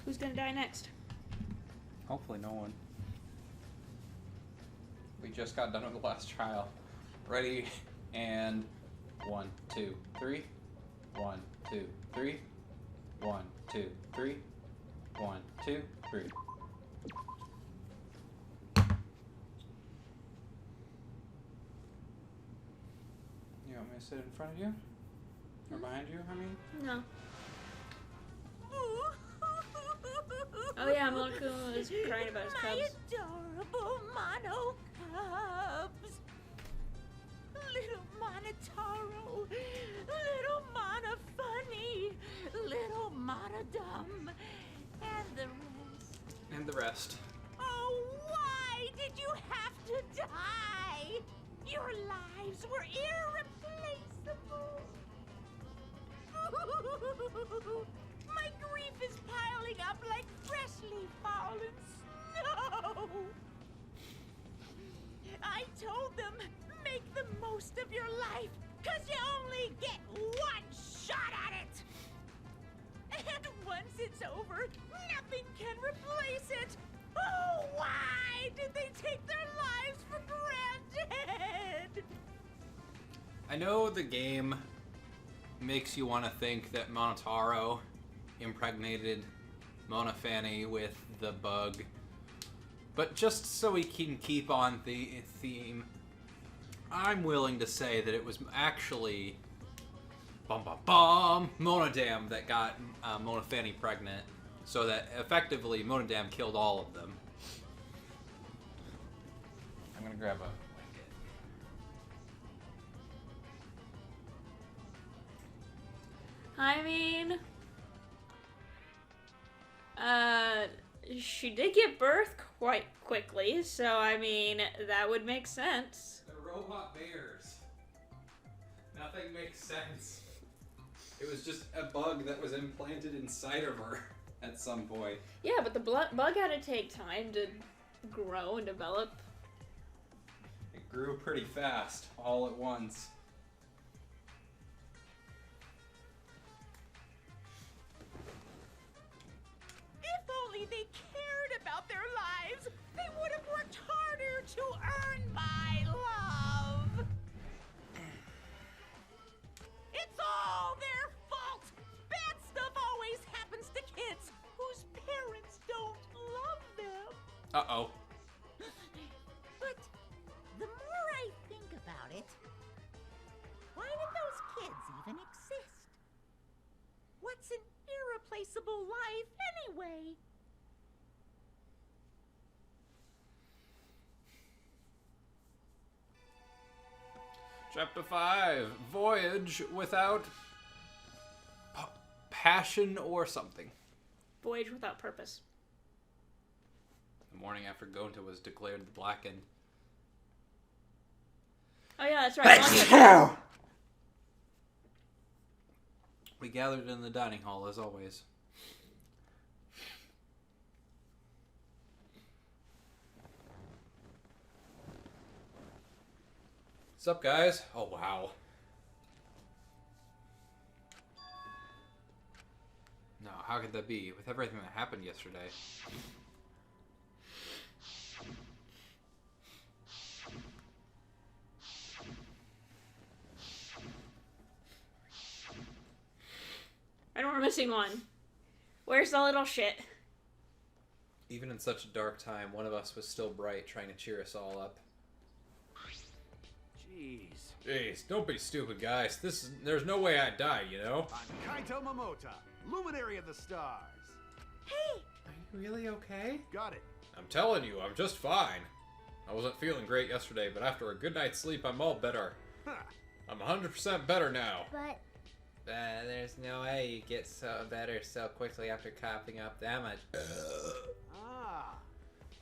Who's gonna die next? Hopefully no one. We just got done with the last trial. Ready, and 1, 2, 3. 1, 2, 3. 1, 2, 3. 1, 2, 3. You want me to sit in front of you? Or behind you, I mean? No. Oh yeah, Monokuma is crying about his cubs. My adorable mono cubs. Little Monotaro, little Monofunny, little Monodum, and the rest. And the rest. Oh, why did you have to die? Your lives were irreplaceable. My grief is piling up like freshly fallen snow. I told them, make the most of your life, 'cause you only get one shot at it. And once it's over, nothing can replace it. Oh, why did they take their lives for granted? I know the game makes you want to think that Monotaro impregnated Mona Fanny with the bug, but just so we can keep on the theme, I'm willing to say that it was actually Monodam that got Mona Fanny pregnant, so that effectively Monodam killed all of them. I'm gonna grab a blanket. I mean, she did give birth quite quickly, so I mean, that would make sense. The robot bears. Nothing makes sense. It was just a bug that was implanted inside of her at some point. Yeah, but the bug had to take time to grow and develop. It grew pretty fast, all at once. If only they cared about their lives, they would have worked harder to earn my love. It's all their fault. Bad stuff always happens to kids whose parents don't love them. Uh-oh. But the more I think about it, why did those kids even exist? What's an irreplaceable life anyway? Chapter 5, Voyage Without Passion or Something. Voyage without purpose. The morning after Gonta was declared the Blackened. Oh yeah, that's right. We gathered in the dining hall as always. What's up, guys? Oh, wow. No, how could that be? With everything that happened yesterday. I know we're missing one. Where's the little shit? Even in such a dark time, one of us was still bright, trying to cheer us all up. Jeez, don't be stupid, guys. There's no way I'd die, you know? I'm Kaito Momota, luminary of the stars. Hey! Are you really okay? Got it. I'm telling you, I'm just fine. I wasn't feeling great yesterday, but after a good night's sleep, I'm all better. Huh. I'm 100% better now. But There's no way you get so better so quickly after coughing up that much.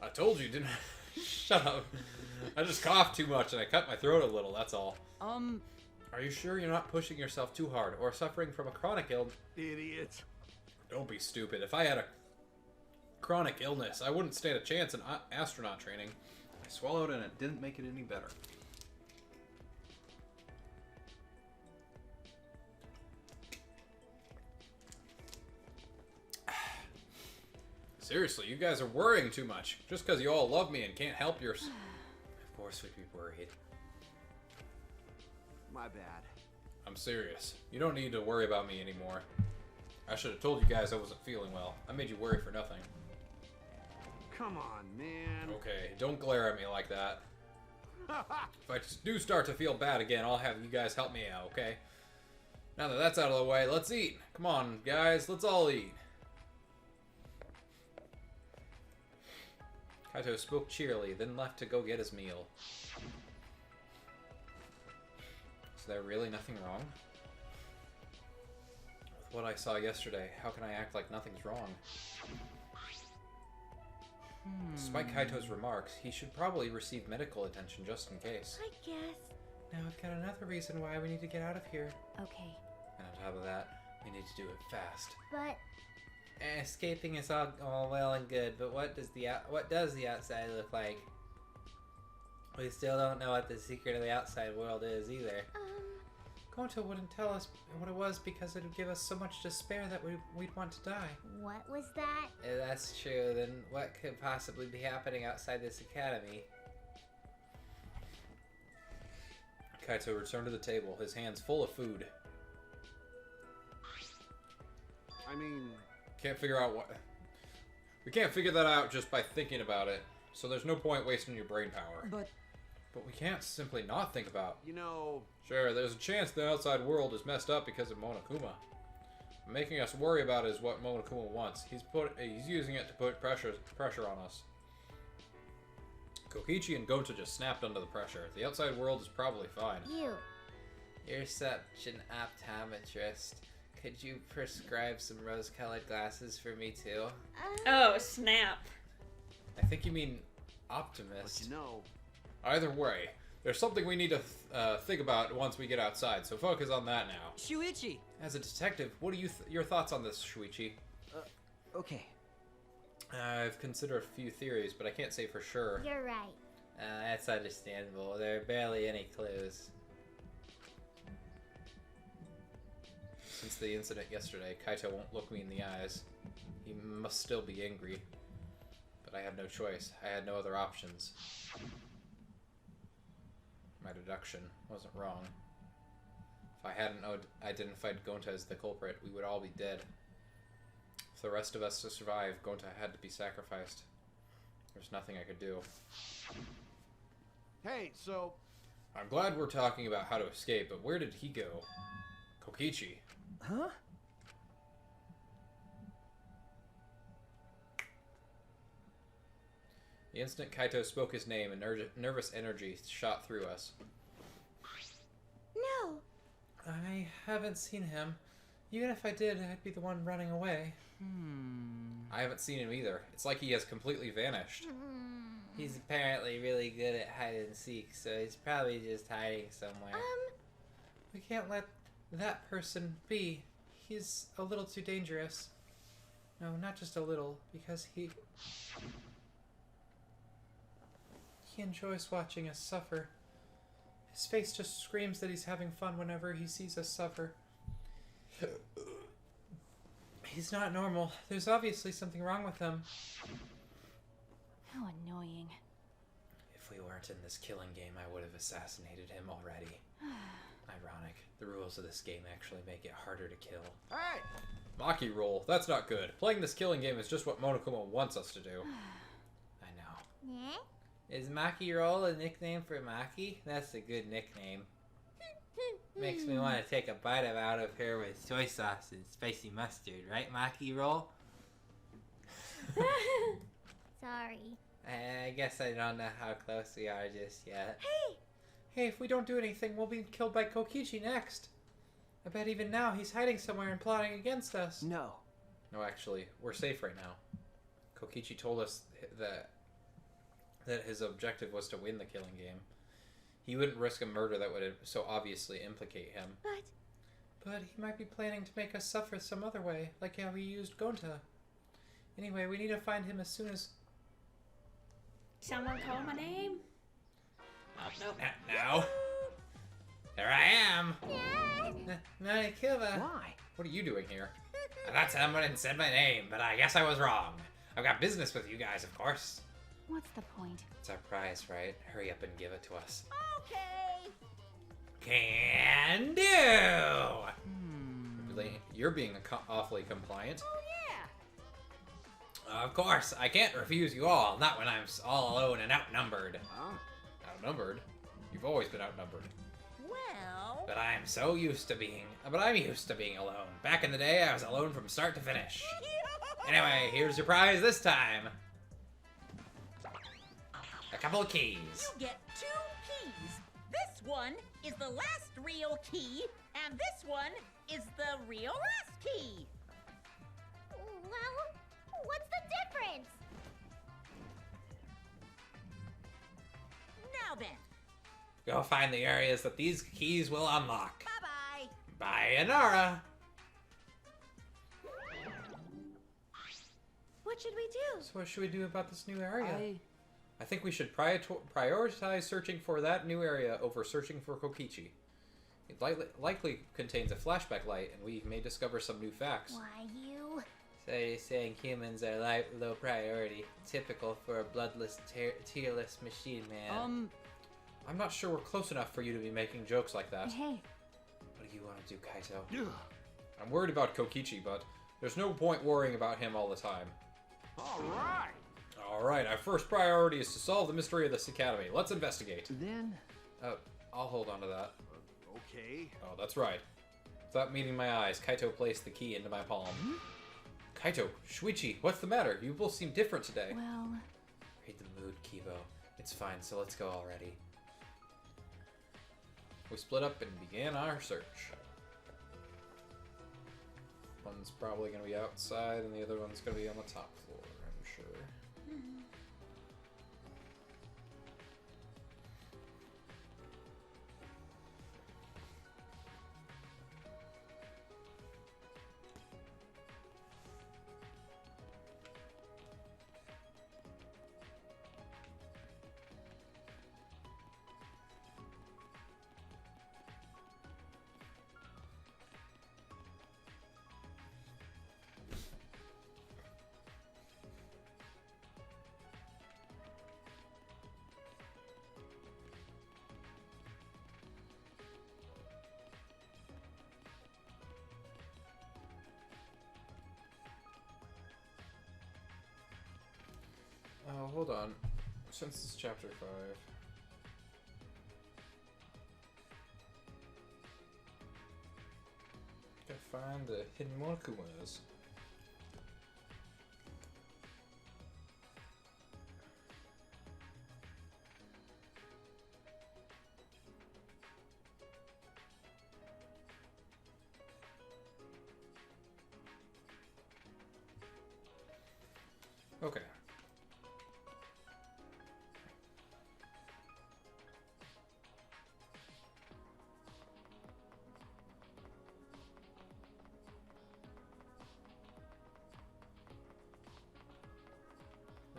I told you, didn't I? Shut up. I just coughed too much and I cut my throat a little, that's all. Are you sure you're not pushing yourself too hard or suffering from a chronic illness? Idiot. Don't be stupid. If I had a chronic illness, I wouldn't stand a chance in astronaut training. I swallowed and it didn't make it any better. Seriously, you guys are worrying too much. Just because you all love me and can't help yours. Of course we'd be worried. My bad. I'm serious. You don't need to worry about me anymore. I should have told you guys I wasn't feeling well. I made you worry for nothing. Come on, man. Okay, don't glare at me like that. If I do start to feel bad again, I'll have you guys help me out, okay? Now that that's out of the way, let's eat. Come on, guys, let's all eat. Kaito spoke cheerily, then left to go get his meal. Is there really nothing wrong? With what I saw yesterday, how can I act like nothing's wrong? Despite Kaito's remarks, he should probably receive medical attention just in case. I guess. Now I've got another reason why we need to get out of here. Okay. And on top of that, we need to do it fast. But Escaping is all well and good, but what does the outside look like? We still don't know what the secret of the outside world is either. Gonto wouldn't tell us what it was because it would give us so much despair that we'd want to die. what was that? If that's true, then what could possibly be happening outside this academy? Kaito returned to the table, his hands full of food. I mean, Can't figure out what... We can't figure that out just by thinking about it, so there's no point wasting your brain power. But we can't simply not think about... you know, Sure, there's a chance the outside world is messed up because of Monokuma. Making us worry about it is what Monokuma wants. He's using it to put pressure on us. Kokichi and Gonta just snapped under the pressure. The outside world is probably fine. You're such an optometrist. Could you prescribe some rose-colored glasses for me too? Oh, snap. I think you mean but optimist. you know, Either way, there's something we need to think about once we get outside, so focus on that now. Shuichi! As a detective, what are your thoughts on this, Shuichi? Okay. I've considered a few theories, but I can't say for sure. You're right. That's understandable. There are barely any clues. Since the incident yesterday, Kaito won't look me in the eyes. He must still be angry. But I had no choice. I had no other options. My deduction wasn't wrong. If I hadn't identified Gonta as the culprit, we would all be dead. For the rest of us to survive, Gonta had to be sacrificed. There's nothing I could do. hey, so I'm glad we're talking about how to escape, but where did he go? Kokichi. Huh? The instant Kaito spoke his name, a nervous energy shot through us. No. I haven't seen him. Even if I did, I'd be the one running away. I haven't seen him either. It's like he has completely vanished. He's apparently really good at hide and seek, so he's probably just hiding somewhere. We can't let that person be. He's a little too dangerous. No, not just a little, because he enjoys watching us suffer. His face just screams that he's having fun whenever he sees us suffer. He's not normal. There's obviously something wrong with him. How annoying. If we weren't in this killing game, I would have assassinated him already. Ironic. The rules of this game actually make it harder to kill. hey, Maki roll. That's not good. Playing this killing game is just what Monokuma wants us to do. I know. Yeah? Is Maki roll a nickname for Maki? That's a good nickname. Makes me want to take a bite out of her with soy sauce and spicy mustard, right, Maki roll? Sorry. I guess I don't know how close we are just yet. Hey! Hey, if we don't do anything, we'll be killed by Kokichi next. I bet even now he's hiding somewhere and plotting against us. No. No, actually, we're safe right now. Kokichi told us that his objective was to win the killing game. He wouldn't risk a murder that would so obviously implicate him. But he might be planning to make us suffer some other way, like how he used Gonta. Anyway, we need to find him as soon as... Someone call my name? Oh, nope. Now? There I am! Yeah. Nakiba! Why? What are you doing here? I thought someone had said my name, but I guess I was wrong. I've got business with you guys, of course. What's the point? It's our prize, right? Hurry up and give it to us. Okay. Can do! Really? You're being awfully compliant. Oh, yeah. Of course, I can't refuse you all, not when I'm all alone and outnumbered. Huh? Outnumbered? You've always been outnumbered. Well. But I'm used to being alone. Back in the day, I was alone from start to finish. Anyway, here's your prize this time. A couple of keys. You get 2 keys. This one is the last real key, and this one is the real last key. Well, what's the difference? Now then, Go find the areas that these keys will unlock. bye-bye. Bye, Inara. What should we do? So what should we do about this new area? I think we should prioritize searching for that new area over searching for Kokichi. It likely contains a flashback light, and we may discover some new facts. Why, you... So you're saying humans are low priority, typical for a bloodless, tearless machine man. I'm not sure we're close enough for you to be making jokes like that. Hey. What do you want to do, Kaito? I'm worried about Kokichi, but there's no point worrying about him all the time. Alright! Alright, our first priority is to solve the mystery of this academy. Let's investigate. Then... I'll hold on to that. Okay. Oh, that's right. Without meeting my eyes, Kaito placed the key into my palm. Kaito, Shuichi, what's the matter? You both seem different today. Well... Read the mood, Kibo. It's fine, so let's go already. We split up and began our search. One's probably going to be outside, and the other one's going to be on the top floor, I'm sure. Oh, hold on. Since this is chapter 5. Gotta find the hidden Monokumas. Okay.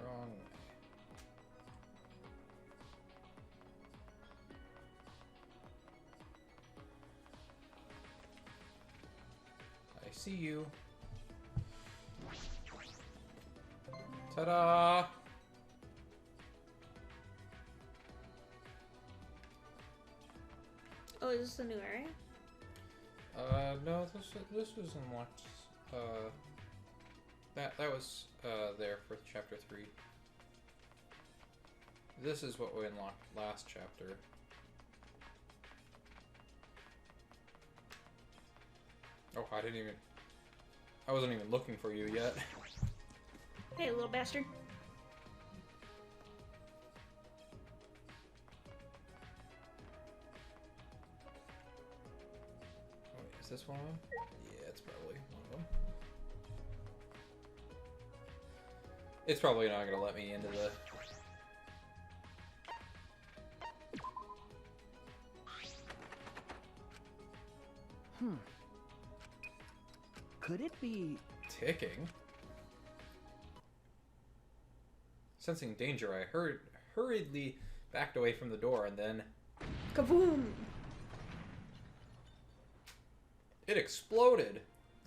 Wrong way. I see you. Ta-da! Oh, is this a new area? No, this was unlocked. That was there for chapter 3. This is what we unlocked last chapter. Oh, I wasn't even looking for you yet. Hey, little bastard. Wait, is this one of them? Yeah, it's probably one of them. It's probably not gonna let me into the... Could it be... Ticking? Sensing danger, I hurriedly backed away from the door, and then... Kaboom! It exploded!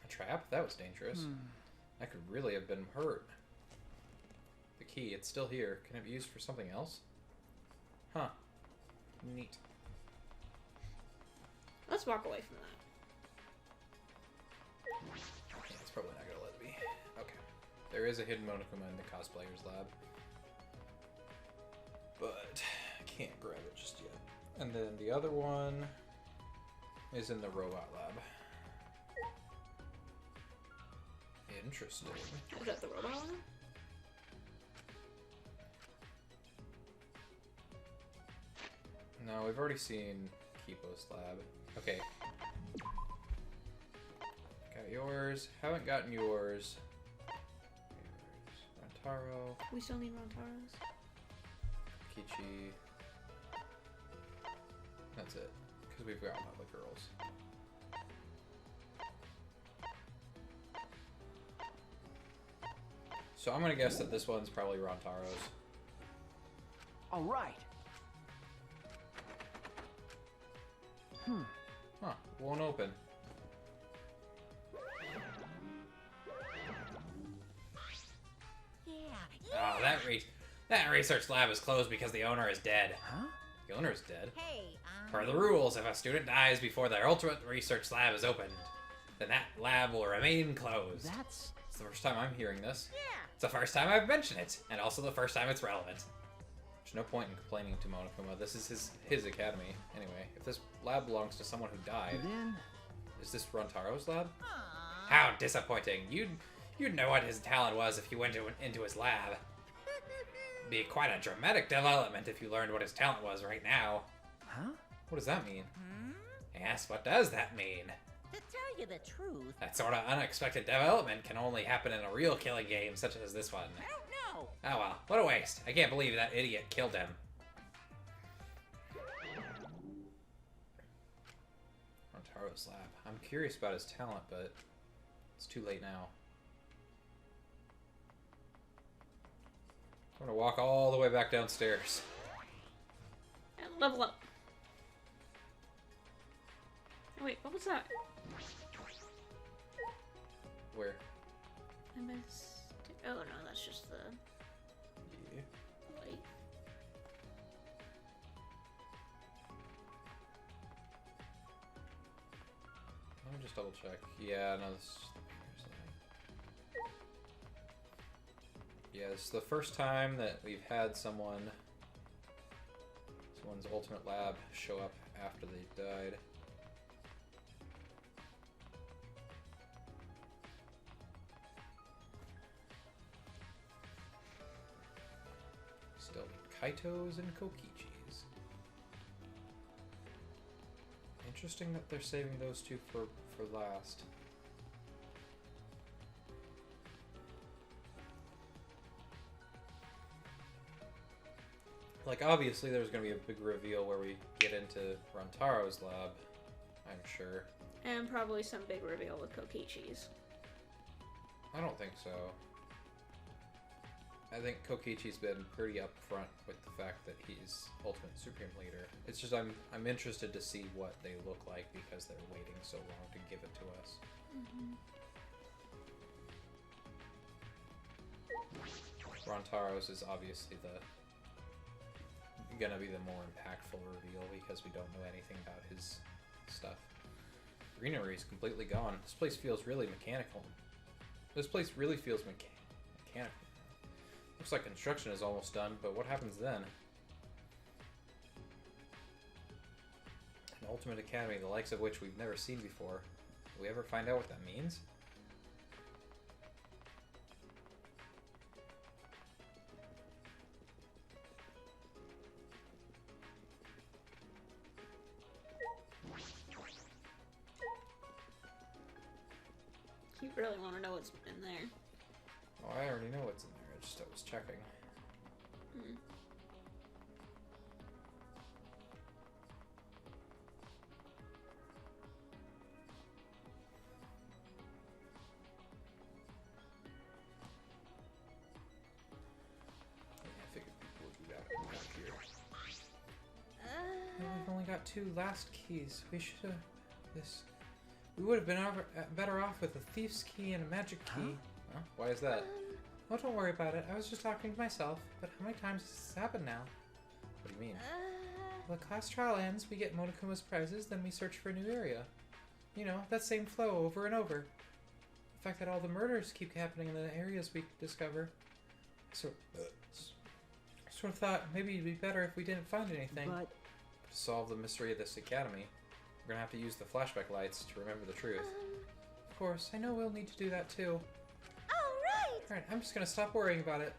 A trap? That was dangerous. I could really have been hurt. key. It's still here. Can it be used for something else? Huh. Neat. Let's walk away from that. Yeah, it's probably not gonna let me. Okay. There is a hidden Monokuma in the cosplayer's lab. But I can't grab it just yet. And then the other one is in the robot lab. Interesting. Is that the robot one? No, we've already seen Kipo's lab. Okay. Got yours. Haven't gotten yours. Rantaro. We still need Rontaro's. Kichi. That's it. Because we've gotten all the girls. So I'm gonna guess that this one's probably Rontaro's. All right. Huh. Won't open. Yeah. Oh, that research lab is closed because the owner is dead. Huh? The owner's dead. Hey, Per the rules, if a student dies before their ultimate research lab is opened, then that lab will remain closed. That's... It's the first time I'm hearing this. yeah. It's the first time I've mentioned it, and also the first time it's relevant. There's no point in complaining to Monokuma. This is his academy. Anyway, if this lab belongs to someone who died, Then... is this Rontaro's lab? Aww. How disappointing. You'd know what his talent was if you went into his lab. Be quite a dramatic development if you learned what his talent was right now. Huh? What does that mean? Hmm? Yes, what does that mean? To tell you the truth, That sort of unexpected development can only happen in a real killing game such as this one. I don't know. Oh well, what a waste. I can't believe that idiot killed him. Rontaro's lab. I'm curious about his talent, but it's too late now. I'm gonna walk all the way back downstairs. And level up. Oh, wait, what was that? Where? I missed. Oh no, that's just the Yeah. light. Let me just double check. Yeah, no, yeah, it's the first time that we've had someone's ultimate lab show up after they died. Still Kaitos and Kokichis. Interesting that they're saving those two for last. Like, obviously there's gonna be a big reveal where we get into Rontaro's lab, I'm sure. And probably some big reveal with Kokichi's. I don't think so. I think Kokichi's been pretty upfront with the fact that he's Ultimate Supreme Leader. It's just I'm interested to see what they look like because they're waiting so long to give it to us. Rontaro's is obviously gonna be the more impactful reveal because we don't know anything about his stuff. Greenery is completely gone. This place feels really mechanical. This place really feels mechanical. Looks like construction is almost done, but what happens then? An Ultimate Academy, the likes of which we've never seen before. Will we ever find out what that means? You really want to know what's in there. Oh, I already know what's in there. I was checking. I figured people would be back here. We've only got 2 last keys. We should have We would have been better off with a thief's key and a magic key. Huh? Why is that? Oh, don't worry about it. I was just talking to myself. But how many times has this happened now? What do you mean? Well, the class trial ends, we get Monokuma's prizes, then we search for a new area. You know, that same flow over and over. The fact that all the murders keep happening in the areas we discover. Sort of thought maybe it'd be better if we didn't find anything. But To solve the mystery of this academy, we're gonna have to use the flashback lights to remember the truth. Of course, I know we'll need to do that too. Alright! Alright, I'm just gonna stop worrying about it.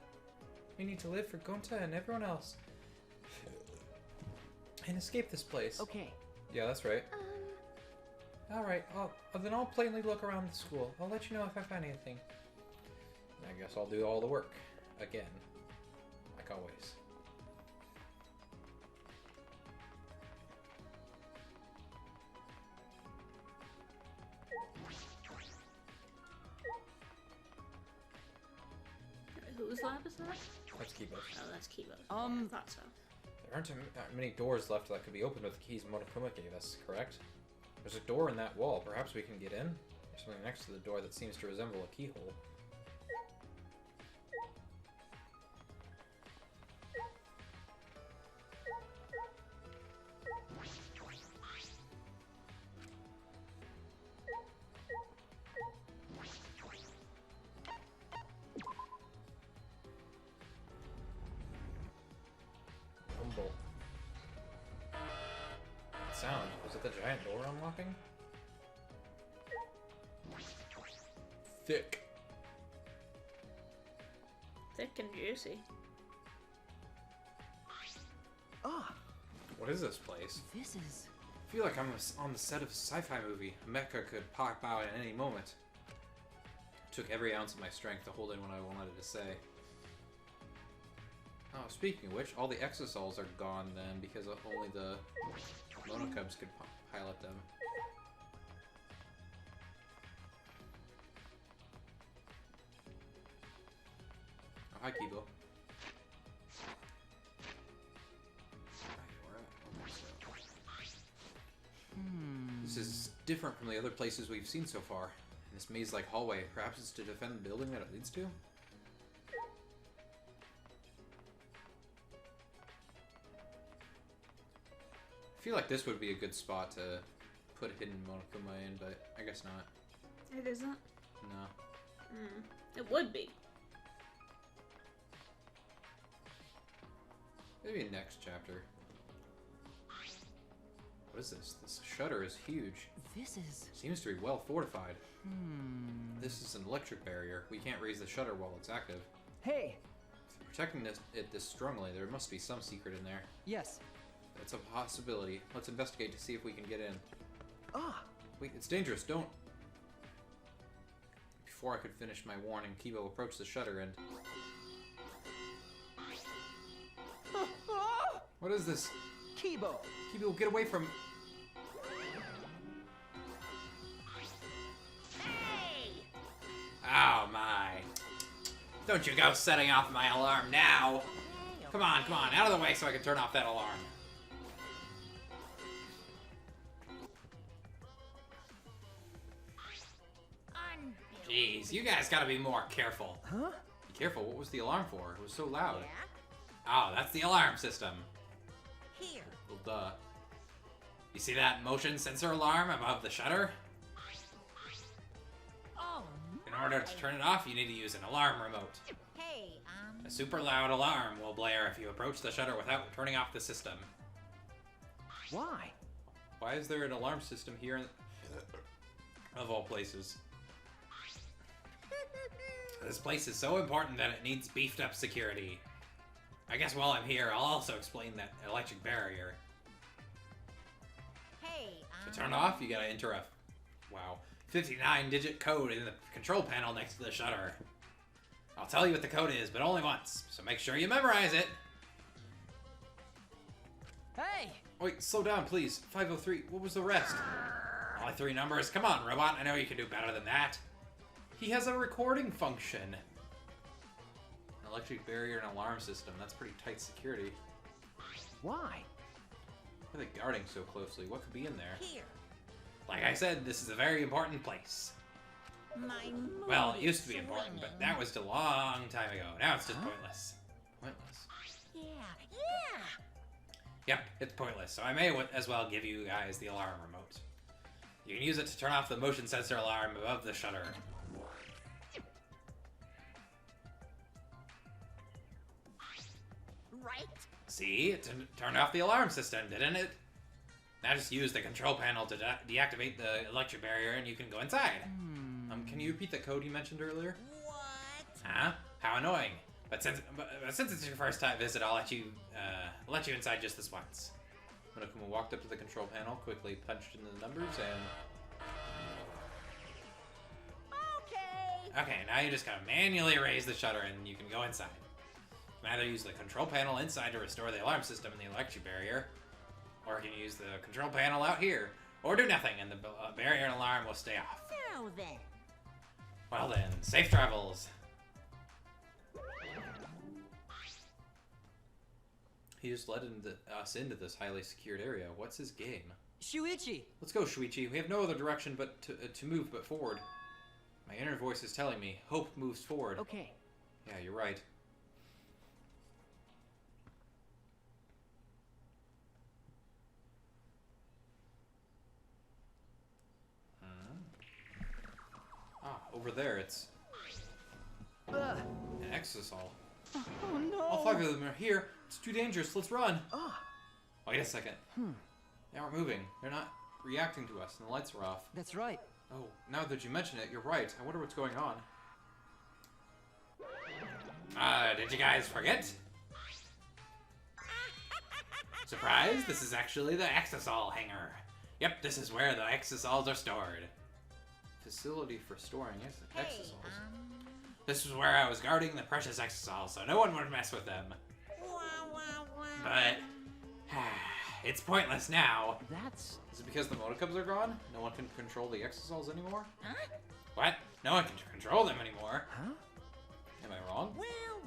We need to live for Gonta and everyone else. And escape this place. okay. Yeah, that's right. Alright, then I'll plainly look around the school. I'll let you know if I find anything. And I guess I'll do all the work. Again. Like always. Whose lab is that? Let's keep it. Oh, that's Kibo's. Um, I thought so. There aren't many doors left that could be opened with the keys Monokuma gave us, correct? There's a door in that wall. Perhaps we can get in? There's something next to the door that seems to resemble a keyhole. Humble. That sound. Was it the giant door unlocking? Thick. Thick and juicy. Ah, What is this place? this is... I feel like I'm on the set of a sci-fi movie. A mecha could pop out at any moment. It took every ounce of my strength to hold in what I wanted to say. Oh, speaking of which, all the exosols are gone then because only the Monokubs could pilot them. Oh, hi, Kibo. This is different from the other places we've seen so far. In this maze-like hallway, perhaps it's to defend the building that it leads to? I feel like this would be a good spot to put hidden Monokuma in, but I guess not. It isn't? No. It would be. Maybe next chapter. What is this? This shutter is huge. This is... Seems to be well fortified. This is an electric barrier. We can't raise the shutter while it's active. Hey! If you're protecting it this strongly, there must be some secret in there. Yes. It's a possibility. Let's investigate to see if we can get in. Ah! Wait, it's dangerous. Don't. Before I could finish my warning, Kibo approached the shutter and... What is this? Kibo! Kibo, get away from... Hey! Oh my. Don't you go setting off my alarm now. Come on, out of the way so I can turn off that alarm. Jeez, you guys gotta be more careful. Huh? Be careful, what was the alarm for? It was so loud. Yeah? Oh, that's the alarm system. Here. Well, duh. You see that motion sensor alarm above the shutter? Oh, In order to turn it off, you need to use an alarm remote. Hey, A super loud alarm will blare if you approach the shutter without turning off the system. Why? Why is there an alarm system here in... of all places? This place is so important that it needs beefed up security. I guess while I'm here, I'll also explain that electric barrier. hey, To turn off, you gotta enter a, 59-digit code in the control panel next to the shutter. I'll tell you what the code is, but only once, so make sure you memorize it. Hey! Wait, slow down, please. 503, what was the rest? Only 3 numbers. Come on, robot. I know you can do better than that. He has a recording function. An electric barrier and alarm system. That's pretty tight security. Why? Why are they guarding so closely? What could be in there? here. Like I said, this is a very important place. My Well, it mood used is to be important, but swinging. that was a long time ago. Now it's just pointless. Pointless. Yeah. Yep, it's pointless, so I may as well give you guys the alarm remote. You can use it to turn off the motion sensor alarm above the shutter. Right? See? It turned off the alarm system, didn't it? Now just use the control panel to deactivate the electric barrier and you can go inside. Can you repeat the code you mentioned earlier? What? Huh? How annoying. But since it's your first time visit, I'll let you inside just this once. Monokuma walked up to the control panel, quickly punched in the numbers, and... Okay, now you just gotta manually raise the shutter and you can go inside. You can either use the control panel inside to restore the alarm system and the electric barrier, or you can use the control panel out here, or do nothing and the barrier and alarm will stay off. Now then. Well then, safe travels! He just led us into this highly secured area. What's his game? Shuichi! Let's go, Shuichi. We have no other direction but to move but forward. My inner voice is telling me, hope moves forward. Okay. Yeah, you're right. Over there, it's an exosol. Oh no! All 5 of them are here. It's too dangerous. Let's run. Ah, Wait a second. Now we're moving. They're not reacting to us, and the lights are off. that's right. Oh, now that you mention it, you're right. I wonder what's going on. Did you guys forget? Surprise! This is actually the exosol hangar. Yep, this is where the exosols are stored. Facility for storing exosols. This is where I was guarding the precious exosols, so no one would mess with them. But it's pointless now. That's... Is it because the Monokubs are gone? No one can control the exosols anymore? Huh? What? No one can control them anymore. Huh? Am I wrong?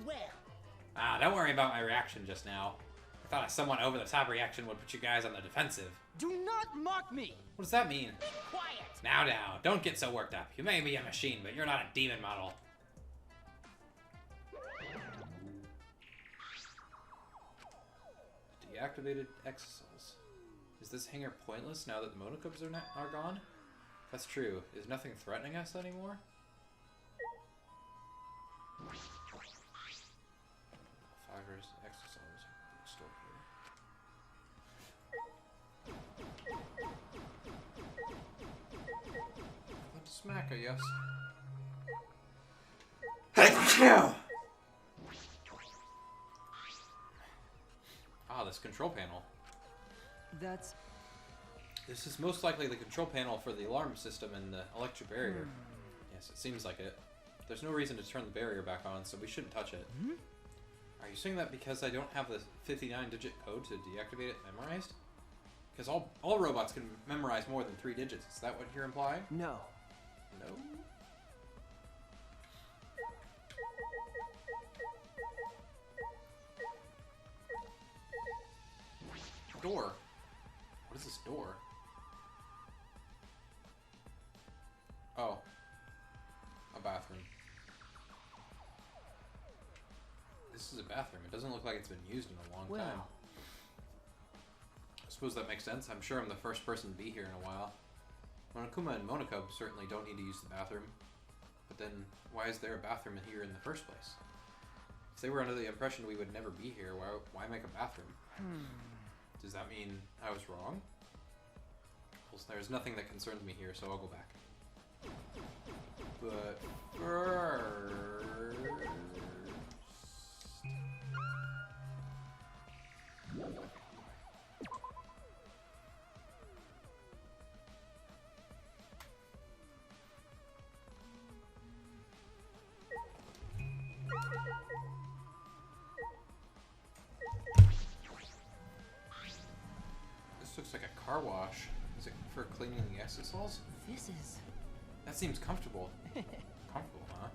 Well. Don't worry about my reaction just now. I thought a somewhat over-the-top reaction would put you guys on the defensive. Do not mock me! What does that mean? Quiet. Now, don't get so worked up. You may be a machine, but you're not a demon model. Deactivated exosols. Is this hangar pointless now that the Monokubs are gone? That's true. Is nothing threatening us anymore? Fibers, exosols stored here. Let's smack her, yes. This control panel. That's... This is most likely the control panel for the alarm system and the electric barrier. Yes, it seems like it. There's no reason to turn the barrier back on, so we shouldn't touch it. Are you saying that because I don't have the 59-digit code to deactivate it memorized? Because all robots can memorize more than 3 digits. Is that what you're implying? No. No? Door. What is this door? Oh. A bathroom. This is a bathroom. It doesn't look like it's been used in a long time. I suppose that makes sense. I'm sure I'm the first person to be here in a while. Monokuma and Monokub certainly don't need to use the bathroom. But then, why is there a bathroom here in the first place? If they were under the impression we would never be here, why make a bathroom? Does that mean I was wrong? Well, there's nothing that concerns me here, so I'll go back. But first... This looks like a car wash. Is it for cleaning the exosols? This is... That seems comfortable. Comfortable, huh?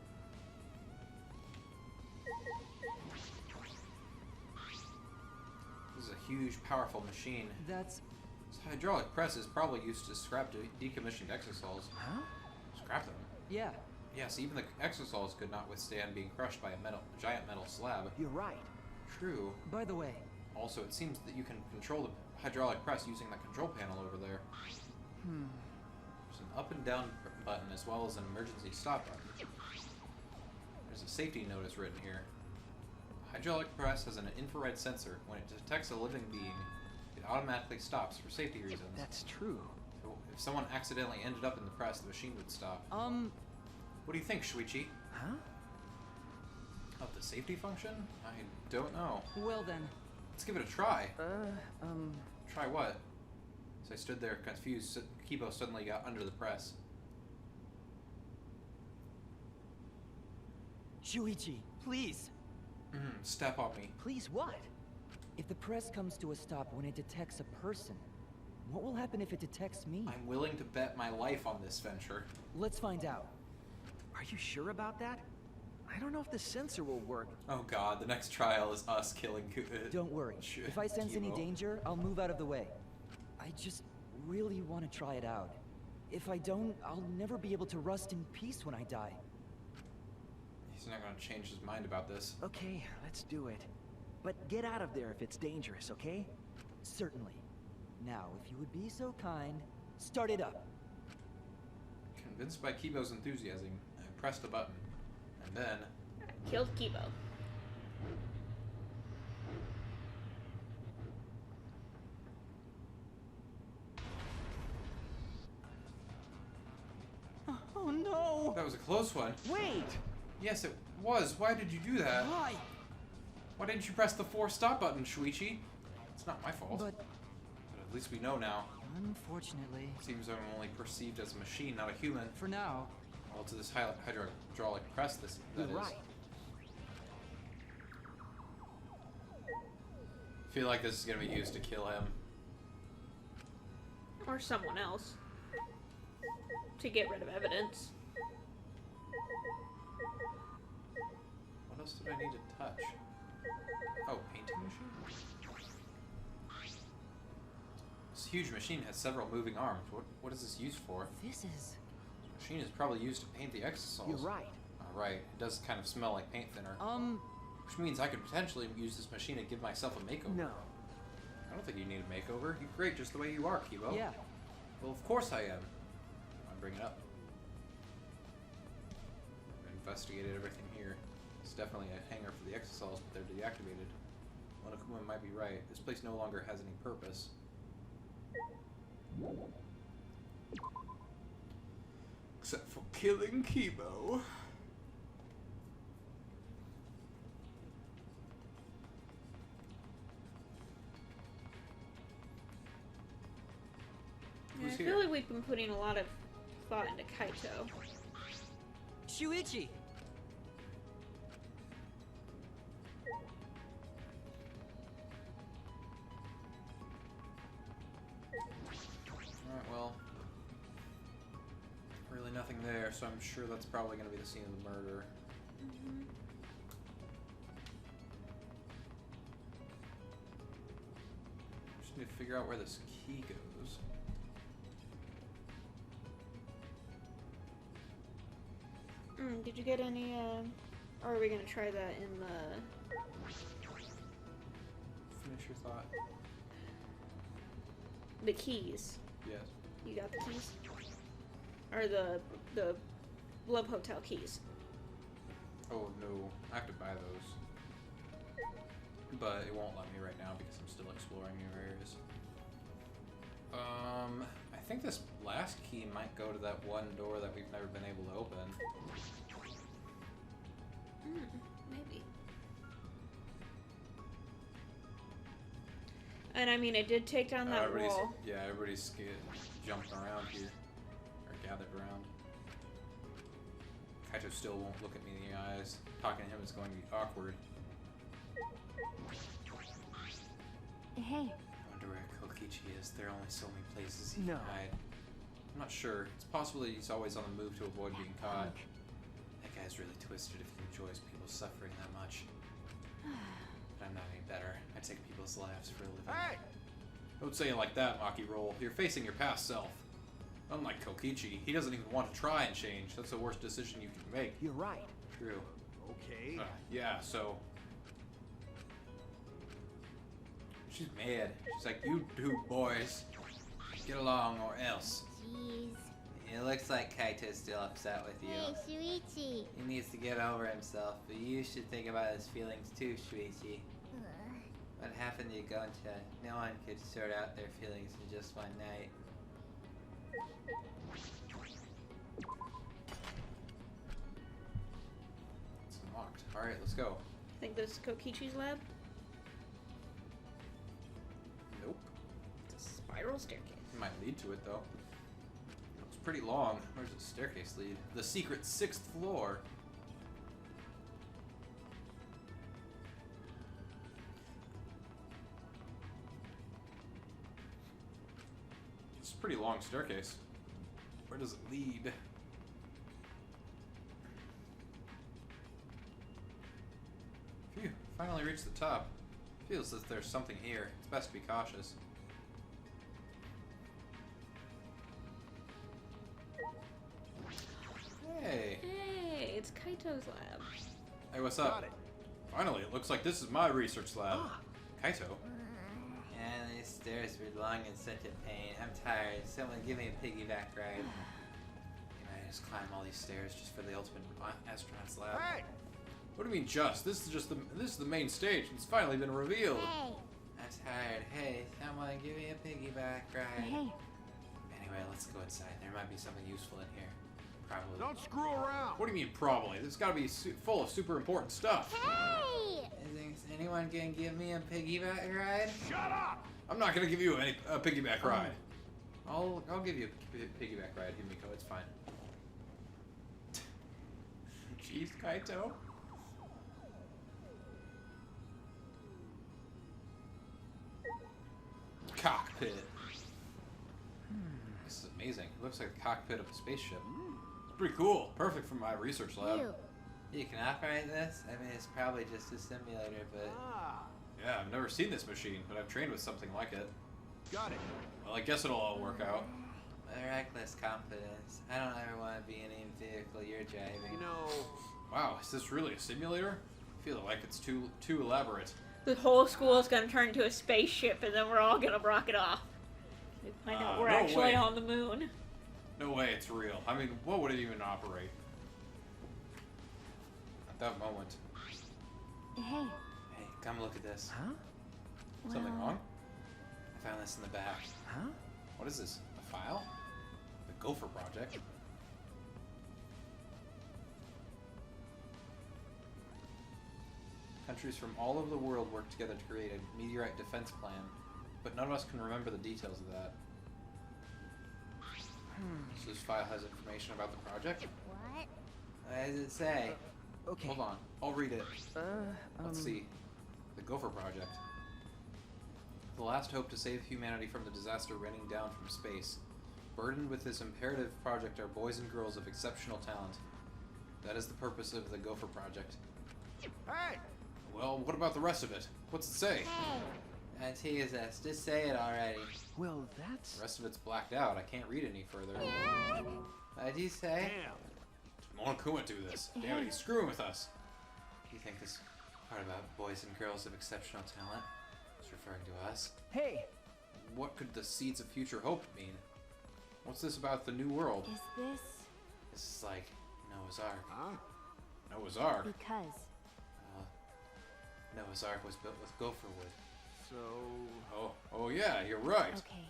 This is a huge, powerful machine. That's... This hydraulic press is probably used to scrap decommissioned exosols. Huh? Scrap them? Yeah, Yes, even the exosols could not withstand being crushed by a giant metal slab. You're right. True. by the way, Also, it seems that you can control the hydraulic press using the control panel over there. There's an up and down button as well as an emergency stop button. There's a safety notice written here. Hydraulic press has an infrared sensor. When it detects a living being, it automatically stops for safety reasons. That's true. So if someone accidentally ended up in the press, the machine would stop. What do you think, Shuichi? Huh? Of the safety function? I don't know. well then, Let's give it a try. Try what? As I stood there confused, Kibo suddenly got under the press. Shuichi, please. Step on me. Please what? If the press comes to a stop when it detects a person, what will happen if it detects me? I'm willing to bet my life on this venture. Let's find out. Are you sure about that? I don't know if the sensor will work. Oh god, the next trial is us killing Don't worry. If I sense any Kibo. danger, I'll move out of the way. I just really want to try it out. If I don't, I'll never be able to rest in peace when I die. He's not gonna change his mind about this. Okay, let's do it. But get out of there if it's dangerous, okay? Certainly. Now, if you would be so kind, start it up. Convinced by Kibo's enthusiasm, I pressed a button. And then... Killed Kibo. Oh no! That was a close one. Wait! Yes, it was. Why did you do that? Why? Why didn't you press the 4 stop button, Shuichi? It's not my fault. But But at least we know now. unfortunately, Seems I'm only perceived as a machine, not a human. for now, Well, to this hydraulic press, that You're is. right. I feel like this is gonna be used to kill him. Or someone else. To get rid of evidence. What else did I need to touch? Oh, painting machine? This huge machine has several moving arms. What is this used for? this is... This machine is probably used to paint the exosols. You're right. Alright, it does kind of smell like paint thinner. Which means I could potentially use this machine to give myself a makeover. No. I don't think you need a makeover. You're great just the way you are, Kibo. Yeah. Well, of course I am. I bring it up. I've investigated everything here. It's definitely a hangar for the exosols, but they're deactivated. Monokuma might be right. This place no longer has any purpose. Except for killing Kibo. Yeah, I Who's feel here? like we've been putting a lot of thought into Kaito. Shuichi! Alright, well. Really nothing there, so I'm sure that's probably going to be the scene of the murder. Just need to figure out where this key goes. Did you get any, or are we gonna try that in the... Finish your thought. The keys? Yes. You got the keys? Or the Love Hotel keys? Oh no, I have to buy those. But it won't let me right now because I'm still exploring new areas. I think this last key might go to that one door that we've never been able to open. Maybe. And I mean, it did take down that everybody's, wall. yeah, everybody's jumping around here. Or gathered around. Kaito still won't look at me in the eyes. Talking to him is going to be awkward. Hey, I wonder where Kokichi is. There are only so many places he No. can hide. I'm not sure. It's possible that he's always on the move to avoid being caught. That guy's really twisted if he enjoys people suffering that much. But I'm not any better. I take people's lives for a living. Hey! Don't say it like that, Maki Roll. You're facing your past self. Unlike Kokichi, he doesn't even want to try and change. That's the worst decision you can make. You're right. True. Okay. Yeah, so... She's mad. She's like, you two boys, get along or else. Jeez. It looks like Kaito's still upset with you. Hey, Shuichi. He needs to get over himself, but you should think about his feelings too, Shuichi. What happened to Goncha? No one could sort out their feelings in just one night. It's unlocked. Alright, let's go. I think this is Kokichi's lab. Nope. It's a spiral staircase. It might lead to it though. It's pretty long. Where's the staircase lead? The secret 6th floor. It's a pretty long staircase. Where does it lead? Phew, finally reached the top. Feels as if there's something here. It's best to be cautious. Hey. Hey, it's Kaito's lab. Hey, what's up? Got it. Finally, it looks like this is my research lab. Ah. Kaito? And these stairs were long and such a pain. I'm tired. Someone give me a piggyback ride. Can I just climb all these stairs just for the ultimate astronaut's lab? Hey! What do you mean just? This is the main stage. It's finally been revealed. Hey. I'm tired. Hey, someone give me a piggyback ride. Hey, Anyway, let's go inside. There might be something useful in here. Probably. Don't screw around. What do you mean probably? This got to be full of super important stuff. Hey. Is anyone gonna give me a piggyback ride? Shut up! I'm not gonna give you a piggyback ride. I'll give you a piggyback ride, Himiko. It's fine. Jeez, Kaito. Cockpit. This is amazing. It looks like the cockpit of a spaceship. It's pretty cool. Perfect for my research lab. You. You can operate this? I mean, it's probably just a simulator, but... Ah, Yeah, I've never seen this machine, but I've trained with something like it. got it. Well, I guess it'll all work out. A reckless confidence. I don't ever want to be in any vehicle you're driving. You know, Wow, is this really a simulator? I feel like it's too elaborate. The whole school is gonna turn into a spaceship, and then we're all gonna rocket off. We find out we're no actually way. on the moon. No way it's real. I mean, what would it even operate? At that moment. hey, Hey, come look at this. huh? Something Well- wrong? I found this in the back. Huh? What is this? A file? The Gopher Project? Countries from all over the world work together to create a meteorite defense plan, but none of us can remember the details of that. So this file has information about the project? What? What does it say? Okay. Hold on, I'll read it. Let's um, see. The Gopher Project. The last hope to save humanity from the disaster raining down from space. Burdened with this imperative project are boys and girls of exceptional talent. That is the purpose of the Gopher Project. Hey! Well, what about the rest of it? What's it say? Hey. tease us. Just say it already. Well, that's... The rest of it's blacked out. I can't read any further. What'd you say? Damn. Monokuma do this. Damn it, he's screwing with us. You think this part about boys and girls of exceptional talent is referring to us? Hey! What could the seeds of future hope mean? What's this about the new world? Is this This is like Noah's Ark. Huh? Noah's Ark. because? Noah's Ark was built with gopher wood. So... Oh yeah, you're right. Okay.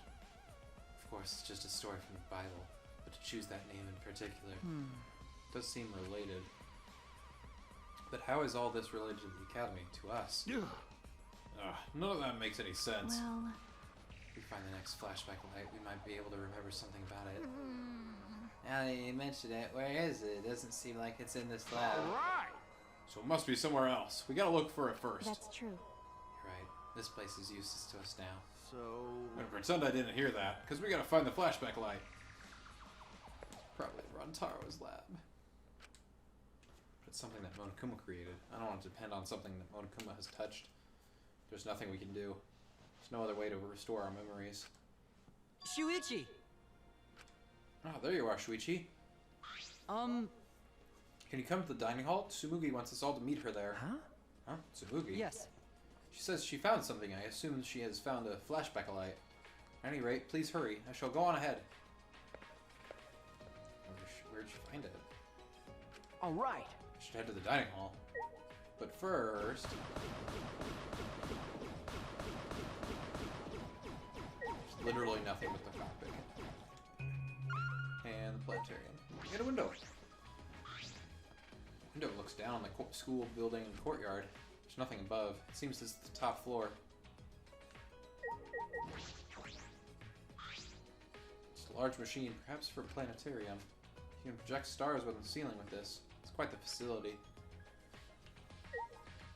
Of course, it's just a story from the Bible, but to choose that name in particular Does seem related. But how is all this related to the Academy, to us? None of that makes any sense. Well, If we find the next flashback light, we might be able to remember something about it. Now that you mention it, where is it? It doesn't seem like it's in this lab. Alright! So it must be somewhere else. We gotta look for it first. that's true. You're right. This place is useless to us now. So... I'm gonna pretend I didn't hear that, because we gotta find the flashback light. Probably Rantaro's lab. But it's something that Monokuma created. I don't want to depend on something that Monokuma has touched. There's nothing we can do. There's no other way to restore our memories. Shuichi! Ah, there you are, Shuichi. Can you come to the dining hall? Tsumugi wants us all to meet her there. Huh? Huh? Tsumugi? Yes. She says she found something. I assume she has found a flashback light. At any rate, please hurry. I shall go on ahead. Where'd you find it? All right. I should head to the dining hall. But first... There's literally nothing but the cockpit. And the planetarium. Get a window. The window looks down on the school building and courtyard. There's nothing above. It seems this is the top floor. It's a large machine, perhaps for a planetarium. You can project stars on the ceiling with this. It's quite the facility.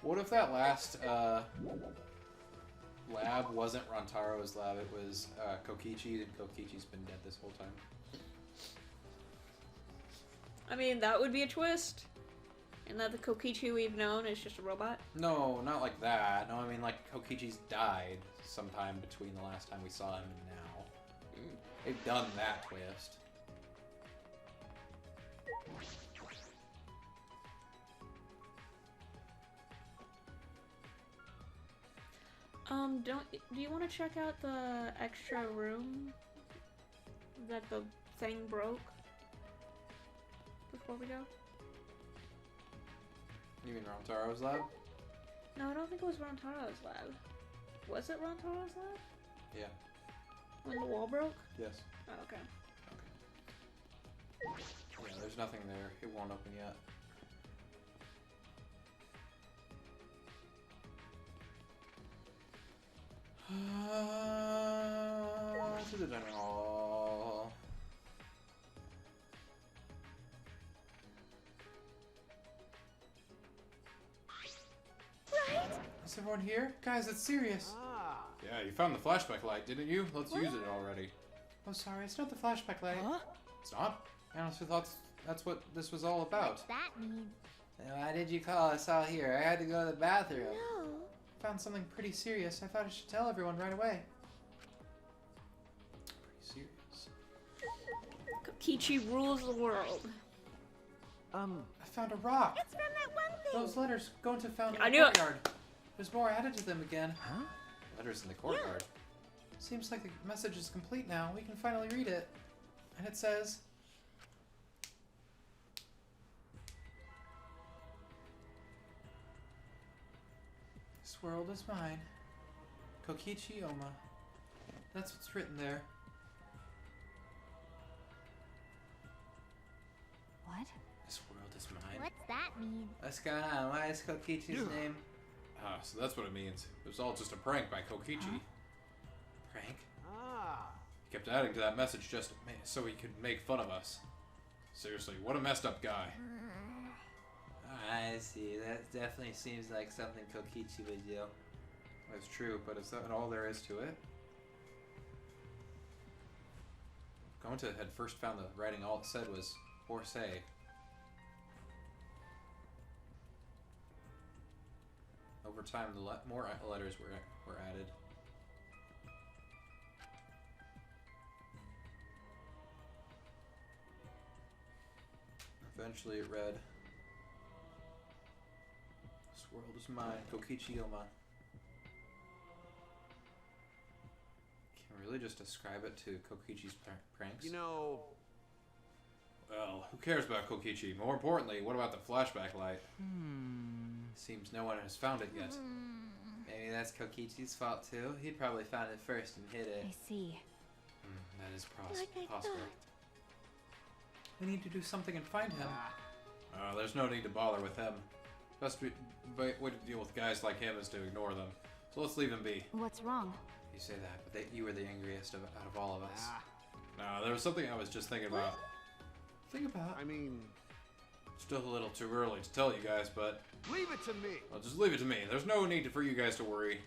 What if that last lab wasn't Rantaro's lab, it was Kokichi, and Kokichi's been dead this whole time? I mean, that would be a twist. And that the Kokichi we've known is just a robot? No, not like that. No, I mean like Kokichi's died sometime between the last time we saw him and now. They've done that twist. Do you want to check out the extra room that the thing broke before we go? You mean Rantaro's lab? No, I don't think it was Rantaro's lab. Was it Rantaro's lab? Yeah. When the wall broke? Yes. Oh, okay. Yeah, there's nothing there. It won't open yet. To the dining hall. Right? Is everyone here? Guys, it's serious. Ah. Yeah, you found the flashback light, didn't you? Let's use it already. Oh, sorry, it's not the flashback light. Huh? It's not? I honestly thought that's what this was all about. What's that mean? Why did you call us all here? I had to go to the bathroom. No. Found something pretty serious. I thought I should tell everyone right away. Pretty serious. Kokichi rules the world. I found a rock. It's from that one thing. Those letters going to found in I the knew it. courtyard. There's more added to them again. Huh? Letters in the courtyard. Seems like the message is complete now. We can finally read it. And it says... This world is mine. Kokichi Oma. That's what's written there. What? This world is mine. What's that mean? What's going on? Why is Kokichi's name? Ah, so that's what it means. It was all just a prank by Kokichi. Prank? Ah. He kept adding to that message just so he could make fun of us. Seriously, what a messed up guy. I see. That definitely seems like something Kokichi would do. That's true, but is that all there is to it? Gonta had first found the writing. All it said was Orsay. Over time, more letters were added. Eventually, it read, "This world is mine, Kokichi Oma." Can we really just ascribe it to Kokichi's pranks? You know. Well, who cares about Kokichi? More importantly, what about the flashback light? Seems no one has found it yet. Maybe that's Kokichi's fault too. He probably found it first and hid it. I see. That is Like I possible. thought. We need to do something and find him. There's no need to bother with him. Best way to deal with guys like him is to ignore them. So let's leave him be. What's wrong? You say that, but you were the angriest out of all of us. No, there was something I was just thinking about. I mean, Still a little too early to tell you guys, but leave it to me. well, just leave it to me. There's no need for you guys to worry.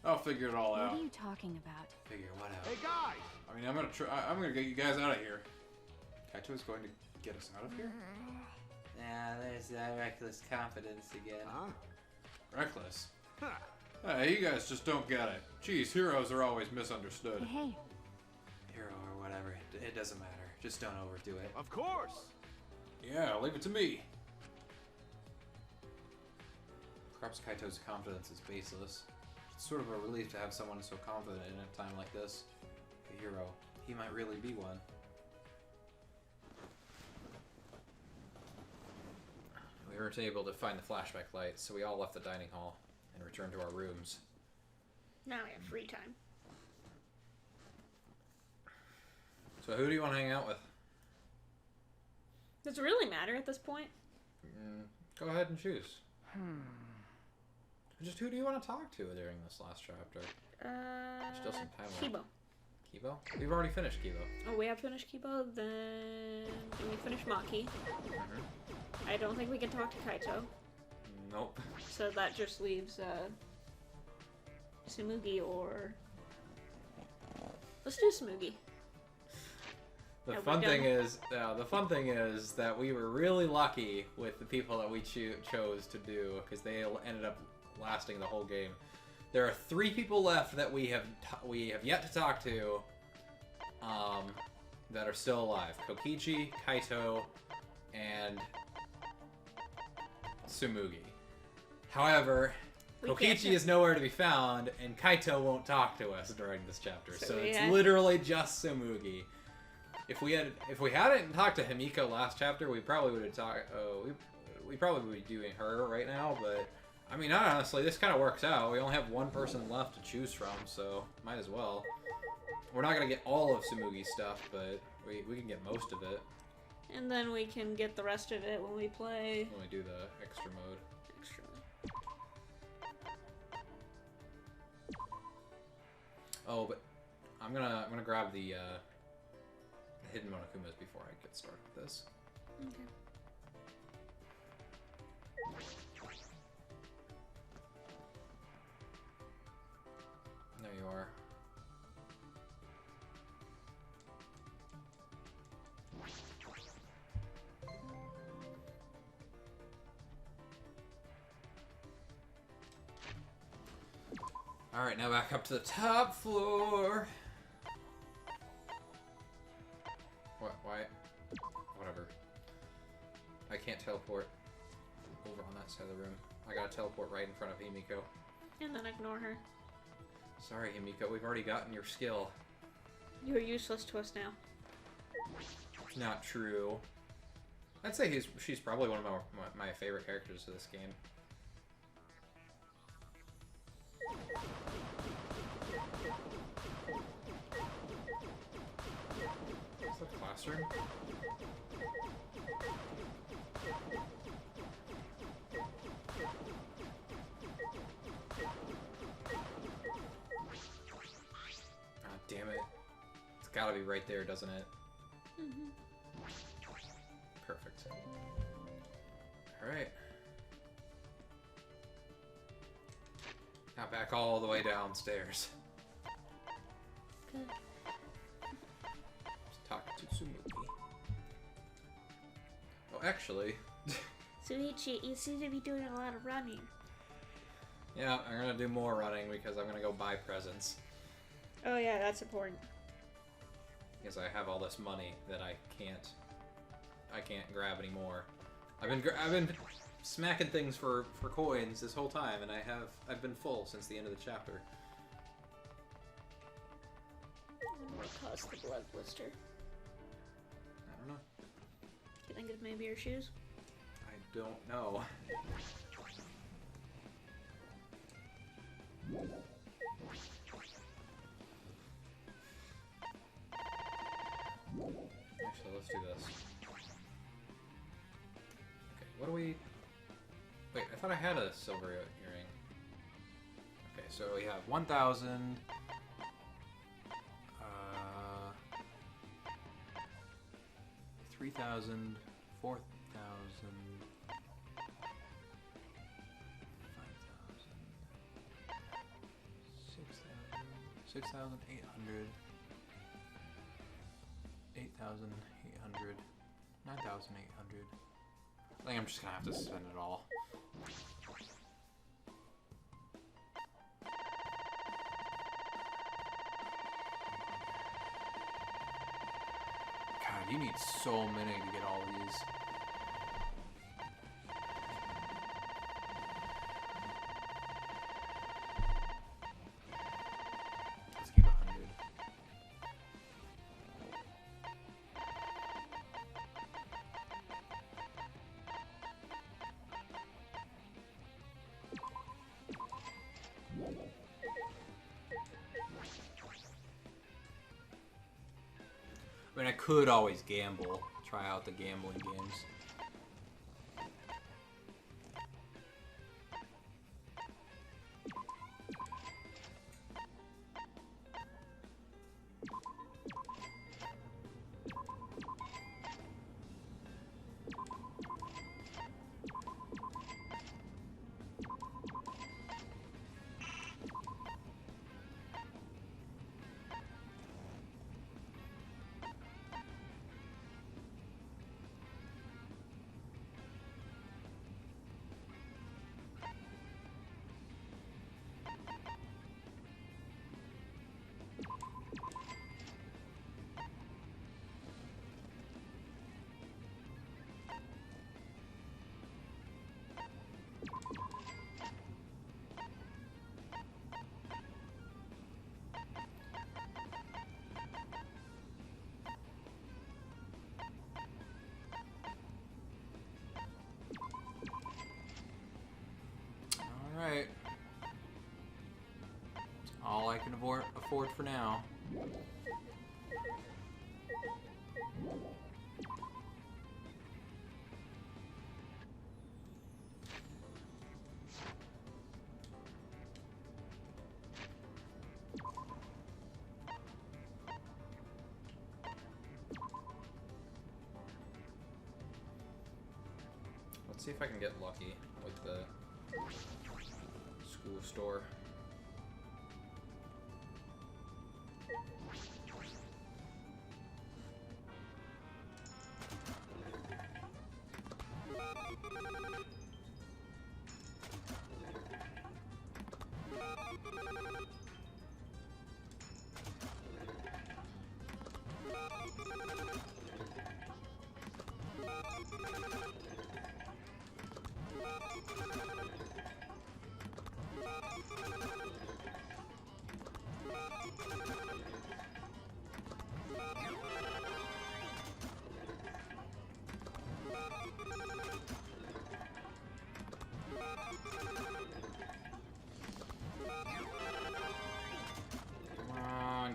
I'll figure it all What out. are you talking about? Figure what out? Hey guys. I mean, I'm gonna get you guys out of here. Kaito is going to get us out of here? Yeah, there's that reckless confidence again. Huh? Reckless. Huh. Hey, you guys just don't get it. Geez, heroes are always misunderstood. Hey, Hero or whatever, it doesn't matter. Just don't overdo it. Of course! Yeah, leave it to me. Perhaps Kaito's confidence is baseless. It's sort of a relief to have someone so confident in a time like this. A hero. He might really be one. We weren't able to find the flashback light, so we all left the dining hall and returned to our rooms. Now we have free time. So who do you want to hang out with? Does it really matter at this point? Go ahead and choose. Just who do you want to talk to during this last chapter? Still some time left. Kibo. Kibo? We've already finished Kibo. Oh, we have finished Kibo? Then we finish Maki. I don't think we can talk to Kaito. Nope. So that just leaves Tsumugi or... Let's do Tsumugi. The fun thing is that we were really lucky with the people that we chose to do, because they ended up lasting the whole game. There are 3 people left that we have yet to talk to, that are still alive: Kokichi, Kaito, and Tsumugi. However, Kokichi is nowhere to be found, and Kaito won't talk to us during this chapter, so it's literally just Tsumugi. If we hadn't talked to Himiko last chapter, we probably would have talked. We probably would be doing her right now. But I mean, honestly, this kind of works out. We only have one person left to choose from, so might as well. We're not gonna get all of Tsumugi's stuff, but we can get most of it. And then we can get the rest of it when we play. When we do the extra mode. Extra. Oh, but I'm gonna grab the hidden Monokumas before I get started with this. Okay. There you are. Alright, now back up to the top floor. What? Why? Whatever. I can't teleport over on that side of the room. I gotta teleport right in front of Himiko. And then ignore her. Sorry, Himiko, we've already gotten your skill. You are useless to us now. Not true. I'd say she's probably one of my favorite characters of this game. Is that the classroom? Ah, damn it. It's gotta be right there, doesn't it? Mm-hmm. Perfect. Alright. Now back all the way downstairs. Good. Just talk to Tsumugi. Oh, actually... Suichi, you seem to be doing a lot of running. Yeah, I'm gonna do more running because I'm gonna go buy presents. Oh yeah, that's important. Because I have all this money that I can't grab anymore. I've been smacking things for coins this whole time, and I've been full since the end of the chapter. What caused the blood blister? I don't know. You think it's maybe your shoes? I don't know. Actually, let's do this. Okay, what do we... Wait, I thought I had a silver earring. Okay, so we have 1,000... 3,000... 4,000... 5,000... 6,000... 6,800... 8,800, 9,800. I think I'm just gonna have to spend it all. God, he needs so many to get all these. Let's keep 100. I mean, I could always gamble, try out the gambling games. Alright. All I can afford for now. Let's see if I can get lucky with the school store.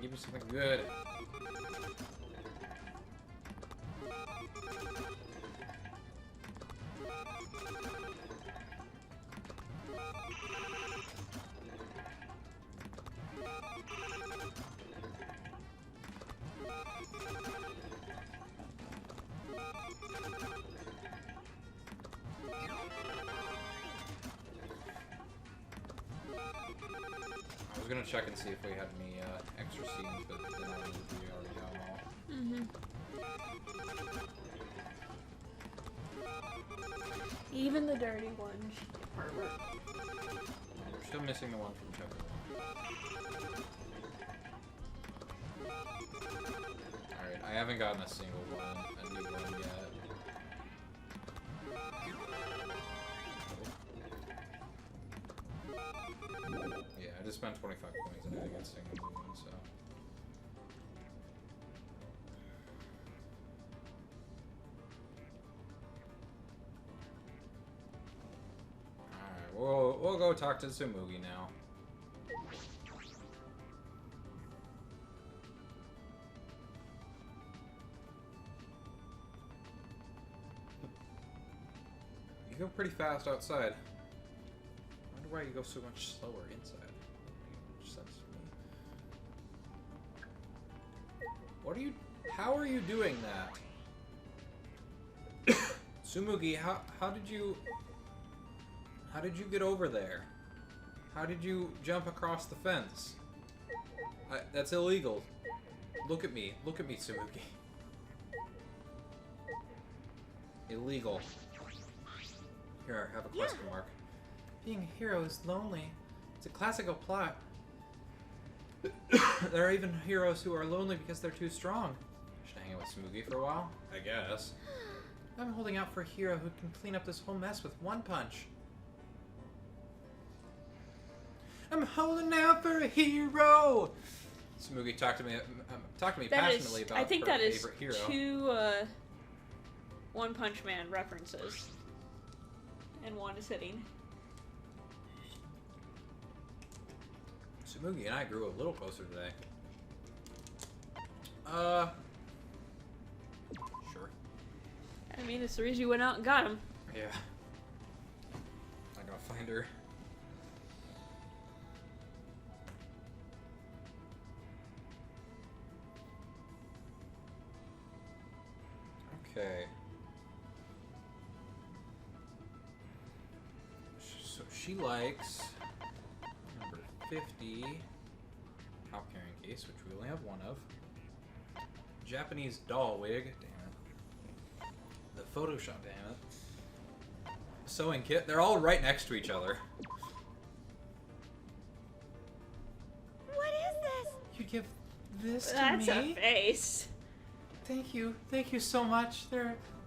Give me something good. I was gonna check and see if we had any extra scenes, but then I knew we already got them all. Even the dirty ones. We're still missing the one from chapter 1. Alright, I haven't gotten a single one, a new one yet. Yeah, I just spent 25 coins and I didn't get a single new one, so. Alright, we'll go talk to Tsumugi now. You go pretty fast outside. I wonder why you go so much slower inside. Doesn't make much sense to me. What are you... How are you doing that? Tsumugi, how did you... How did you get over there? How did you jump across the fence? That's illegal. Look at me, Tsumugi. Illegal. Here, have a question mark. Being a hero is lonely. It's a classical plot. There are even heroes who are lonely because they're too strong. Should I hang out with Smoogie for a while? I guess. I'm holding out for a hero who can clean up this whole mess with one punch. I'm holding out for a hero! Smoogie talked to me That passionately is, about I think her that is favorite hero. 2 One Punch Man references in one sitting. Smoogie and I grew a little closer today. Sure. I mean, it's the reason you went out and got him. Yeah. Not gonna find her. Okay. So she likes number 50 top carrying case, which we only have one of. Japanese doll wig, damn it. The Photoshop, damn it. Sewing kit, they're all right next to each other. What is this? You give this to That's me? a face. Thank you so much.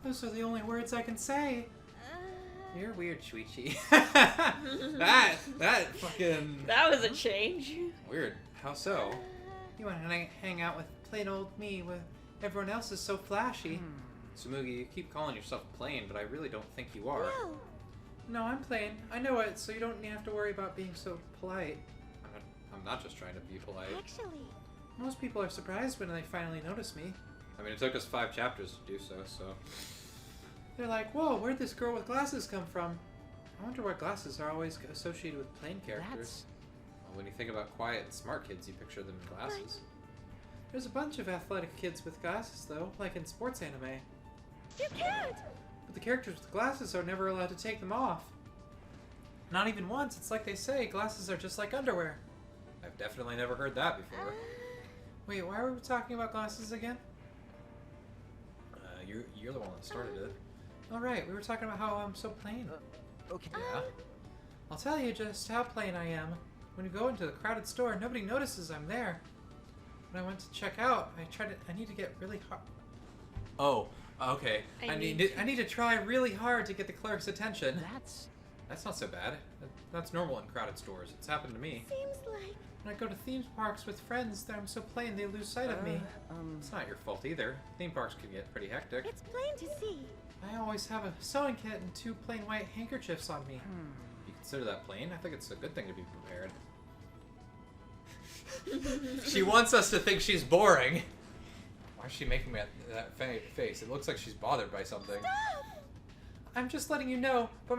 Those are the only words I can say. You're weird, Shuichi. that fucking That was a change. weird. How so? You want to hang out with plain old me, where everyone else is so flashy. Tsumugi, you keep calling yourself plain, but I really don't think you are. No. No, I'm plain. I know it, so you don't have to worry about being so polite. I'm not just trying to be polite. Actually, Most people are surprised when they finally notice me. I mean, it took us 5 chapters to do so, so... They're like, whoa, where'd this girl with glasses come from? I wonder why glasses are always associated with plain characters. Well, when you think about quiet and smart kids, you picture them in glasses. There's a bunch of athletic kids with glasses, though, like in sports anime. you can't. But the characters with glasses are never allowed to take them off. Not even once. It's like they say, glasses are just like underwear. I've definitely never heard that before. Wait, why were we talking about glasses again? You're the one that started it. Oh, right, we were talking about how I'm so plain. Okay. Yeah? I'll tell you just how plain I am. When you go into the crowded store, nobody notices I'm there. When I went to check out, I need to get really hard. Oh, okay. I need to try really hard to get the clerk's attention. That's not so bad. That's normal in crowded stores. It's happened to me. Seems like When I go to theme parks with friends, I'm so plain they lose sight of me. It's not your fault either. Theme parks can get pretty hectic. it's plain to see. I always have a sewing kit and 2 plain white handkerchiefs on me. You consider that plain? I think it's a good thing to be prepared. She wants us to think she's boring. Why is she making that face? It looks like she's bothered by something. I'm just letting you know, but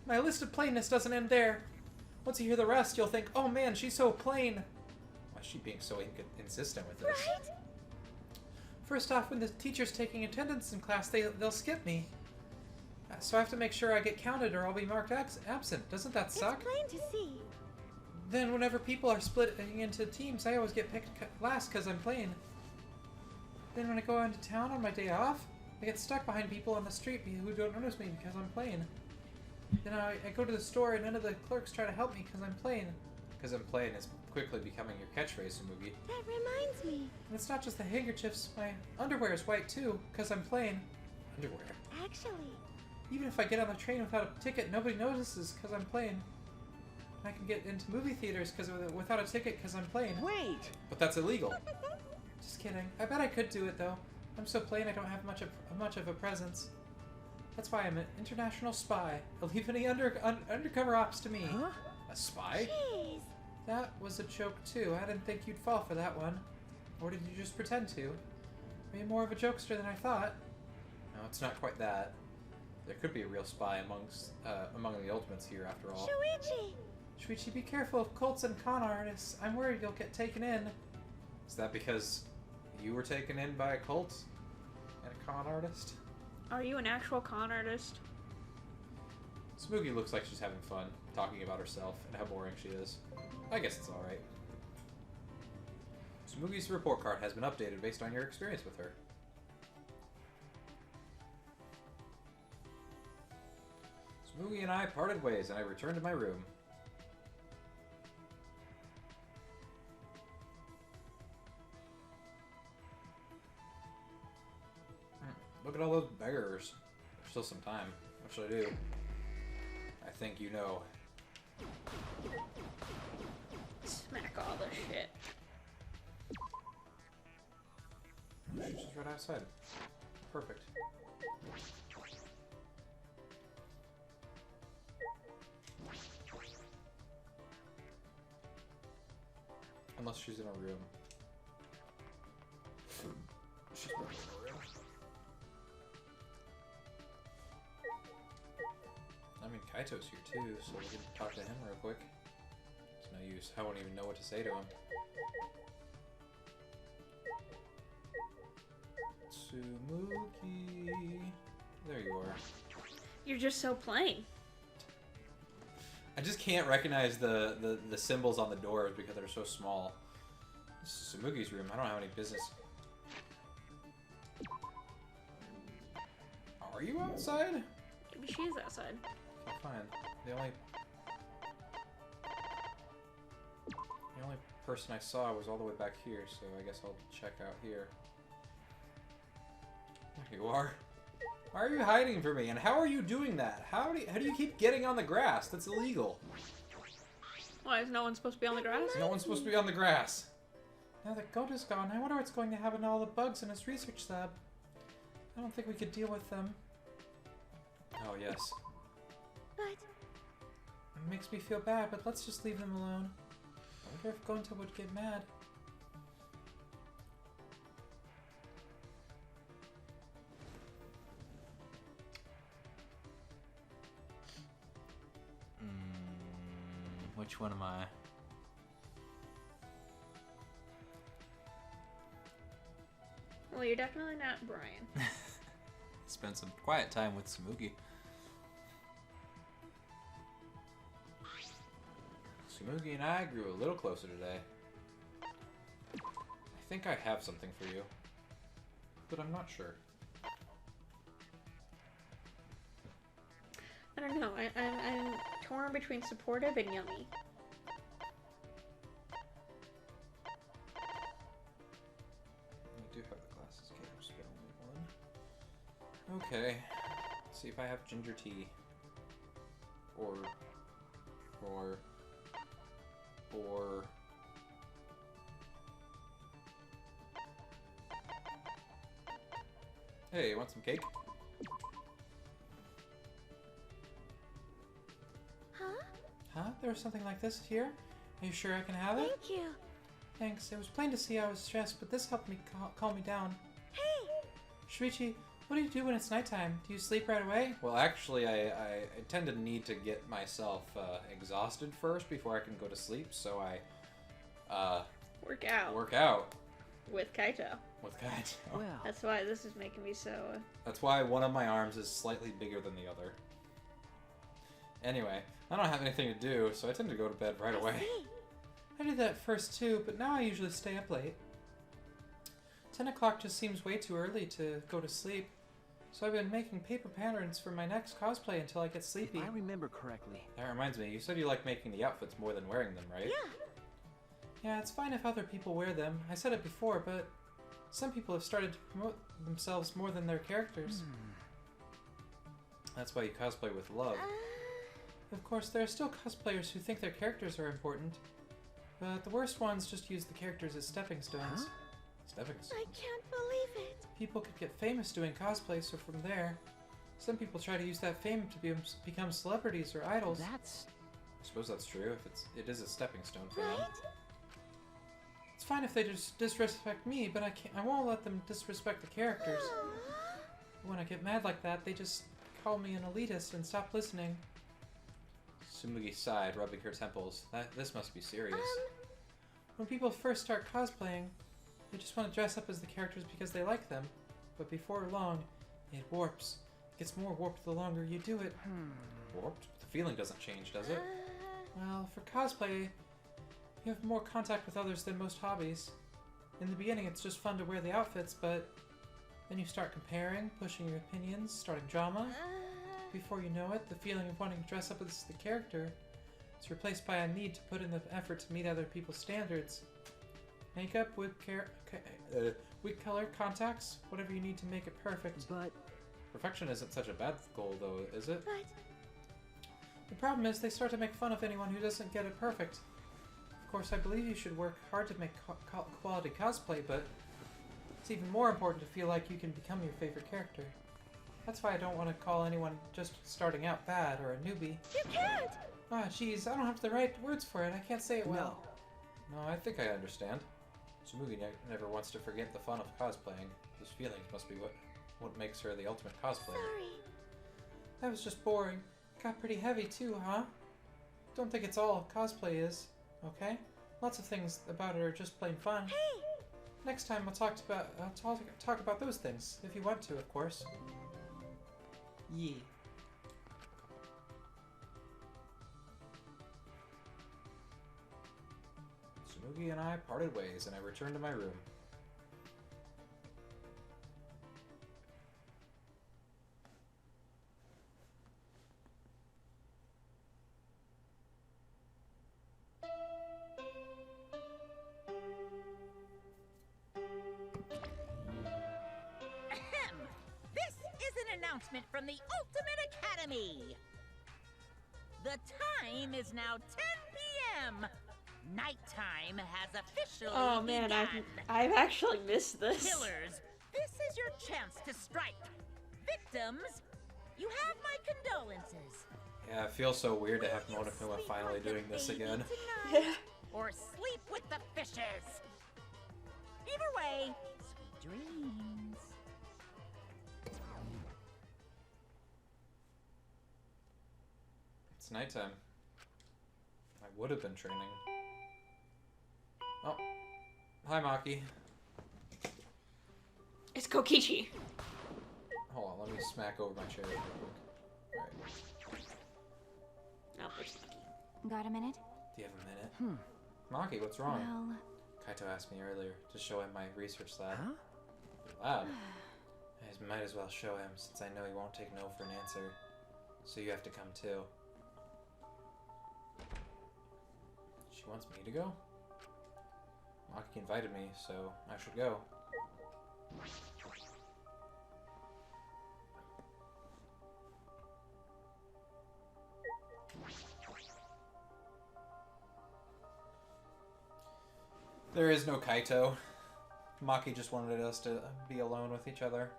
my list of plainness doesn't end there. Once you hear the rest, you'll think, oh man, she's so plain. Why is she being so insistent with this? Right? First off, when the teacher's taking attendance in class, they'll skip me. So I have to make sure I get counted or I'll be marked absent. Doesn't that suck? It's plain to see. Then whenever people are splitting into teams, I always get picked last because I'm plain. Then when I go into town on my day off, I get stuck behind people on the street who don't notice me because I'm plain. Then I go to the store and none of the clerks try to help me because I'm plain. Because I'm plain is quickly becoming your catchphrase in movie. That reminds me. And it's not just the handkerchiefs, my underwear is white too because I'm plain. Underwear. Actually, Even if I get on the train without a ticket, nobody notices because I'm plain. I can get into movie theaters without a ticket because I'm plain. Wait! But that's illegal. Just kidding. I bet I could do it though. I'm so plain I don't have much of a presence. That's why I'm an international spy. I'll leave any undercover ops to me. Huh? A spy? jeez. That was a joke too. I didn't think you'd fall for that one. Or did you just pretend to? Maybe more of a jokester than I thought. No, it's not quite that. There could be a real spy among the Ultimates here, after all. Shuichi. Shuichi, be careful of cults and con artists. I'm worried you'll get taken in. Is that because you were taken in by a cult and a con artist? Are you an actual con artist? Smoogie looks like she's having fun, talking about herself and how boring she is. I guess it's alright. Smoogie's report card has been updated based on your experience with her. Smoogie and I parted ways, and I returned to my room. Look at all those beggars. There's still some time. What should I do? I think you know. Smack all the shit. She's just right outside. Perfect. Unless she's in a room. She's probably in a room. I mean, Kaito's here too, so we can talk to him real quick. It's no use. I won't even know what to say to him. Tsumugi. There you are. You're just so plain. I just can't recognize the symbols on the doors because they're so small. This is Tsumugi's room. I don't have any business. Are you outside? Maybe she is outside. Okay, fine. The only person I saw was all the way back here, so I guess I'll check out here. There you are. Why are you hiding from me? And how are you doing that? How do you keep getting on the grass? That's illegal. Why is no one supposed to be on the grass? No one's supposed to be on the grass. Now that Gota's gone, I wonder what's going to happen to all the bugs in his research lab. I don't think we could deal with them. Oh, yes. But It makes me feel bad, but let's just leave them alone. I wonder if Gonta would get mad. Which one am I? Well, you're definitely not Brian. Spent some quiet time with Tsumugi. Tsumugi and I grew a little closer today. I think I have something for you, but I'm not sure. I don't know. I'm torn between supportive and yummy. I do have the glasses case, but only one. Okay. Let's see if I have ginger tea. Or... Hey, you want some cake? Huh? There was something like this here? Are you sure I can have it? thank you. Thanks. It was plain to see I was stressed, but this helped me calm me down. Hey! Shuichi, what do you do when it's nighttime? Do you sleep right away? Well, actually, I tend to need to get myself exhausted first before I can go to sleep, so I Work out. work out With Kaito. with Kaito. Well, That's why this is making me so... That's why one of my arms is slightly bigger than the other. Anyway, I don't have anything to do, so I tend to go to bed right away. I did that at first too, but now I usually stay up late. 10 o'clock just seems way too early to go to sleep. So I've been making paper patterns for my next cosplay until I get sleepy. if I remember correctly, That reminds me, you said you like making the outfits more than wearing them, right? Yeah, it's fine if other people wear them. I said it before, but some people have started to promote themselves more than their characters. That's why you cosplay with love. Of course, there are still cosplayers who think their characters are important, but the worst ones just use the characters as stepping stones. Stepping I stones. can't believe it. People could get famous doing cosplay, so from there, some people try to use that fame to become celebrities or idols. that's... I suppose that's true, if it is a stepping stone for them. It's fine if they just disrespect me, but I won't let them disrespect the characters. When I get mad like that, they just call me an elitist and stop listening. Tsumugi sighed, rubbing her temples. This must be serious. When people first start cosplaying, they just want to dress up as the characters because they like them. But before long, it warps. It gets more warped the longer you do it. Warped? The feeling doesn't change, does it? Well, for cosplay, you have more contact with others than most hobbies. In the beginning, it's just fun to wear the outfits, but then you start comparing, pushing your opinions, starting drama. Before you know it, the feeling of wanting to dress up as the character is replaced by a need to put in the effort to meet other people's standards. Makeup, wig color, contacts, whatever you need to make it perfect. But Perfection isn't such a bad goal, though, is it? But The problem is they start to make fun of anyone who doesn't get it perfect. Of course, I believe you should work hard to make quality cosplay, but it's even more important to feel like you can become your favorite character. That's why I don't want to call anyone just starting out bad or a newbie. you can't! Ah, jeez, I don't have the right words for it. I can't say it well. No, I think I understand. Tsumugi never wants to forget the fun of cosplaying. Those feelings must be what makes her the ultimate cosplayer. Sorry. That was just boring. Got pretty heavy too, huh? Don't think it's all cosplay is, okay? Lots of things about it are just plain fun. Hey! Next time I'll talk about those things, if you want to, of course. Yeah. Tsumugi and I parted ways, and I returned to my room. Ahem! This is an announcement from the Ultimate Academy! The time is now 10 p.m. Nighttime has officially Oh man, begun. I've actually missed this. Killers, this is your chance to strike. Victims, you have my condolences. Yeah, it feels so weird to have Monokuma finally doing this again. Yeah. Or sleep with the fishes. Either way, sweet dreams. It's nighttime. I would have been training. Oh. Hi, Maki. It's Kokichi. Hold on, let me smack over my chair real quick. Alright. Oh, there's Maki. Got a minute? Do you have a minute? Maki, what's wrong? Well, Kaito asked me earlier to show him my research lab. Huh? Lab? I might as well show him since I know he won't take no for an answer. So you have to come too. She wants me to go? Maki invited me, so I should go. There is no Kaito. Maki just wanted us to be alone with each other.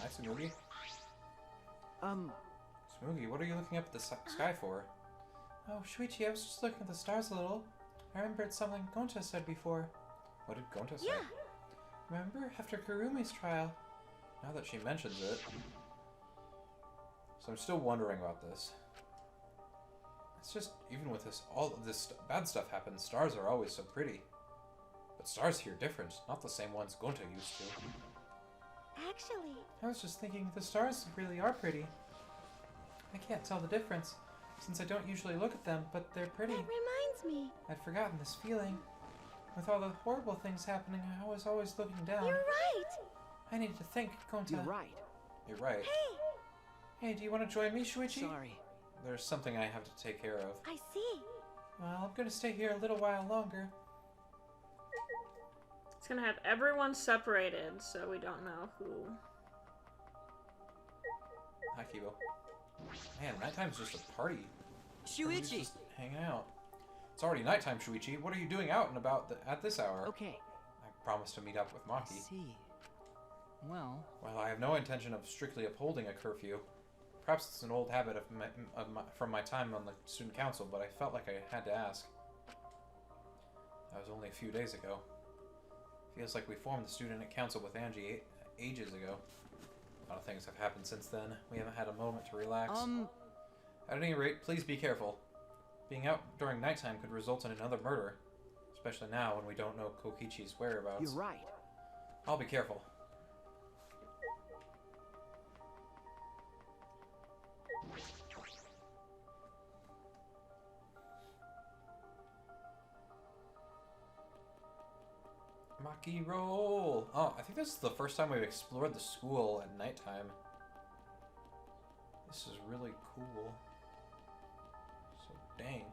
Hi, Tsumugi. Tsumugi, what are you looking up at the sky for? Oh, Shuichi, I was just looking at the stars a little. I remembered something Gonta said before. What did Gonta say? Yeah. Remember? After Kurumi's trial. Now that she mentions it. So I'm still wondering about this. It's just, even with this, all of this bad stuff happens, stars are always so pretty. But stars here are different, not the same ones Gonta used to. Actually, I was just thinking, the stars really are pretty. I can't tell the difference, since I don't usually look at them, but they're pretty. that reminds me. I'd forgotten this feeling. With all the horrible things happening, I was always looking down. You're right. I needed to think, Gonta. You're right. You're right. Hey, Hey, do you want to join me, Shuichi? Sorry. There's something I have to take care of. I see. Well, I'm gonna stay here a little while longer. It's gonna have everyone separated, so we don't know who. Hi, Kibo. Man, nighttime's just a party. Everybody's Shuichi! just hanging out. It's already nighttime, Shuichi. What are you doing out and about at this hour? Okay. I promised to meet up with I Maki. see. Well, Well, I have no intention of strictly upholding a curfew. Perhaps it's an old habit from my time on the student council, but I felt like I had to ask. That was only a few days ago. Feels like we formed the student council with Angie ages ago. A lot of things have happened since then. We haven't had a moment to relax. At any rate, please be careful. Being out during nighttime could result in another murder. Especially now when we don't know Kokichi's whereabouts. you're right. I'll be careful. Maki roll! Oh, I think this is the first time we've explored the school at nighttime. This is really cool. So dank.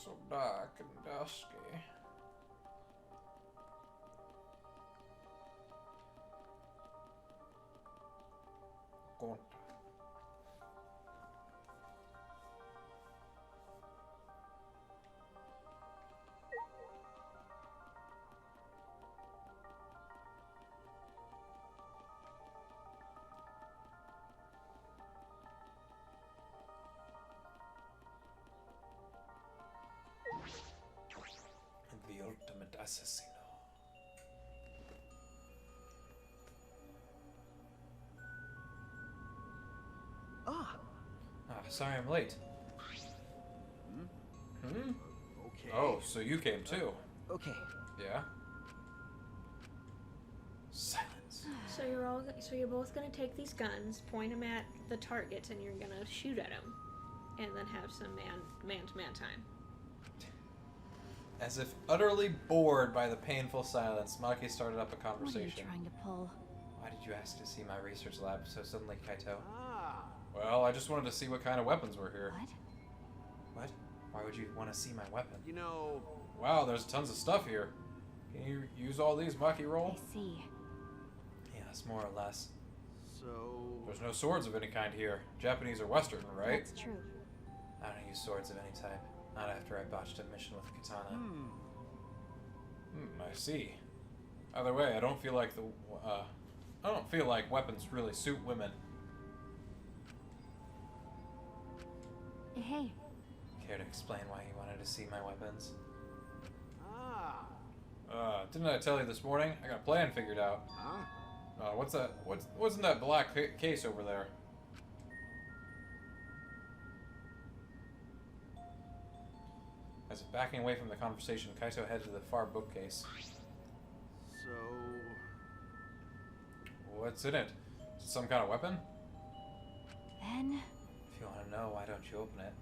so dark and dusky. Gonta. The ultimate assassino. Ah, Sorry I'm late. Hmm? okay. Oh, so you came too. Okay. Yeah? Silence. So you're both gonna take these guns, point them at the targets, and you're gonna shoot at them, and then have some man-to-man time. As if utterly bored by the painful silence, Maki started up a What are you conversation. trying to pull? Why did you ask to see my research lab so suddenly, Kaito? Ah, Well, I just wanted to see what kind of weapons were here. What? What? Why would you want to see my weapon? you know, Wow, there's tons of stuff here. Can you use all these, Maki roll? I see. Yes, more or less. so... There's no swords of any kind here. Japanese or Western, right? That's true. I don't use swords of any type. Not after I botched a mission with katana. I see. Either way, I don't feel like weapons really suit women. Hey, Care to explain why you wanted to see my weapons? Ah, Didn't I tell you this morning? I got a plan figured out. huh? What's that? What's in that black case over there? As if backing away from the conversation, Kaito headed to the far bookcase. So... What's in it? Is it some kind of weapon? then If you want to know, why don't you open it?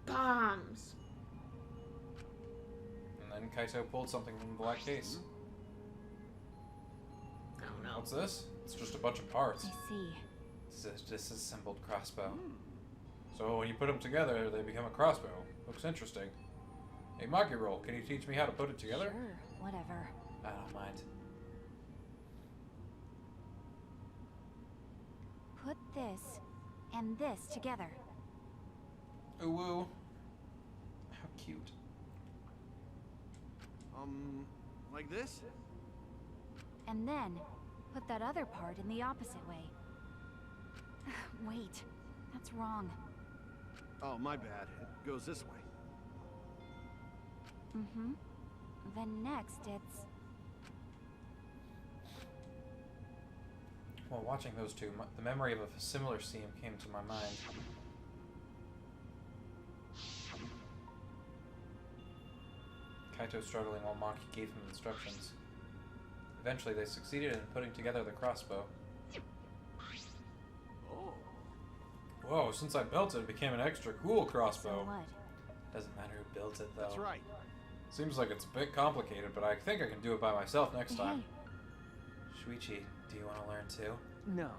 Bombs. And then Kaito pulled something from the black case. I don't know. What's this? It's just a bunch of parts. I see. It's a disassembled crossbow. So when you put them together, they become a crossbow. Looks interesting. Hey, Maki Roll, can you teach me how to put it together? Sure, whatever. I don't mind. Put this and this together. Ooh woo. How cute. like this? And then put that other part in the opposite way. Wait, that's wrong. Oh, my bad. It goes this way. Mm-hmm. Then next it's... While watching those two, the memory of a similar scene came to my mind. Kaito struggling while Maki gave him instructions. Eventually, they succeeded in putting together the crossbow. Oh. Whoa, since I built it, it became an extra cool So crossbow. what? Doesn't matter who built it, though. That's right. Seems like it's a bit complicated, but I think I can do it by myself next time. Shuichi, do you want to learn too? No.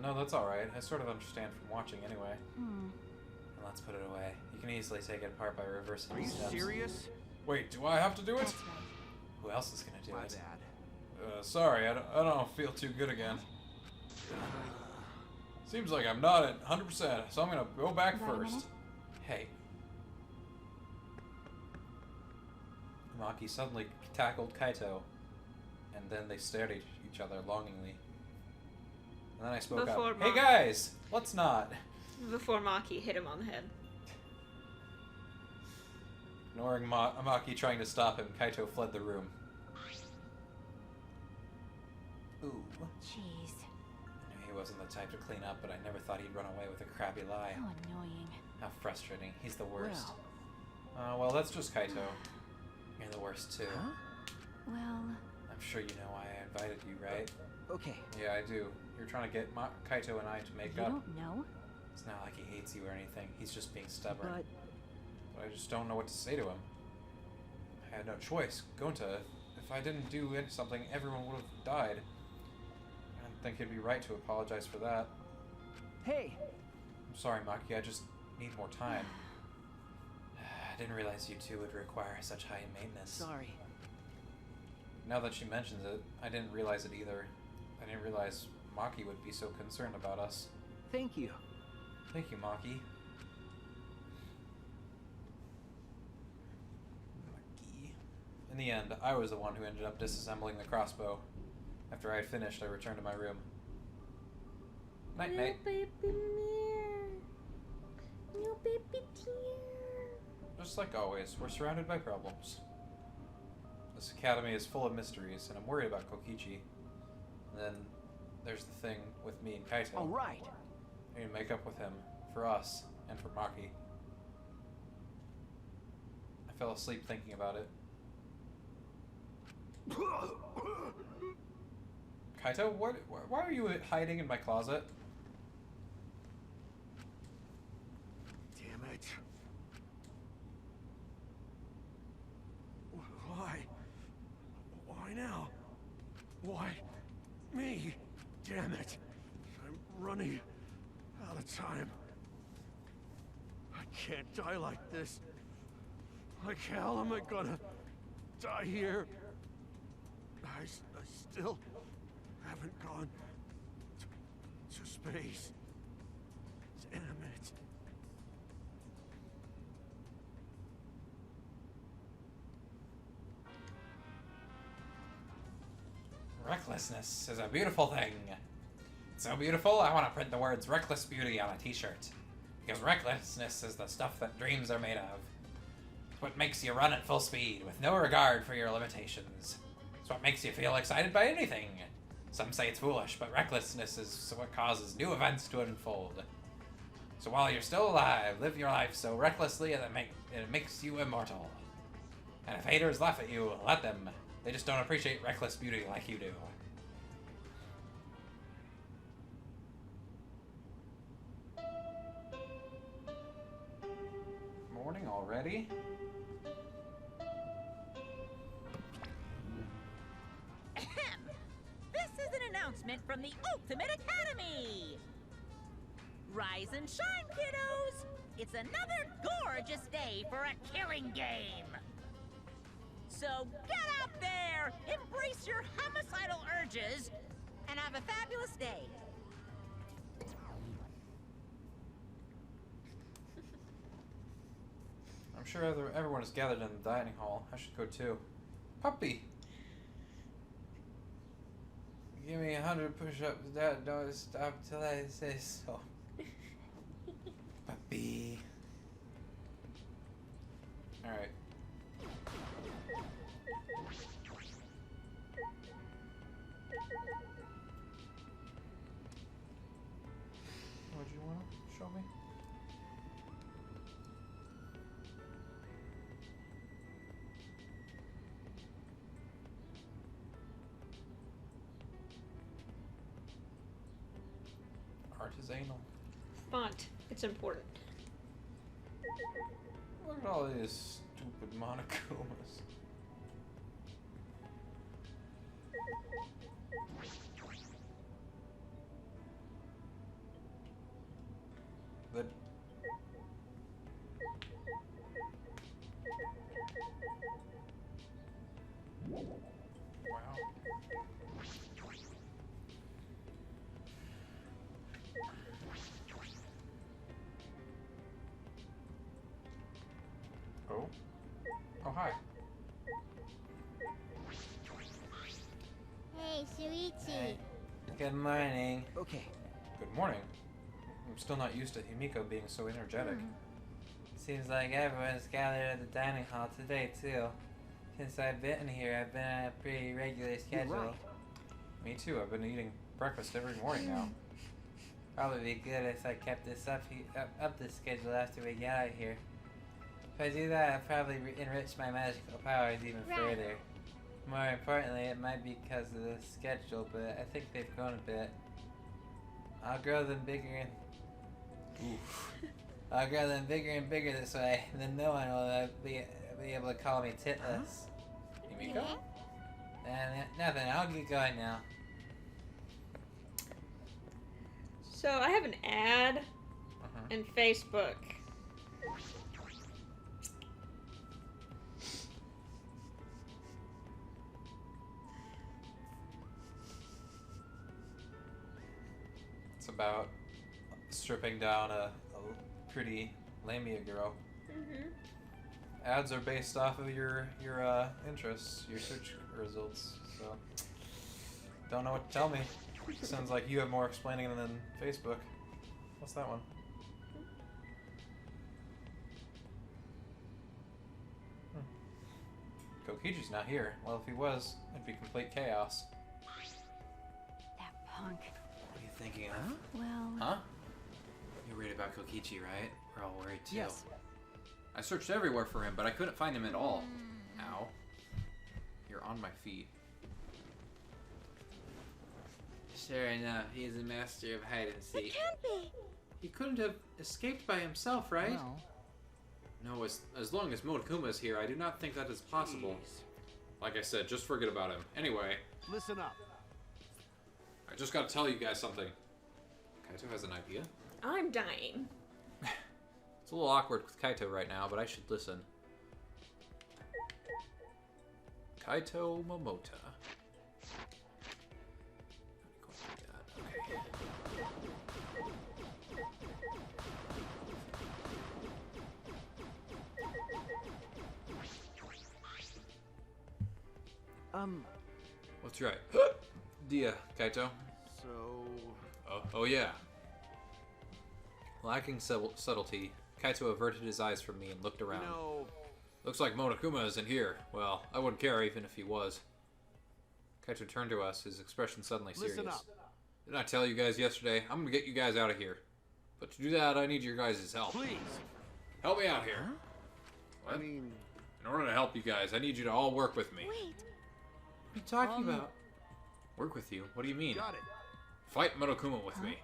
No, that's alright. I sort of understand from watching anyway. Hmm. And let's put it away. You can easily take it apart by reversing Are the you steps. serious? Wait, do I have to do it? That's right. Who else is gonna do My it? bad. Sorry, I don't feel too good again. Seems like I'm not at 100%, so I'm gonna go back Got a minute? first. Hey. Maki suddenly tackled Kaito, and then they stared at each other longingly. And then I spoke Before up. Hey Maki- guys, let's not. Before Maki hit him on the head. Ignoring Maki trying to stop him, Kaito fled the room. Ooh. Jeez. I knew he wasn't the type to clean up, but I never thought he'd run away with a crappy lie. How annoying. How frustrating. He's the worst. Well, that's just Kaito. You're the worst too. Huh? Well, I'm sure you know why I invited you, right? Okay. Yeah, I do. You're trying to get Kaito and I to make you up. don't know? It's not like he hates you or anything. He's just being stubborn. But But I just don't know what to say to him. I had no choice. Gonta, if I didn't do something, everyone would have died. I don't think it'd be right to apologize for that. hey, I'm sorry, Maki. I just need more time. I didn't realize you two would require such high maintenance. Sorry. Now that she mentions it, I didn't realize it either. I didn't realize Maki would be so concerned about us. Thank you. Thank you, Maki. In the end, I was the one who ended up disassembling the crossbow. After I had finished, I returned to my room. Night, night. Baby mirror. No baby tear. Just like always, we're surrounded by problems. This academy is full of mysteries, and I'm worried about Kokichi. And then there's the thing with me and Kaito. All right. I need to make up with him, for us, and for Maki. I fell asleep thinking about it. Kaito, why are you hiding in my closet? Damn it. Why? Why now? Why me? Damn it. I'm running out of time. I can't die like this. Like hell am I gonna die here? I still haven't gone to space. Damn it. Recklessness is a beautiful thing. It's so beautiful, I want to print the words reckless beauty on a t-shirt. Because recklessness is the stuff that dreams are made of. It's what makes you run at full speed with no regard for your limitations. It's what makes you feel excited by anything. Some say it's foolish, but recklessness is what causes new events to unfold. So while you're still alive, live your life so recklessly that it makes you immortal. And if haters laugh at you, let them. They just don't appreciate reckless beauty like you do. Morning already? This is an announcement from the Ultimate Academy! Rise and shine, kiddos! It's another gorgeous day for a killing game! So get out there, embrace your homicidal urges, and have a fabulous day. I'm sure everyone is gathered in the dining hall. I should go too. Puppy! Give me 100 push-ups. Dad, don't stop till I say so. Puppy. Alright. What do you want to show me? Artisanal. Font. It's important. Look at all these stupid Monokumas. But wow. Oh. Oh, hi. Hey, Shuichi. Hey. Good morning. Okay. Good morning. I'm still not used to Himiko being so energetic. Seems like everyone's gathered at the dining hall today, too. Since I've been here, I've been on a pretty regular schedule. You're right. Me too. I've been eating breakfast every morning now. Probably be good if I kept this up this schedule after we get out of here. If I do that, I'll probably enrich my magical powers even further. More importantly, it might be because of the schedule, but I think they've grown a bit. I'll grow them bigger and I'll grow them bigger and bigger this way, then no one will be able to call me titless. Himiko? And nothing, I'll get going now. So I have an ad in Facebook It's about stripping down a pretty lamia girl. Mm-hmm. Ads are based off of your interests, your search results. So don't know what to tell me. Sounds like you have more explaining than Facebook. What's that one? Kokichi's not here. Well, if he was, it'd be complete chaos. That punk. What are you thinking of? Well... Huh? You read about Kokichi, right? We're all worried too. Yes. I searched everywhere for him, but I couldn't find him at all. Ow. You're on my feet. Sure enough, he is a master of hide and It seek. can't be. He couldn't have escaped by himself, right? Well, No, as long as Monokuma is here, I do not think that is possible. Like I said, just forget about him. Anyway, Listen up. I just gotta tell you guys something. Kaito has an idea. I'm dying. It's a little awkward with Kaito right now, but I should listen. Kaito Momota. What's right? Dia, Kaito. So... Oh yeah. Lacking subtlety, Kaito averted his eyes from me and looked around. No. Looks like Monokuma isn't here. Well, I wouldn't care even if he was. Kaito turned to us, his expression suddenly serious. Listen up. Didn't I tell you guys yesterday? I'm gonna get you guys out of here. But to do that, I need your guys' help. Please. Help me out here. What? I mean... In order to help you guys, I need you to all work with me. Wait. What are you talking about? Work with you? What do you mean? Got it. Fight Monokuma with me.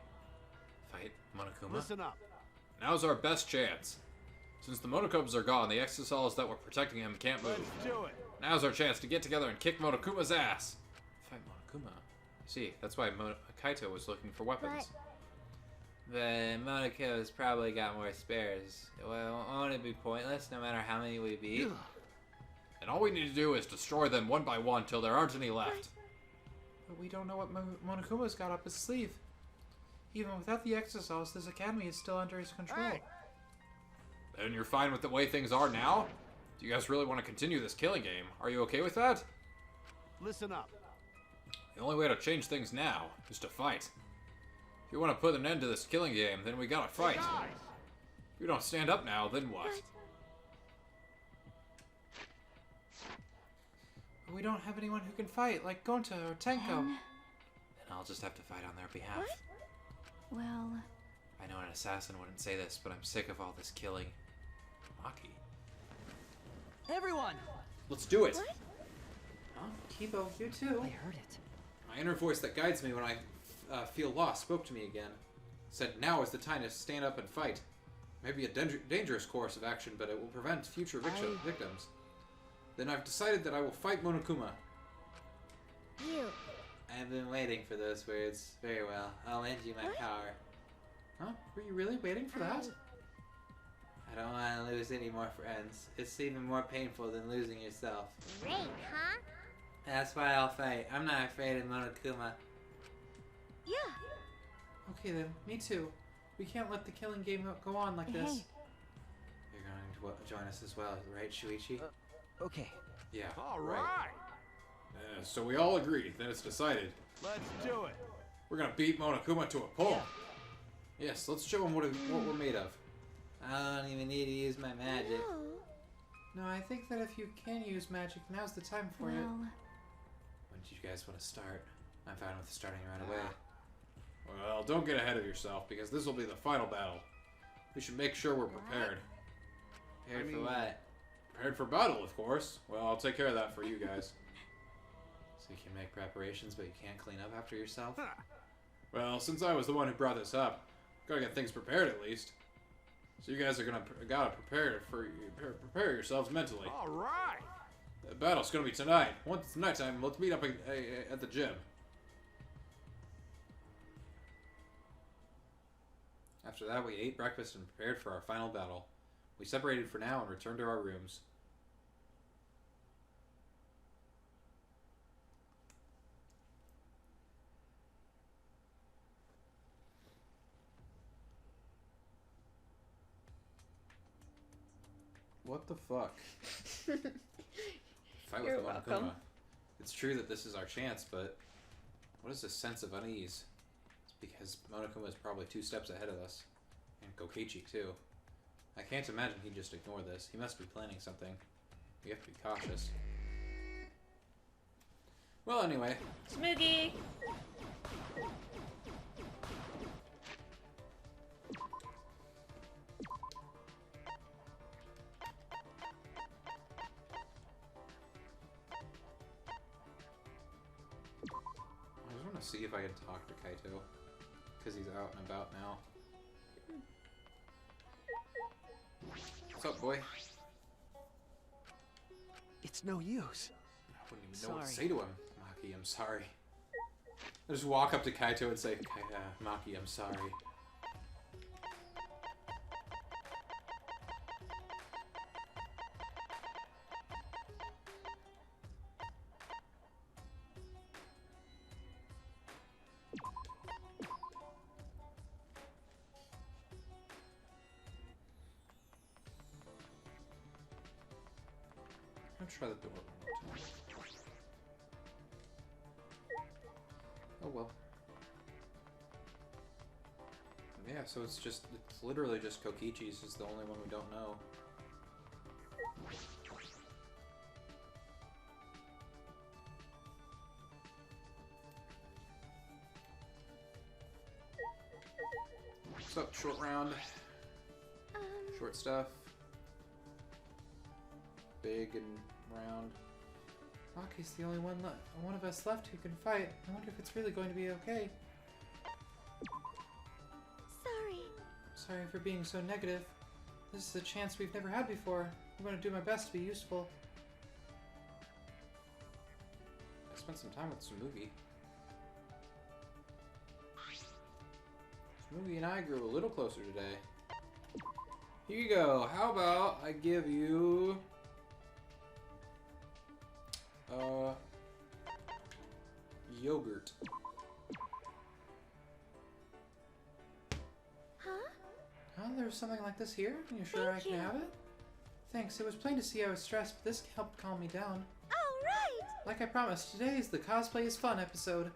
Fight Monokuma? Listen up. Now's our best chance. Since the Monokubs are gone, the exosols that were protecting him can't move. Let's do it. Now's our chance to get together and kick Monokuma's ass. Fight Monokuma? See, that's why Kaito was looking for weapons. But Monaco's probably got more spares. Well, won't it be pointless no matter how many we beat? And all we need to do is destroy them one by one till there aren't any left. But we don't know what Monokuma's got up his sleeve. Even without the exosols, this academy is still under his control. Hey. Then you're fine with the way things are now? Do you guys really want to continue this killing game? Are you okay with that? Listen up. The only way to change things now is to fight. If you want to put an end to this killing game, then we gotta fight. Guys. If you don't stand up now, then what? We don't have anyone who can fight, like Gonta or Tenko. Then I'll just have to fight on their behalf. Well... I know an assassin wouldn't say this, but I'm sick of all this killing. Maki. everyone! Let's do it! Huh? Kibo, you too. I heard it. My inner voice that guides me when I feel lost spoke to me again. Said now is the time to stand up and fight. Maybe a dangerous course of action, but it will prevent future victims. Then I've decided that I will fight Monokuma. You. I've been waiting for those words. Very well. I'll lend you my power. Huh? Were you really waiting for that? I don't want to lose any more friends. It's even more painful than losing yourself. Great, huh? That's why I'll fight. I'm not afraid of Monokuma. Yeah. Okay then, me too. We can't let the killing game go on like this. Hey. You're going to join us as well, right, Shuichi? Okay. Yeah. All right. So we all agree, then it's decided. Let's do it. We're gonna beat Monokuma to a pulp. Yes, let's show him what we're made of. I don't even need to use my magic. No, I think that if you can use magic, now's the time for it. Well... When do you guys want to start? I'm fine with starting right away. Well, don't get ahead of yourself, because this will be the final battle. We should make sure we're prepared. Prepared for what? Prepared for battle, of course. Well, I'll take care of that for you guys. So you can make preparations, but you can't clean up after yourself? Well, since I was the one who brought this up, gotta get things prepared at least. So you guys are gotta prepare yourselves mentally. All right. The battle's gonna be tonight. Once it's nighttime, let's meet up at the gym. After that, we ate breakfast and prepared for our final battle. We separated for now and returned to our rooms. What the fuck? Fight You're with welcome. Monokuma. It's true that this is our chance, but what is this sense of unease? It's because Monokuma is probably 2 steps ahead of us. And Kokichi, too. I can't imagine he'd just ignore this. He must be planning something. We have to be cautious. Well, anyway. Smoogie! I just want to see if I can talk to Kaito. Because he's out and about now. What's up, boy? It's no use. I wouldn't even know what to Sorry. say to him. Maki, I'm sorry. I just walk up to Kaito and say, Maki, I'm sorry. I'll try the door one more time. Oh well. Yeah, so it's literally just Kokichi's is the only one we don't know. What's up, short round? Short stuff. Big and round. Maki's the only one of us left who can fight. I wonder if it's really going to be okay. Sorry. Sorry for being so negative. This is a chance we've never had before. I'm going to do my best to be useful. I spent some time with Tsumugi. Tsumugi and I grew a little closer today. Here you go. How about I give you... yogurt. Huh? Oh, there's something like this here? You sure I Thank can you. have it? Thanks. It was plain to see I was stressed, but this helped calm me down. All right. Like I promised, today is the Cosplay is Fun episode.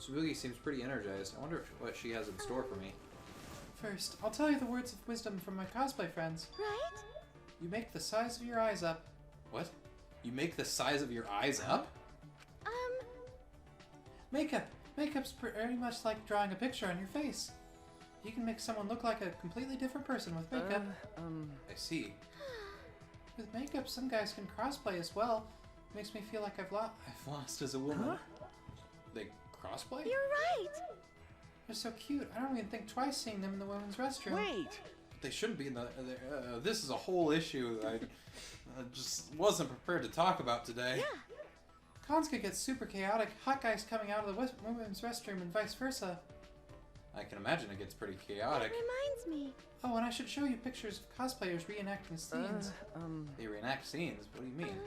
Tsumugi seems pretty energized. I wonder what she has in store for me. First, I'll tell you the words of wisdom from my cosplay friends. Right? You make the size of your eyes up. What? You make the size of your eyes up? Makeup. Makeup's pretty much like drawing a picture on your face. You can make someone look like a completely different person with makeup. I see. With makeup, some guys can crossplay as well. Makes me feel like I've lost as a woman. Huh? They crossplay? You're right. They're so cute. I don't even think twice seeing them in the women's restroom. Wait! They shouldn't be in the... this is a whole issue that I just wasn't prepared to talk about today. Yeah. Cons could get super chaotic. Hot guys coming out of the women's restroom and vice versa. I can imagine it gets pretty That chaotic. reminds me. Oh, and I should show you pictures of cosplayers reenacting scenes. They reenact scenes. What do you mean?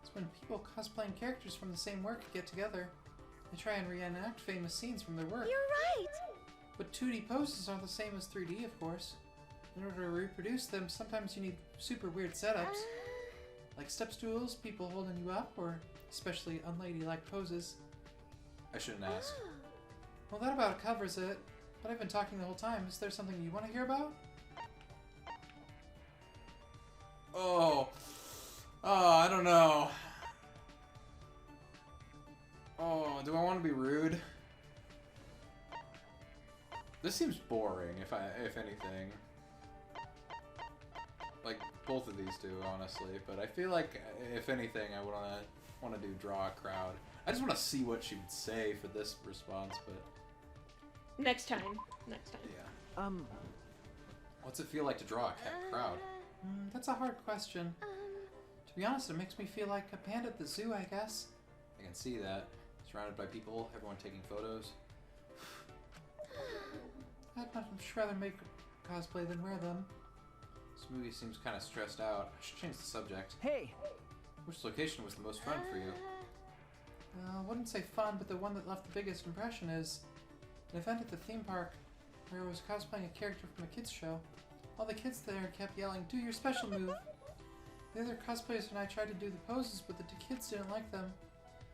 It's when people cosplaying characters from the same work get together. They try and reenact famous scenes from their work. You're right. But 2D poses aren't the same as 3D, of course. In order to reproduce them, sometimes you need super weird setups. Like step stools, people holding you up, or especially unladylike poses. I shouldn't ask. Well, that about covers it. But I've been talking the whole time. Is there something you want to hear about? Oh, I don't know. Oh, do I want to be rude? This seems boring, if anything. Like both of these two, honestly. But I feel like, if anything, I would want to do draw a crowd. I just want to see what she would say for this response, but Next time. Next time. yeah. What's it feel like to draw a crowd? That's a hard question. To be honest, it makes me feel like a panda at the zoo, I guess. I can see that. Surrounded by people, everyone taking photos. I'd much rather make cosplay than wear them. Smoogie seems kind of stressed out. I should change the subject. Hey! Which location was the most fun for you? I wouldn't say fun, but the one that left the biggest impression is an event at the theme park where I was cosplaying a character from a kids show. All the kids there kept yelling, "Do your special move!" The other cosplayers and I tried to do the poses, but the kids didn't like them.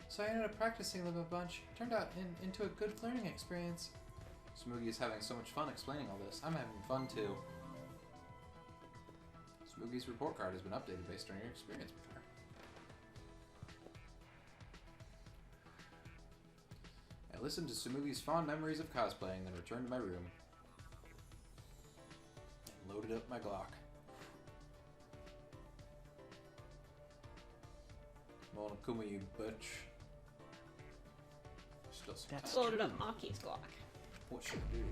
So I ended up practicing them a bunch. It turned out into a good learning experience. Smoogie is having so much fun explaining all this. I'm having fun too. Smoogie's report card has been updated based on your experience with her. I listened to Smoogi's fond memories of cosplaying, then returned to my room. And loaded up my Glock. Monokuma, you bitch. Still some That's time. Loaded up Maki's Glock. What should I do?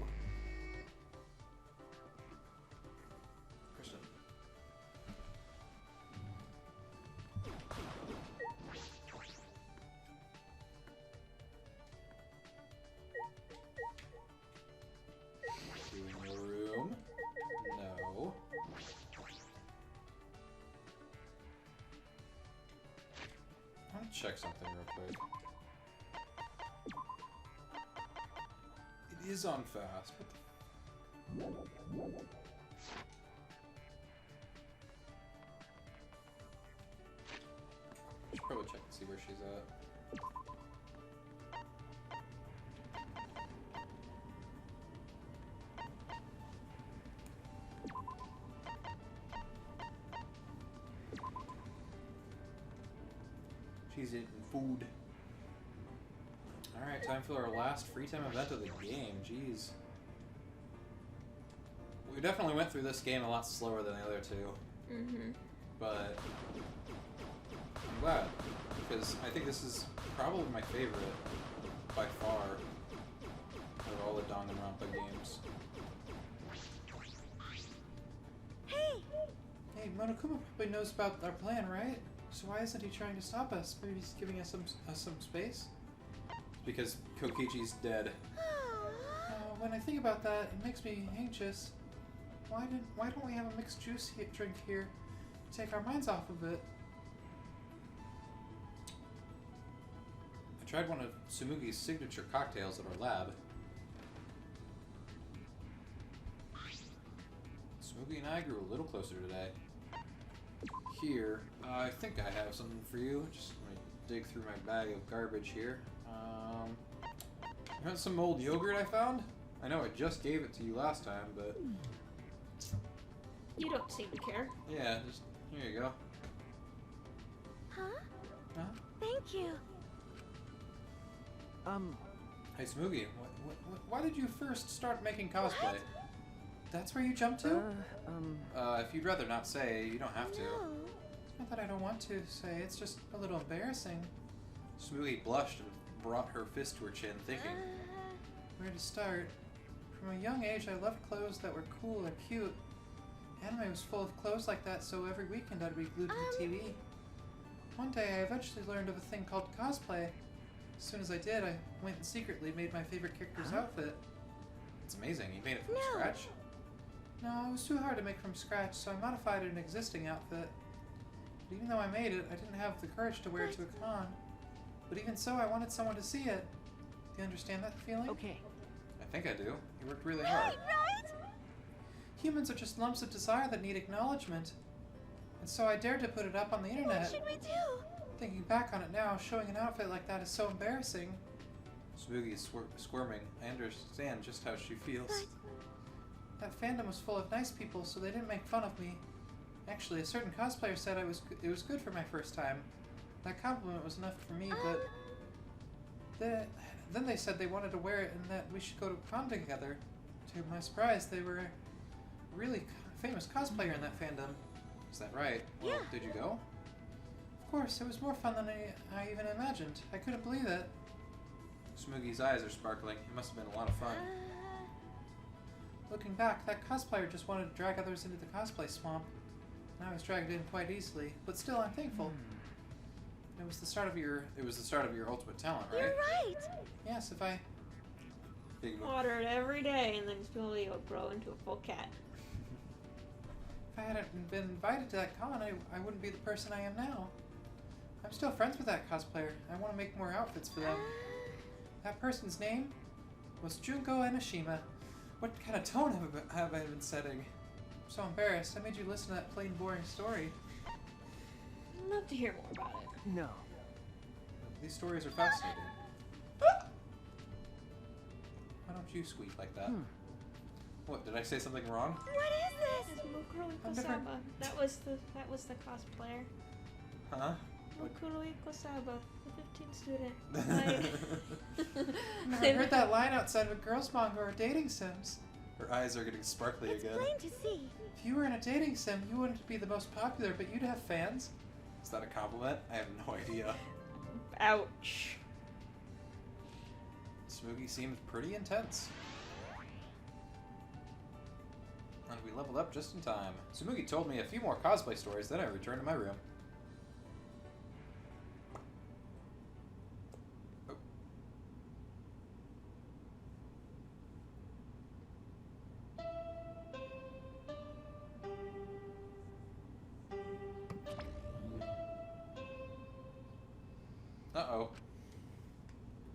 Kristen. You in your room? No. I want to check something real quick. It is on fast. What the should probably check and see where she's at. She's eating food. Alright, time for our last free time event of the game. Jeez. We definitely went through this game a lot slower than the other two. Mm-hmm. But I'm glad, because I think this is probably my favorite by far of all the Danganronpa games. Hey! Hey, Monokuma probably knows about our plan, right? So why isn't he trying to stop us? Maybe he's giving us some space? Because Kokichi's dead. When I think about that, it makes me anxious. Why don't we have a mixed juice drink here to take our minds off of it? I tried one of Tsumugi's signature cocktails at our lab. Tsumugi and I grew a little closer today. Here, I think I have something for you. Just let me dig through my bag of garbage here. You want some old yogurt I found? I know I just gave it to you last time, but... You don't seem to care. Yeah, just... here you go. Huh? Huh? Thank you. Hey Smoogie, Why did you first start making cosplay? That's where you jumped to? if you'd rather not say, you don't have to. No. It's not that I don't want to say, it's just a little embarrassing. Smoogie blushed and brought her fist to her chin, thinking. Where to start? From a young age, I loved clothes that were cool and cute. Anime was full of clothes like that, so every weekend I'd be glued to the TV. One day, I eventually learned of a thing called cosplay. As soon as I did, I went and secretly made my favorite character's outfit. It's amazing, you made it from No. scratch? No, it was too hard to make from scratch, so I modified an existing outfit. But even though I made it, I didn't have the courage to wear it to a con. But even so, I wanted someone to see it. Do you understand that feeling? Okay. I think I do. You worked really hard. Right? Humans are just lumps of desire that need acknowledgement. And so I dared to put it up on the What internet. should we do? Thinking back on it now, showing an outfit like that is so embarrassing. Smoogie is squirming. I understand just how she feels. But That fandom was full of nice people, so they didn't make fun of me. Actually, a certain cosplayer said it was good for my first time. That compliment was enough for me, but then they said they wanted to wear it and that we should go to a con together. To my surprise, they were a really famous cosplayer in that fandom. Is that right? Well, Yeah. did you go? Of course, it was more fun than I even imagined. I couldn't believe it. Smoogie's eyes are sparkling. It must have been a lot of fun. Looking back, that cosplayer just wanted to drag others into the cosplay swamp. And I was dragged in quite easily, but still I'm thankful. It was the start of your ultimate talent, right? you're right. yes, if I Big move. Water it every day, and then slowly it'll grow into a full cat. If I hadn't been invited to that con, I wouldn't be the person I am now. I'm still friends with that cosplayer. I want to make more outfits for them. That person's name was Junko Enoshima. What kind of tone have I been setting? I'm so embarrassed. I made you listen to that plain, boring story. I'd love to hear more about it. No. These stories are fascinating. Why don't you squeak like that? What, did I say something wrong? What is this? It's Mokuro I'm different. Ikosaba. That was the cosplayer. Huh? Mokuro Ikosaba, the 15 student. I heard that line outside of a girls' manga or dating sims. Her eyes are getting sparkly It's again. plain to see. If you were in a dating sim, you wouldn't be the most popular, but you'd have fans. Is that a compliment? I have no idea. Ouch. Smoogie seemed pretty intense. And we leveled up just in time. Tsumugi told me a few more cosplay stories, then I returned to my room. Oh. Uh-oh.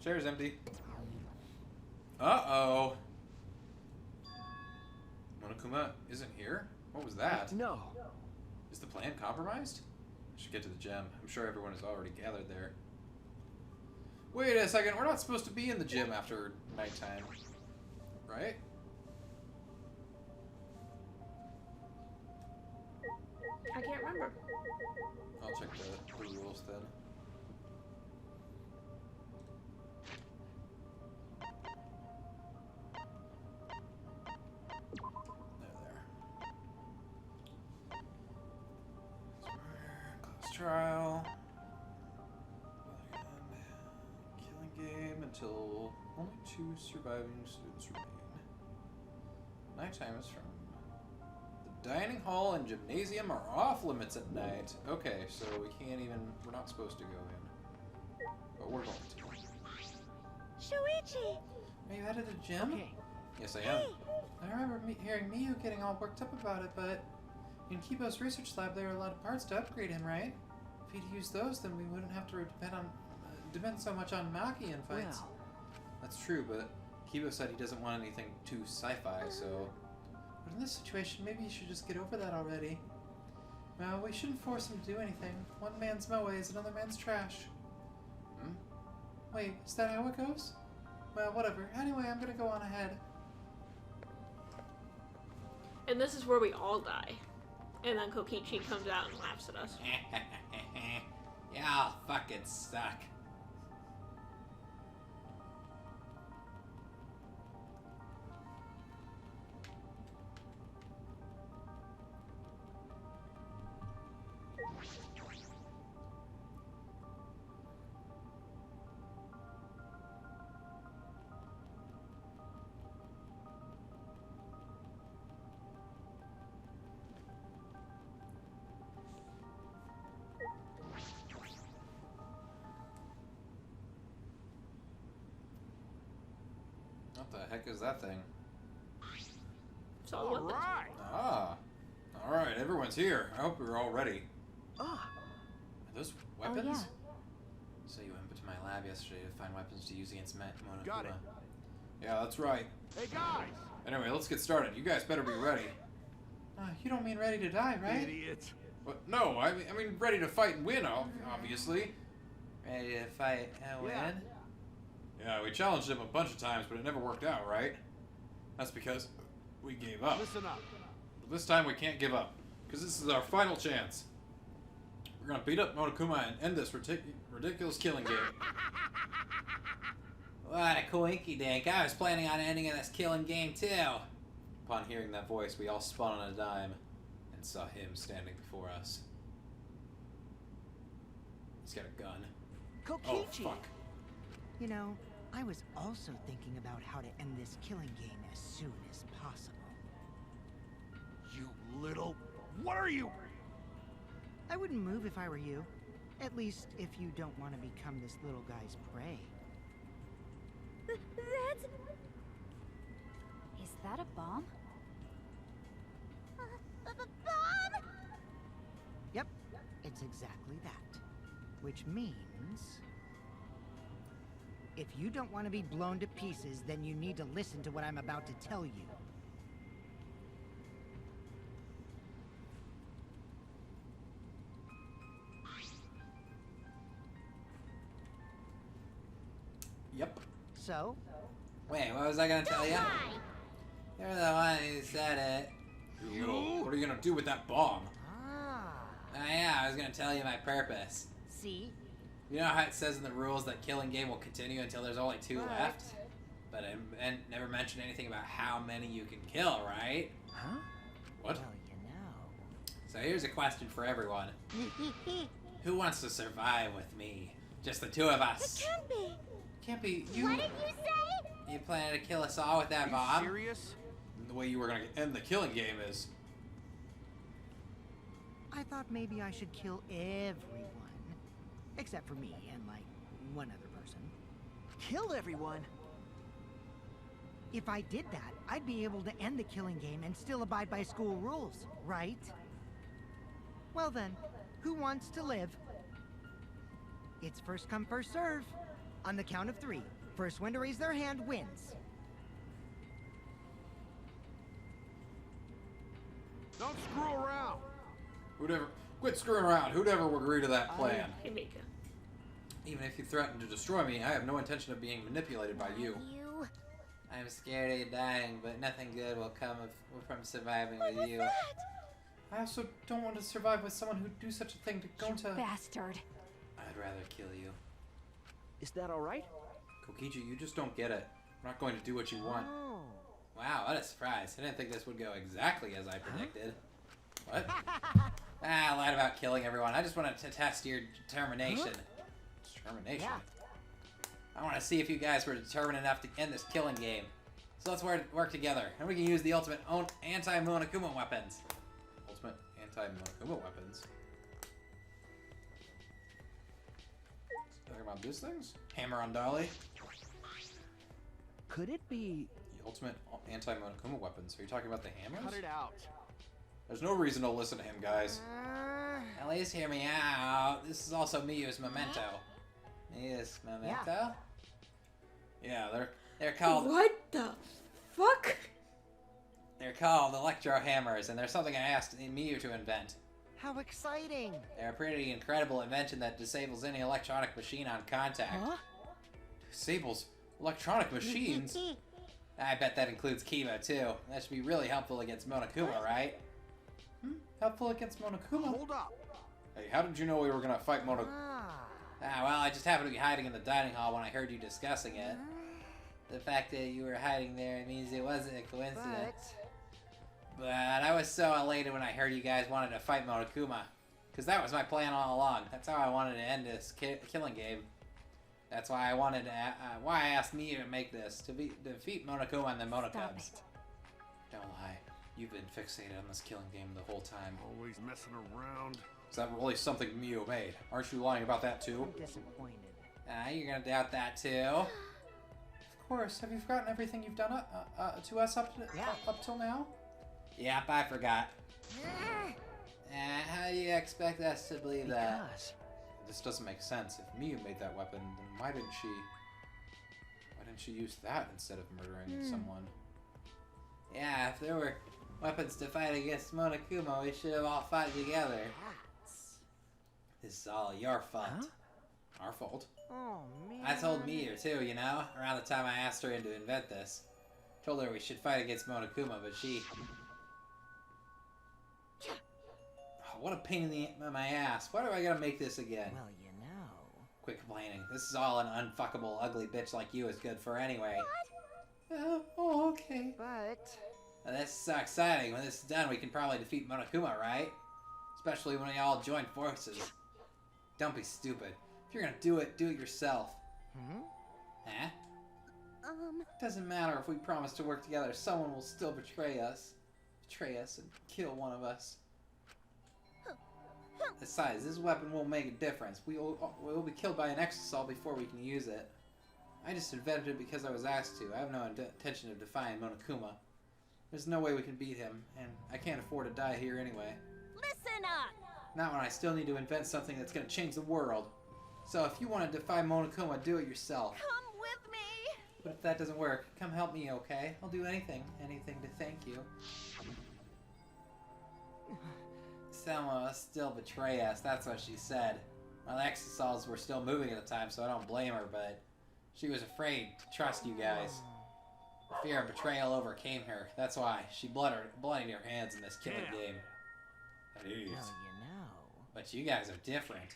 Chair's empty. Uh-oh. Monokuma isn't here? What was that? No. Is the plan compromised? I should get to the gym. I'm sure everyone is already gathered there. Wait a second, we're not supposed to be in the gym after nighttime. Right? I can't remember. I'll check the rules then. Trial. Killing game until only 2 surviving students remain. Nighttime is from the dining hall and gymnasium are off limits at night. Okay, so we can't even. We're not supposed to go in, but we're going to. Shuichi! Are you headed to the gym? Okay. Yes, I am. I remember hearing Miyu getting all worked up about it, but in Kibo's research lab, there are a lot of parts to upgrade him, right? If he'd use those, then we wouldn't have to depend so much on Maki in fights. Well. That's true, but Kibo said he doesn't want anything too sci-fi, so... But in this situation, maybe you should just get over that already. Well, we shouldn't force him to do anything. One man's moe is another man's trash. Hmm? Wait, is that how it goes? Well, whatever. Anyway, I'm gonna go on ahead. And this is where we all die. And then Kokichi comes out and laughs at us. Y'all fucking suck. What the heck is that thing? So all right. Ah. Alright, everyone's here. I hope you're all ready. Ah. Are those weapons? Oh, yeah. So you went to my lab yesterday to find weapons to use against Monokuma. Got it. Yeah, that's right. Hey guys! Anyway, let's get started. You guys better be ready. You don't mean ready to die, right? Idiot. What? No, I mean ready to fight and win, obviously. Ready to fight and win? Yeah. Yeah, we challenged him a bunch of times, but it never worked out, right? That's because we gave up. Listen up. But this time we can't give up, because this is our final chance. We're gonna beat up Monokuma and end this ridiculous killing game. What a coinky dink. I was planning on ending this killing game too. Upon hearing that voice, we all spun on a dime and saw him standing before us. He's got a gun. Oh, Kokichi! fuck. You know, I was also thinking about how to end this killing game as soon as possible. You little... What are you? I wouldn't move if I were you. At least if you don't want to become this little guy's prey. That's... Is that a bomb? Bomb! That's exactly that. Which means... if you don't want to be blown to pieces, then you need to listen to what I'm about to tell you. Yep. So? Wait, what was I gonna tell you? You're the one who said it. What are you gonna do with that bomb? Ah. Oh yeah, I was gonna tell you my purpose. See? You know how it says in the rules that killing game will continue until there's only 2 left? But I never mentioned anything about how many you can kill, right? Huh? What? Well, you know. So here's a question for everyone. Who wants to survive with me? Just the 2 of us. It can't be. Can't be you. What did you say? You planning to kill us all with that bomb? Serious? The way you were gonna end the killing game is. I thought maybe I should kill everyone. Except for me and, like, one other person. Kill everyone? If I did that, I'd be able to end the killing game and still abide by school rules, right? Well then, who wants to live? It's first come, first serve. On the count of 3. First one to raise their hand wins. Don't screw around. Quit screwing around. Who'd ever agree to that plan? Hey, Mika. Even if you threaten to destroy me, I have no intention of being manipulated by you. You. I'm scared of you dying, but nothing good will come from surviving with you. I also don't want to survive with someone who'd do such a thing to go to... Bastard. I'd rather kill you. Is that alright? Kokichi, you just don't get it. I'm not going to do what you want. Oh. Wow, what a surprise. I didn't think this would go exactly as I predicted. What? I lied about killing everyone. I just wanted to test your determination. Determination? Yeah. I want to see if you guys were determined enough to end this killing game. So let's work together, and we can use the ultimate anti-Monokuma weapons. Ultimate anti-Monokuma weapons? Talking about these things? Hammer on Dolly. Could it be... The ultimate anti-Monokuma weapons. Are you talking about the hammers? Cut it out. There's no reason to listen to him, guys. At least hear me out. This is also Miyu's memento. Miyu's memento? Yeah, They're called... What the fuck? They're called electro hammers, and they're something I asked Miyu to invent. How exciting! They're a pretty incredible invention that disables any electronic machine on contact. Huh? disables electronic machines. I bet that includes Kiba, too. That should be really helpful against Monokuma, right? Helpful against Monokuma? Hold up. Hey, how did you know we were gonna fight Monokuma? Well, I just happened to be hiding in the dining hall when I heard you discussing it. The fact that you were hiding there means it wasn't a coincidence. But I was so elated when I heard you guys wanted to fight Monokuma. Because that was my plan all along. That's how I wanted to end this killing game. That's why I wanted to, why I asked Miyu to make this, to defeat Monokuma and the Monokubs. Don't lie. You've been fixated on this killing game the whole time. Always messing around. Is that really something Miyu made? Aren't you lying about that too? I'm disappointed. You're gonna doubt that too? Of course. Have you forgotten everything you've done to us up till now? Yep, I forgot. How do you expect us to believe that? Because This doesn't make sense. If Miyu made that weapon, then why didn't she use that instead of murdering someone? Yeah, if there were weapons to fight against Monokuma, we should have all fought together. This is all your fault. Huh? Our fault. Oh, man. I told Miyu too, you know, around the time I asked her to invent this. Told her we should fight against Monokuma, but she... Oh, what a pain in my ass. Why do I gotta make this again? Well, you know. Quit complaining. This is all an unfuckable, ugly bitch like you is good for anyway. Oh, okay. But... Now, this is so exciting. When this is done, we can probably defeat Monokuma, right? Especially when we all join forces. Don't be stupid. If you're gonna do it yourself. Huh? Doesn't matter if we promise to work together. Someone will still betray us. Betray us and kill one of us. Besides, this weapon won't make a difference. We'll be killed by an exasol before we can use it. I just invented it because I was asked to. I have no intention of defying Monokuma. There's no way we can beat him, and I can't afford to die here anyway. Listen up! Not when I still need to invent something that's gonna change the world. So if you want to defy Monokuma, do it yourself. Come with me. But if that doesn't work, come help me, okay? I'll do anything. Anything to thank you. Someone will still betray us, that's what she said. My Exosols were still moving at the time, so I don't blame her, but she was afraid to trust you guys. The fear of betrayal overcame her. That's why she bloodied her hands in this killing game. That is. Well, you know. But you guys are different.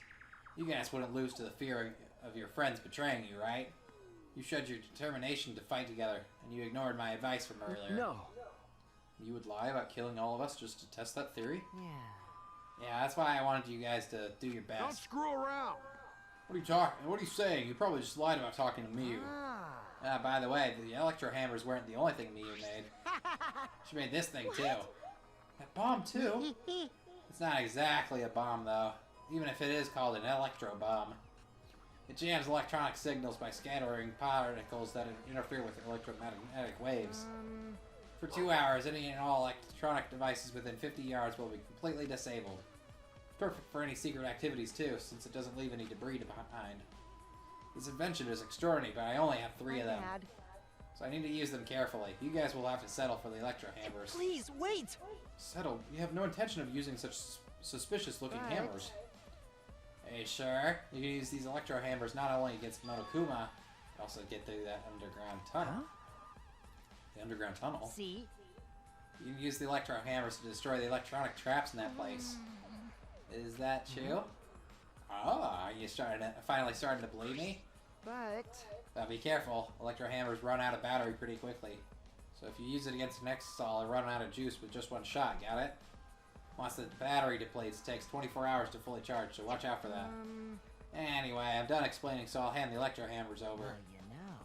You guys wouldn't lose to the fear of your friends betraying you, right? You showed your determination to fight together, and you ignored my advice from earlier. No. You would lie about killing all of us just to test that theory? Yeah. Yeah, that's why I wanted you guys to do your best. Don't screw around. What are you talking? What are you saying? You probably just lied about talking to Miyu. By the way, the electro hammers weren't the only thing Miyu made. She made this thing too. That bomb too. It's not exactly a bomb though, even if it is called an electro bomb. It jams electronic signals by scattering particles that interfere with electromagnetic waves. For 2 hours, any and all electronic devices within 50 yards will be completely disabled. Perfect for any secret activities too, since it doesn't leave any debris behind. This invention is extraordinary, but I only have 3 of them. So I need to use them carefully. You guys will have to settle for the electro hammers. Please, wait! Settle? You have no intention of using such suspicious-looking hammers. Hey, sure. You can use these electro hammers not only against Monokuma, but also get through that underground tunnel. Huh? The underground tunnel? See? You can use the electro hammers to destroy the electronic traps in that place. Is that true? Oh, are you finally starting to believe me? But... Be careful. Electro hammers run out of battery pretty quickly. So if you use it against an Exosol, it'll run out of juice with just one shot, got it? Once the battery depletes, it takes 24 hours to fully charge, so watch out for that. Anyway, I'm done explaining, so I'll hand the electro hammers over. Well, you know.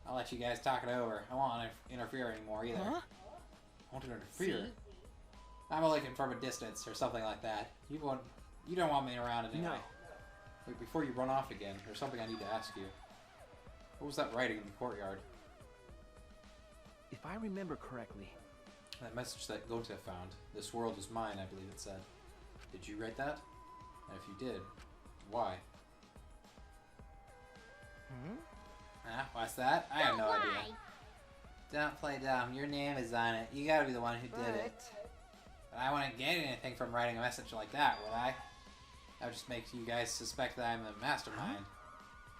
I'll let you guys talk it over. I won't interfere anymore either. Huh? I won't interfere? See? I'm looking from a distance or something like that. You don't want me around anyway. No. Wait, before you run off again, there's something I need to ask you. What was that writing in the courtyard? If I remember correctly, That message that Gota found. This world is mine, I believe it said. Did you write that? And if you did, why? What's that? I have no idea. Don't play dumb. Your name is on it. You gotta be the one who did it. But I wouldn't get anything from writing a message like that, would I? That would just make you guys suspect that I'm the mastermind.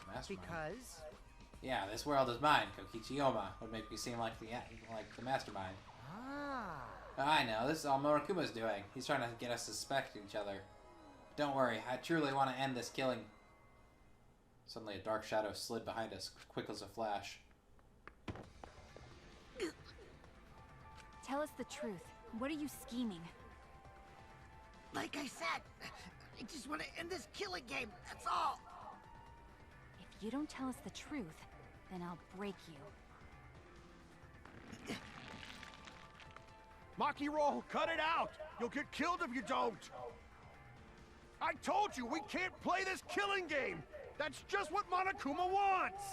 Mastermind? Because... Yeah, this world is mine. Kokichiyama would make me seem like the mastermind. I know. This is all Monokuma's doing. He's trying to get us to suspect each other. Don't worry. I truly want to end this killing. Suddenly a dark shadow slid behind us, quick as a flash. Tell us the truth. What are you scheming? Like I said, I just want to end this killing game, that's all! If you don't tell us the truth, then I'll break you. Makiro, cut it out! You'll get killed if you don't! I told you, we can't play this killing game! That's just what Monokuma wants!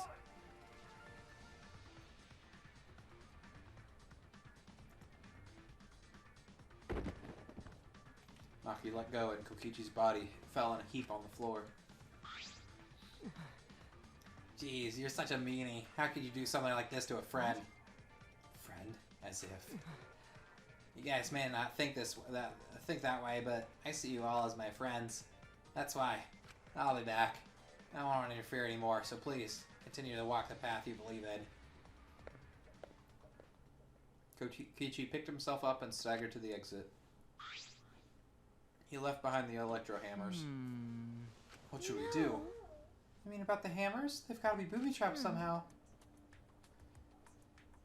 Maki let go and Kokichi's body fell in a heap on the floor. Jeez, you're such a meanie. How could you do something like this to a friend? Friend? As if. You guys may not think that way, but I see you all as my friends. That's why. I'll be back. I don't want to interfere anymore, so please, continue to walk the path you believe in. Kokichi picked himself up and staggered to the exit. He left behind the electro hammers. What should we do? I mean, about the hammers? They've got to be booby trapped somehow.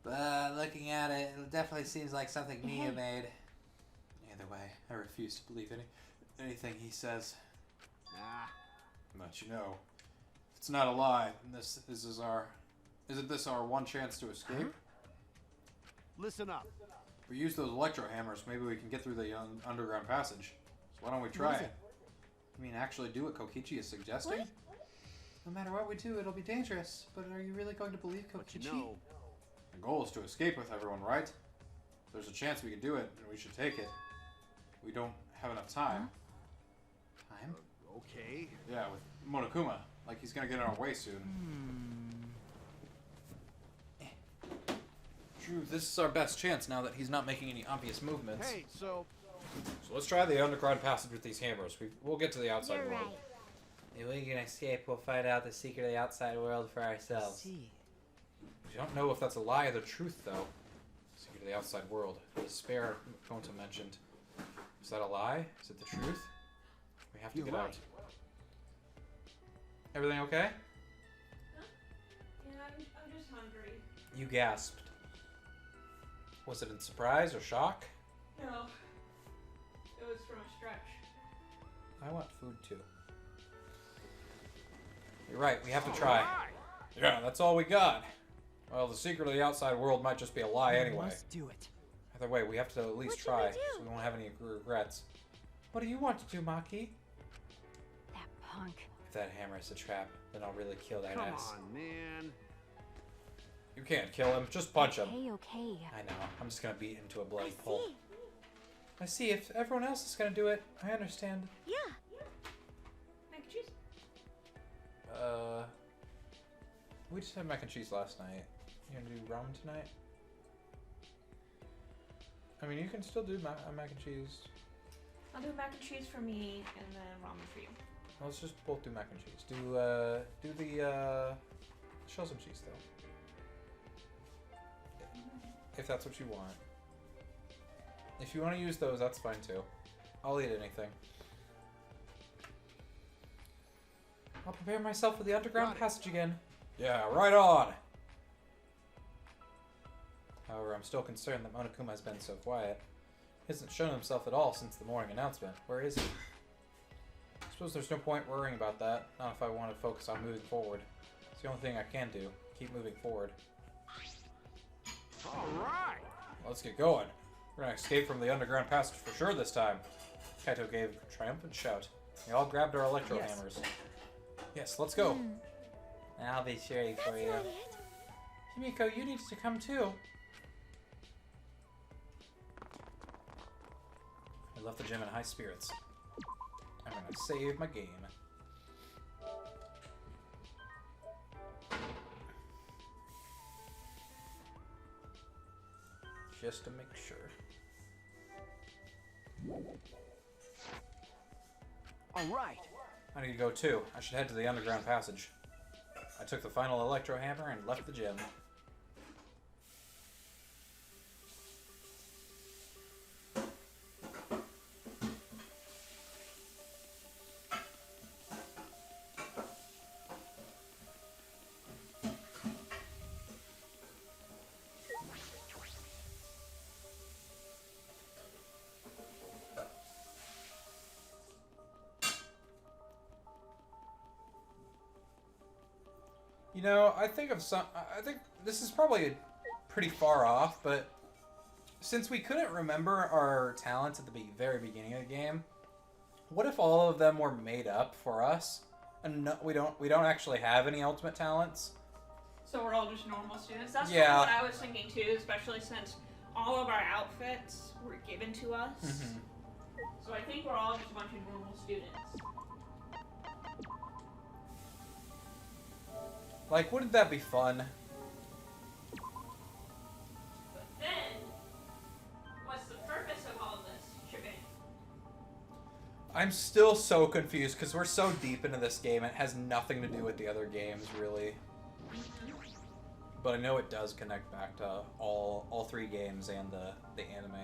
But looking at it, it definitely seems like something Mia made. Either way, I refuse to believe anything he says. But you know, if it's not a lie, then isn't this our one chance to escape? Listen up. If we use those electro hammers, maybe we can get through the underground passage. So why don't we try it? I mean, actually do what Kokichi is suggesting? What? No matter what we do, it'll be dangerous. But are you really going to believe Kokichi? You know. The goal is to escape with everyone, right? If there's a chance we can do it, then we should take it. We don't have enough time. Okay. Yeah, with Monokuma. Like he's gonna get in our way soon. True, this is our best chance now that he's not making any obvious movements. Hey, so let's try the underground passage with these hammers. We'll get to the outside You're world. right. If we can escape, we'll find out the secret of the outside world for ourselves. See. We don't know if that's a lie or the truth, though. Secret of the outside world. The spare Gonta mentioned. Is that a lie? Is it the truth? We have to get out. Everything okay? Yeah, I'm just hungry. You gasped. Was it in surprise or shock? No. It was from a stretch. I want food too. You're right, we have to try. Yeah, that's all we got. Well, the secret of the outside world might just be a lie anyway. Let's do it. Either way, we have to at least What should we try, do? so we won't have any regrets. What do you want to do, Maki? That punk. If that hammer is a trap, then I'll really kill that come ass. on, man. You can't kill him, just punch him. Okay. I know, I'm just gonna beat him to a bloody I pulp. see. I see, if everyone else is gonna do it, I understand. Yeah. Mac and cheese? We just had mac and cheese last night. You gonna do ramen tonight? I mean, you can still do mac and cheese. I'll do mac and cheese for me and then ramen for you. Let's just both do mac and cheese. Do the shells and cheese though. If that's what you want. If you want to use those, that's fine too. I'll eat anything. I'll prepare myself for the underground passage again. Yeah, right on! However, I'm still concerned that Monokuma has been so quiet. He hasn't shown himself at all since the morning announcement. Where is he? I suppose there's no point worrying about that, not if I want to focus on moving forward. It's the only thing I can do. Keep moving forward. Alright! Let's get going. We're gonna escape from the underground passage for sure this time. Kaito gave a triumphant shout. We all grabbed our electro hammers. Yes, let's go. I'll be cheering for That's you. not it. Himiko, you need to come too. I left the gym in high spirits. I'm gonna save my game. Just to make sure. Alright. I need to go too. I should head to the underground passage. I took the final electro hammer and left the gym. You know, I think this is probably pretty far off, but since we couldn't remember our talents at the very beginning of the game, what if all of them were made up for us, and no, we don't actually have any ultimate talents? So we're all just normal students? That's Yeah. what I was thinking too, especially since all of our outfits were given to us. Mm-hmm. So I think we're all just a bunch of normal students. Like, wouldn't that be fun? But then, what's the purpose of all this shebang? I'm still so confused because we're so deep into this game. It has nothing to do with the other games, really. But I know it does connect back to all three games and the anime,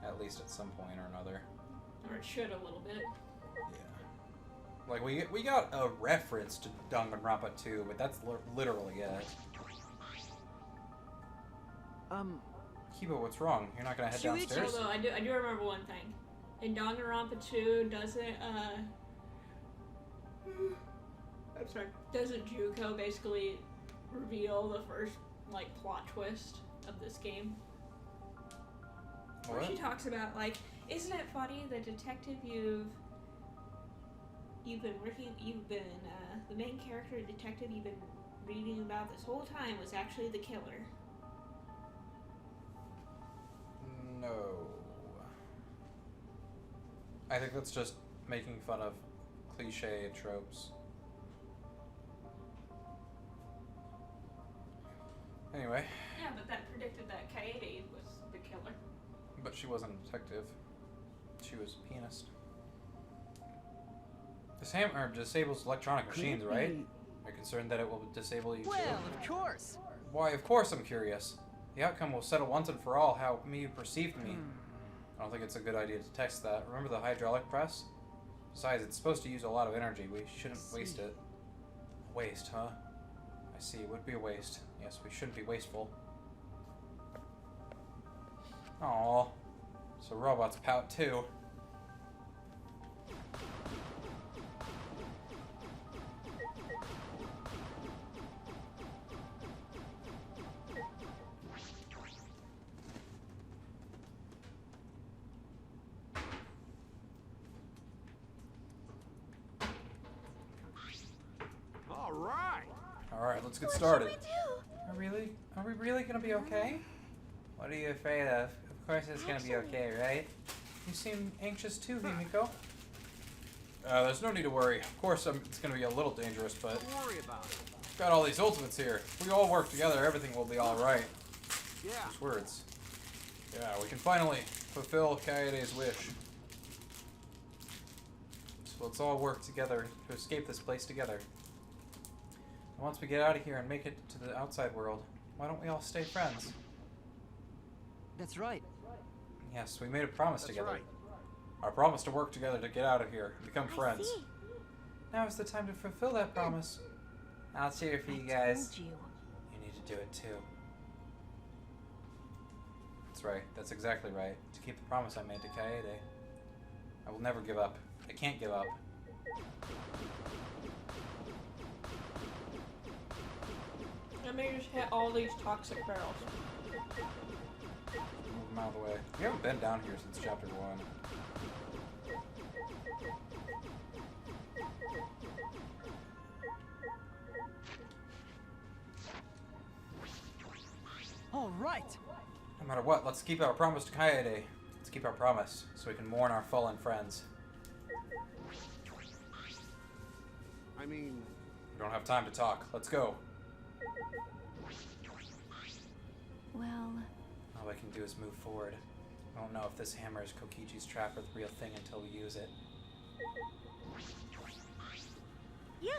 at least at some point or another. Or it should a little bit. Yeah. Like, we got a reference to Danganronpa 2, but that's literally it. Kiba, what's wrong? You're not gonna head downstairs? Although I do remember one thing. In Danganronpa 2, doesn't Juko basically reveal the first, like, plot twist of this game? Where What? she talks about, like, isn't it funny the detective the main character detective you've been reading about this whole time was actually the killer. No. I think that's just making fun of cliche tropes. Anyway. Yeah, but that predicted that Kaede was the killer. But she wasn't a detective. She was a pianist. This hammer disables electronic machines, right? Are you concerned that it will disable you too? Well, of course. Why, of course I'm curious. The outcome will settle once and for all how you perceived me. I don't think it's a good idea to test that. Remember the hydraulic press? Besides, it's supposed to use a lot of energy. We shouldn't waste it. Waste, huh? I see. It would be a waste. Yes, we shouldn't be wasteful. Aww. So robots pout too. Alright, let's get started. Are we really gonna be okay? What are you afraid of? Of course it's gonna be okay, right? You seem anxious too, Himiko. There's no need to worry. Of course, it's gonna be a little dangerous, but Don't worry about it. we've got all these ultimates here. If we all work together, everything will be alright. Yeah. Those words. Yeah, we can finally fulfill Kaede's wish. So let's all work together to escape this place together. And once we get out of here and make it to the outside world, why don't we all stay friends? That's right. Yes, we made a promise That's together. right. Our promise to work together to get out of here and become friends. See. Now is the time to fulfill that promise. I'll cheer for you guys. Told you. You need to do it too. That's right. That's exactly right. To keep the promise I made to Kaede. I will never give up. I can't give up. I may just hit all these toxic barrels. Move them out of the way. We haven't been down here since chapter 1. All right. No matter what, let's keep our promise to Kaede. Let's keep our promise so we can mourn our fallen friends. I mean, We don't have time to talk. Let's go. Well, All we can do is move forward. I don't know if this hammer is Kokichi's trap or the real thing until we use it. Yeah.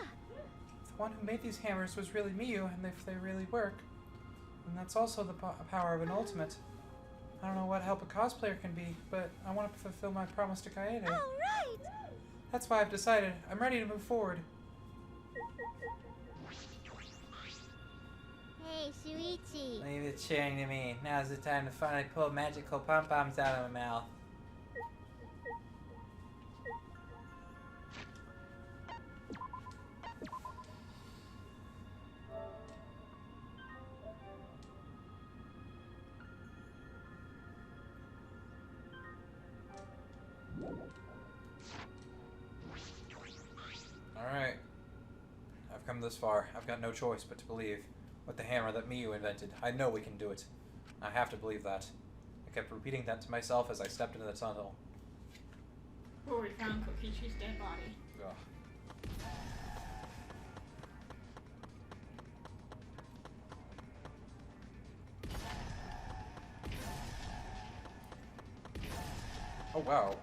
If the one who made these hammers was really Miyu, and if they really work, then that's also the power of an ultimate. I don't know what help a cosplayer can be, but I want to fulfill my promise to Kaede. All right. That's why I've decided. I'm ready to move forward. Hey, Shuichi. Leave the cheering to me. Now's the time to finally pull magical pom-poms out of my mouth. Alright. I've come this far. I've got no choice but to believe. With the hammer that Miyu invented, I know we can do it. I have to believe that. I kept repeating that to myself as I stepped into the tunnel. Where we found Kokichi's dead body. Ugh. Oh wow.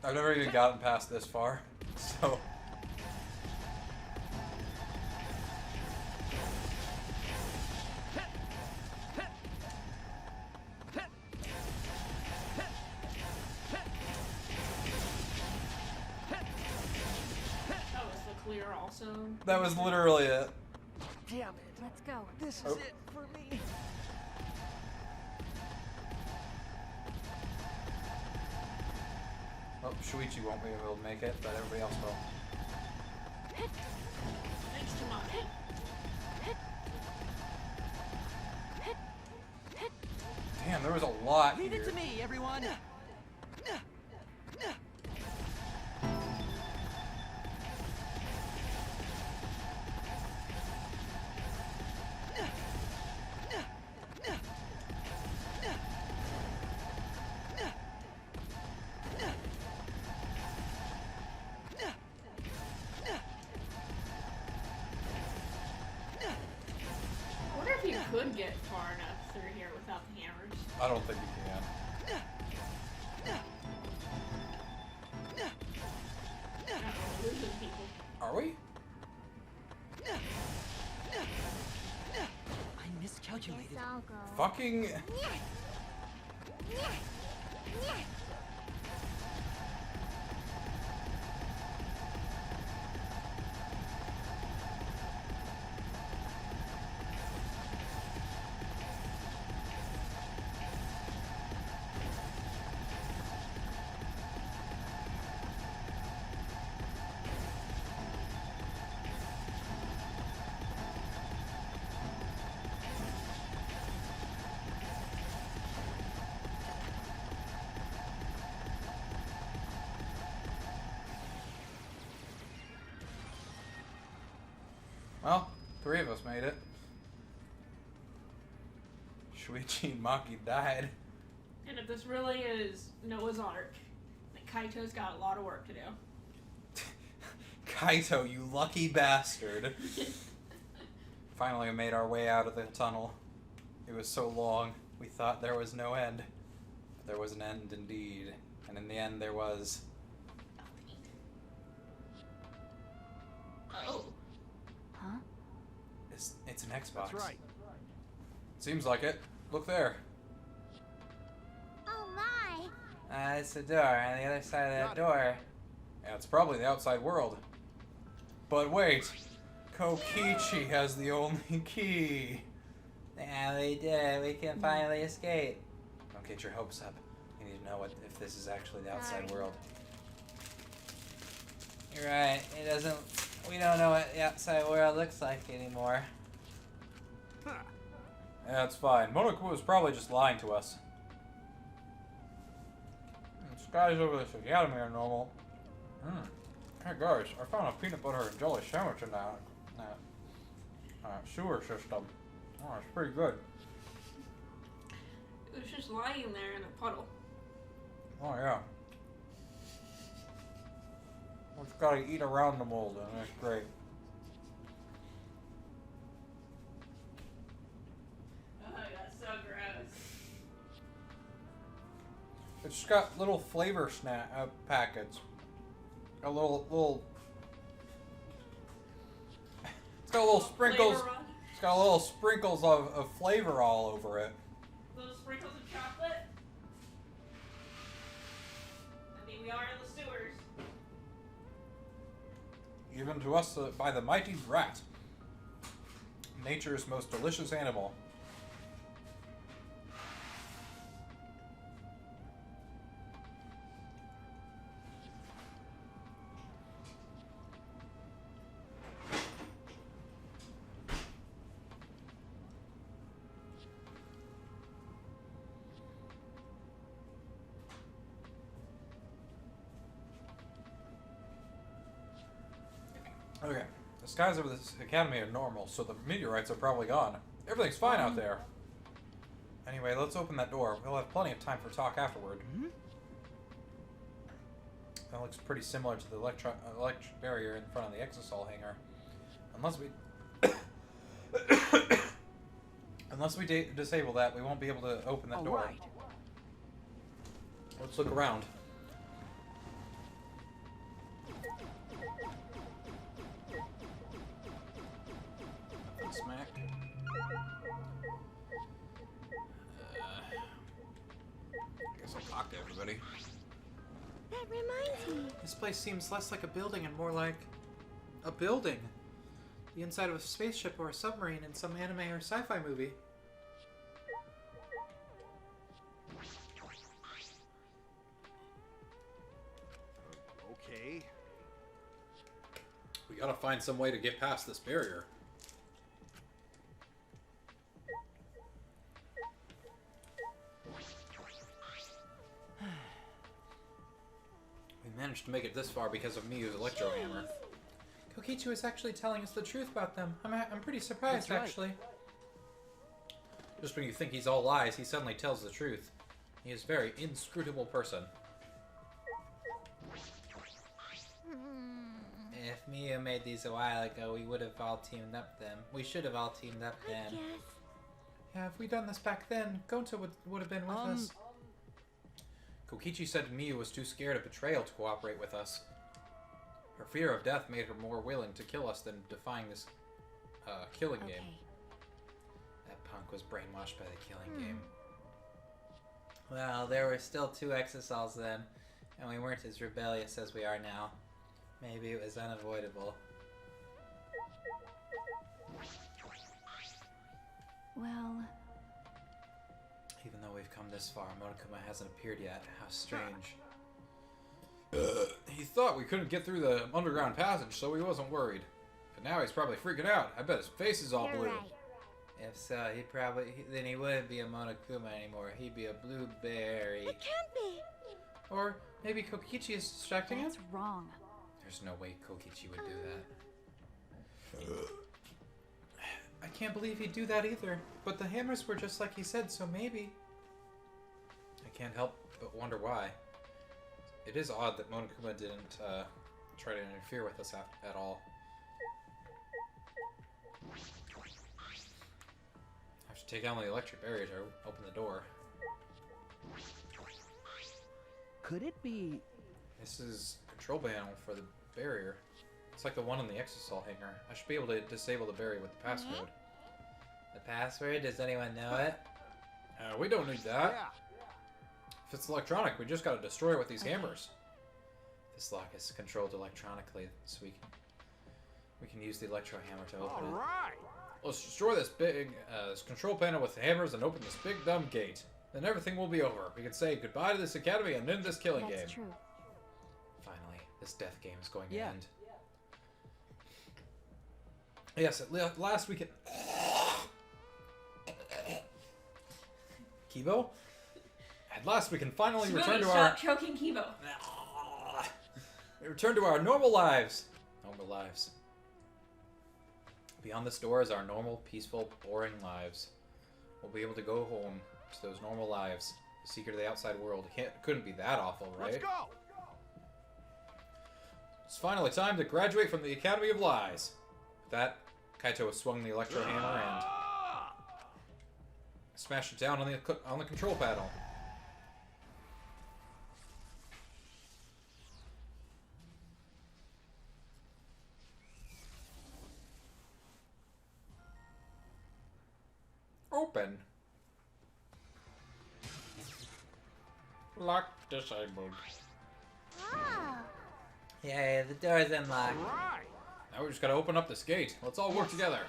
I've never even gotten past this far, so... That was the clear also. That was literally it. Damn it. let's go. This is Oh. it for me. Well, Shuichi won't be able to make it, but everybody else will. Thanks to Maki. Damn, there was a lot Leave here. it to me, everyone. could get far enough through here without the hammers. I don't think you can. Uh-oh, losing people. Are we? I miscalculated. Guess I'll go. Fucking... Well, 3 of us made it. Shuichi and Maki died. And if this really is Noah's Ark, then Kaito's got a lot of work to do. Kaito, you lucky bastard. Finally we made our way out of the tunnel. It was so long, we thought there was no end. But there was an end indeed. And in the end there was... Oh. Huh? It's an Xbox. That's right. Seems like it. Look there. Oh my! It's the door on the other side of that door. Yeah, it's probably the outside world. But wait, Kokichi has the only key. Yeah, we did. We can finally escape. Don't get your hopes up. You need to know if this is actually the outside world. You're right. It doesn't. We don't know what the outside world looks like anymore. Yeah, it's fine. Monokuma is probably just lying to us. The skies over this academy are normal. Hey guys, I found a peanut butter and jelly sandwich in that sewer system. Oh, it's pretty good. It was just lying there in a puddle. Oh yeah. We just gotta eat around the mold and it's great. Oh, that's so gross. It's just got little flavor packets. A little. It's got little sprinkles. Flavor on it? It's got little sprinkles of flavor all over it. Little sprinkles of chocolate. I mean, we are in the sewers. Given to us by the mighty rat. Nature's most delicious animal. Okay, the skies over this academy are normal, so the meteorites are probably gone. Everything's fine out there. Anyway, let's open that door. We'll have plenty of time for talk afterward. That looks pretty similar to the electric barrier in front of the exosol hangar. Unless we disable that, we won't be able to open that door. Right. Let's look around. Smack. Guess I'll talk to everybody. That reminds me. This place seems less like a building and more like a building. The inside of a spaceship or a submarine in some anime or sci-fi movie. Okay. We gotta find some way to get past this barrier. We managed to make it this far because of Miyu's electro hammer. Kokichi is actually telling us the truth about them. I'm pretty surprised, That's right. actually. Just when you think he's all lies, he suddenly tells the truth. He is a very inscrutable person. If Miyu made these a while ago, we would have all teamed up them. We should have all teamed up then. Yes. Yeah, if we'd done this back then, Gonta would have been with us. Kokichi said Miyu was too scared of betrayal to cooperate with us. Her fear of death made her more willing to kill us than defying this killing game. That punk was brainwashed by the killing game. Well, there were still 2 Exosols then, and we weren't as rebellious as we are now. Maybe it was unavoidable. Well... Even though we've come this far, Monokuma hasn't appeared yet. How strange. He thought we couldn't get through the underground passage, so he wasn't worried. But now he's probably freaking out. I bet his face is all blue. Right. If so, then he wouldn't be a Monokuma anymore. He'd be a blueberry. It can't be. Or maybe Kokichi is distracting him? That's wrong. There's no way Kokichi would do that. I can't believe he'd do that either. But the hammers were just like he said, so maybe. I can't help but wonder why. It is odd that Monokuma didn't try to interfere with us at all. I have to take down the electric barrier to open the door. Could it be... This is a control panel for the barrier. It's like the one on the Exosol hanger. I should be able to disable the barrier with the passcode. The password? Does anyone know it? We don't need that. Yeah. If it's electronic, we just gotta destroy it with these hammers. This lock is controlled electronically, so we can use the electro hammer to open it. Alright. Let's destroy this big this control panel with the hammers and open this big dumb gate. Then everything will be over. We can say goodbye to this academy and end this killing game. That's true. Finally, this death game is going to Yeah. end. Yes, at last we can... Kibo? At last we can finally return to our... Stop choking Kibo. Return to our normal lives. Normal lives. Beyond this door is our normal, peaceful, boring lives. We'll be able to go home to those normal lives. The secret of the outside world couldn't be that awful, right? Let's go. It's finally time to graduate from the Academy of Lies. With that, Kaito swung the electro hammer and smashed it down on the control panel. Open. Lock disabled. Ah. Yay, the door's unlocked. Right. Now we just gotta open up this gate. Let's all work together.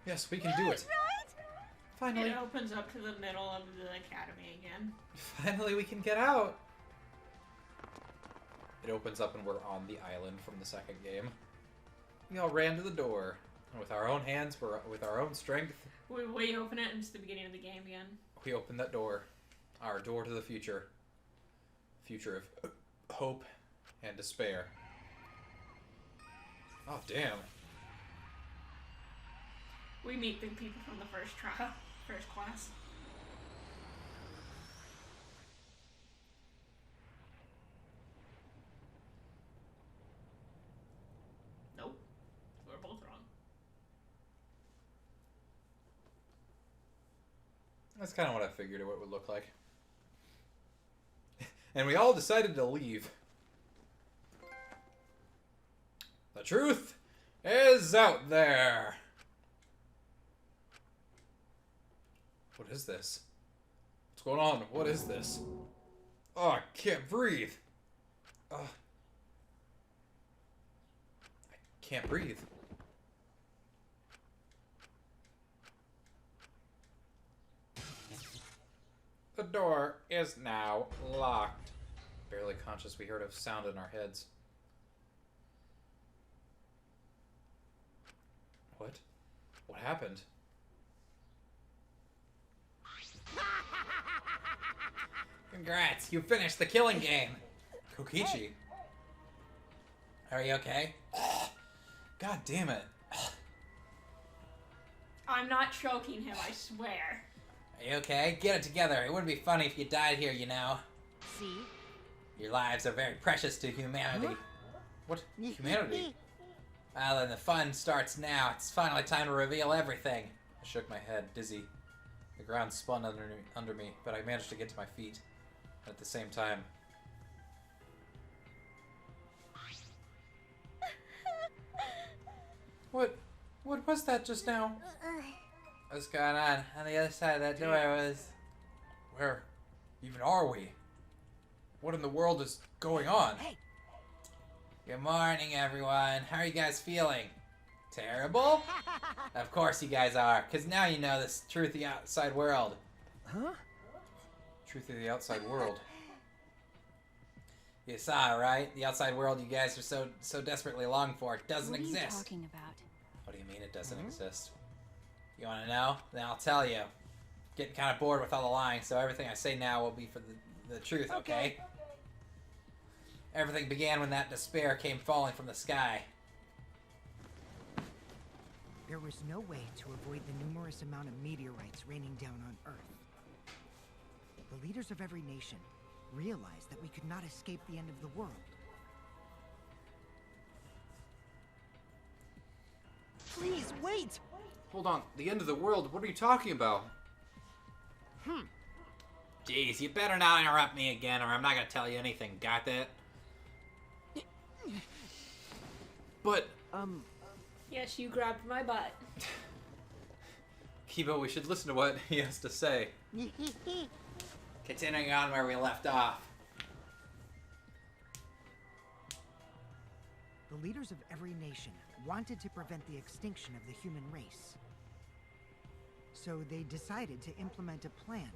Yes, we can do it. Finally. It opens up to the middle of the academy again. Finally, we can get out. It opens up and we're on the island from the second game. We all ran to the door. And with our own hands, with our own strength, We open it and it's the beginning of the game again. we opened that door. Our door to the future. Future of hope and despair. Oh, damn. We meet the people from the first trial, first class. Nope. We're both wrong. That's kind of what I figured it would look like. And we all decided to leave. The truth is out there. What is this? What's going on? What is this? Oh, I can't breathe. I can't breathe. The door is now locked. Barely conscious, we heard a sound in our heads. What? What happened? Congrats, you finished the killing game. Kokichi. Are you okay? God damn it. I'm not choking him, I swear. Are you okay? Get it together. It wouldn't be funny if you died here, you know. See? Your lives are very precious to humanity. What? Humanity? Well, then the fun starts now. It's finally time to reveal everything. I shook my head, dizzy. The ground spun under me, but I managed to get to my feet at the same time. What was that just now? What's going on? On the other side of that door was... Where even are we? What in the world is going on? Hey! Good morning, everyone. How are you guys feeling? Terrible? Of course you guys are, because now you know the truth of the outside world. Huh? Truth of the outside world. You saw it, right? The outside world you guys are so desperately long for doesn't What are you exist. talking about? What do you mean it doesn't exist? You want to know? Then I'll tell you. Getting kind of bored with all the lying, so everything I say now will be for the truth, okay? Everything began when that despair came falling from the sky. There was no way to avoid the numerous amount of meteorites raining down on Earth. The leaders of every nation realized that we could not escape the end of the world. Please, wait! Hold on, the end of the world? What are you talking about? Jeez, you better not interrupt me again or I'm not going to tell you anything, got that? But... Yes, you grabbed my butt. Kibo, we should listen to what he has to say. Continuing on where we left off. The leaders of every nation wanted to prevent the extinction of the human race. So they decided to implement a plan.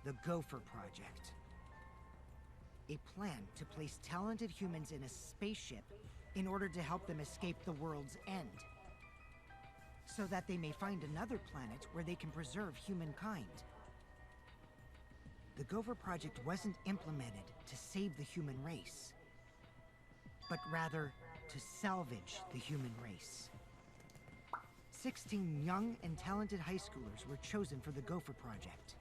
The Gopher Project. A plan to place talented humans in a spaceship in order to help them escape the world's end. So that they may find another planet where they can preserve humankind. The Gopher Project wasn't implemented to save the human race, but rather to salvage the human race. 16 young and talented high schoolers were chosen for the Gopher Project.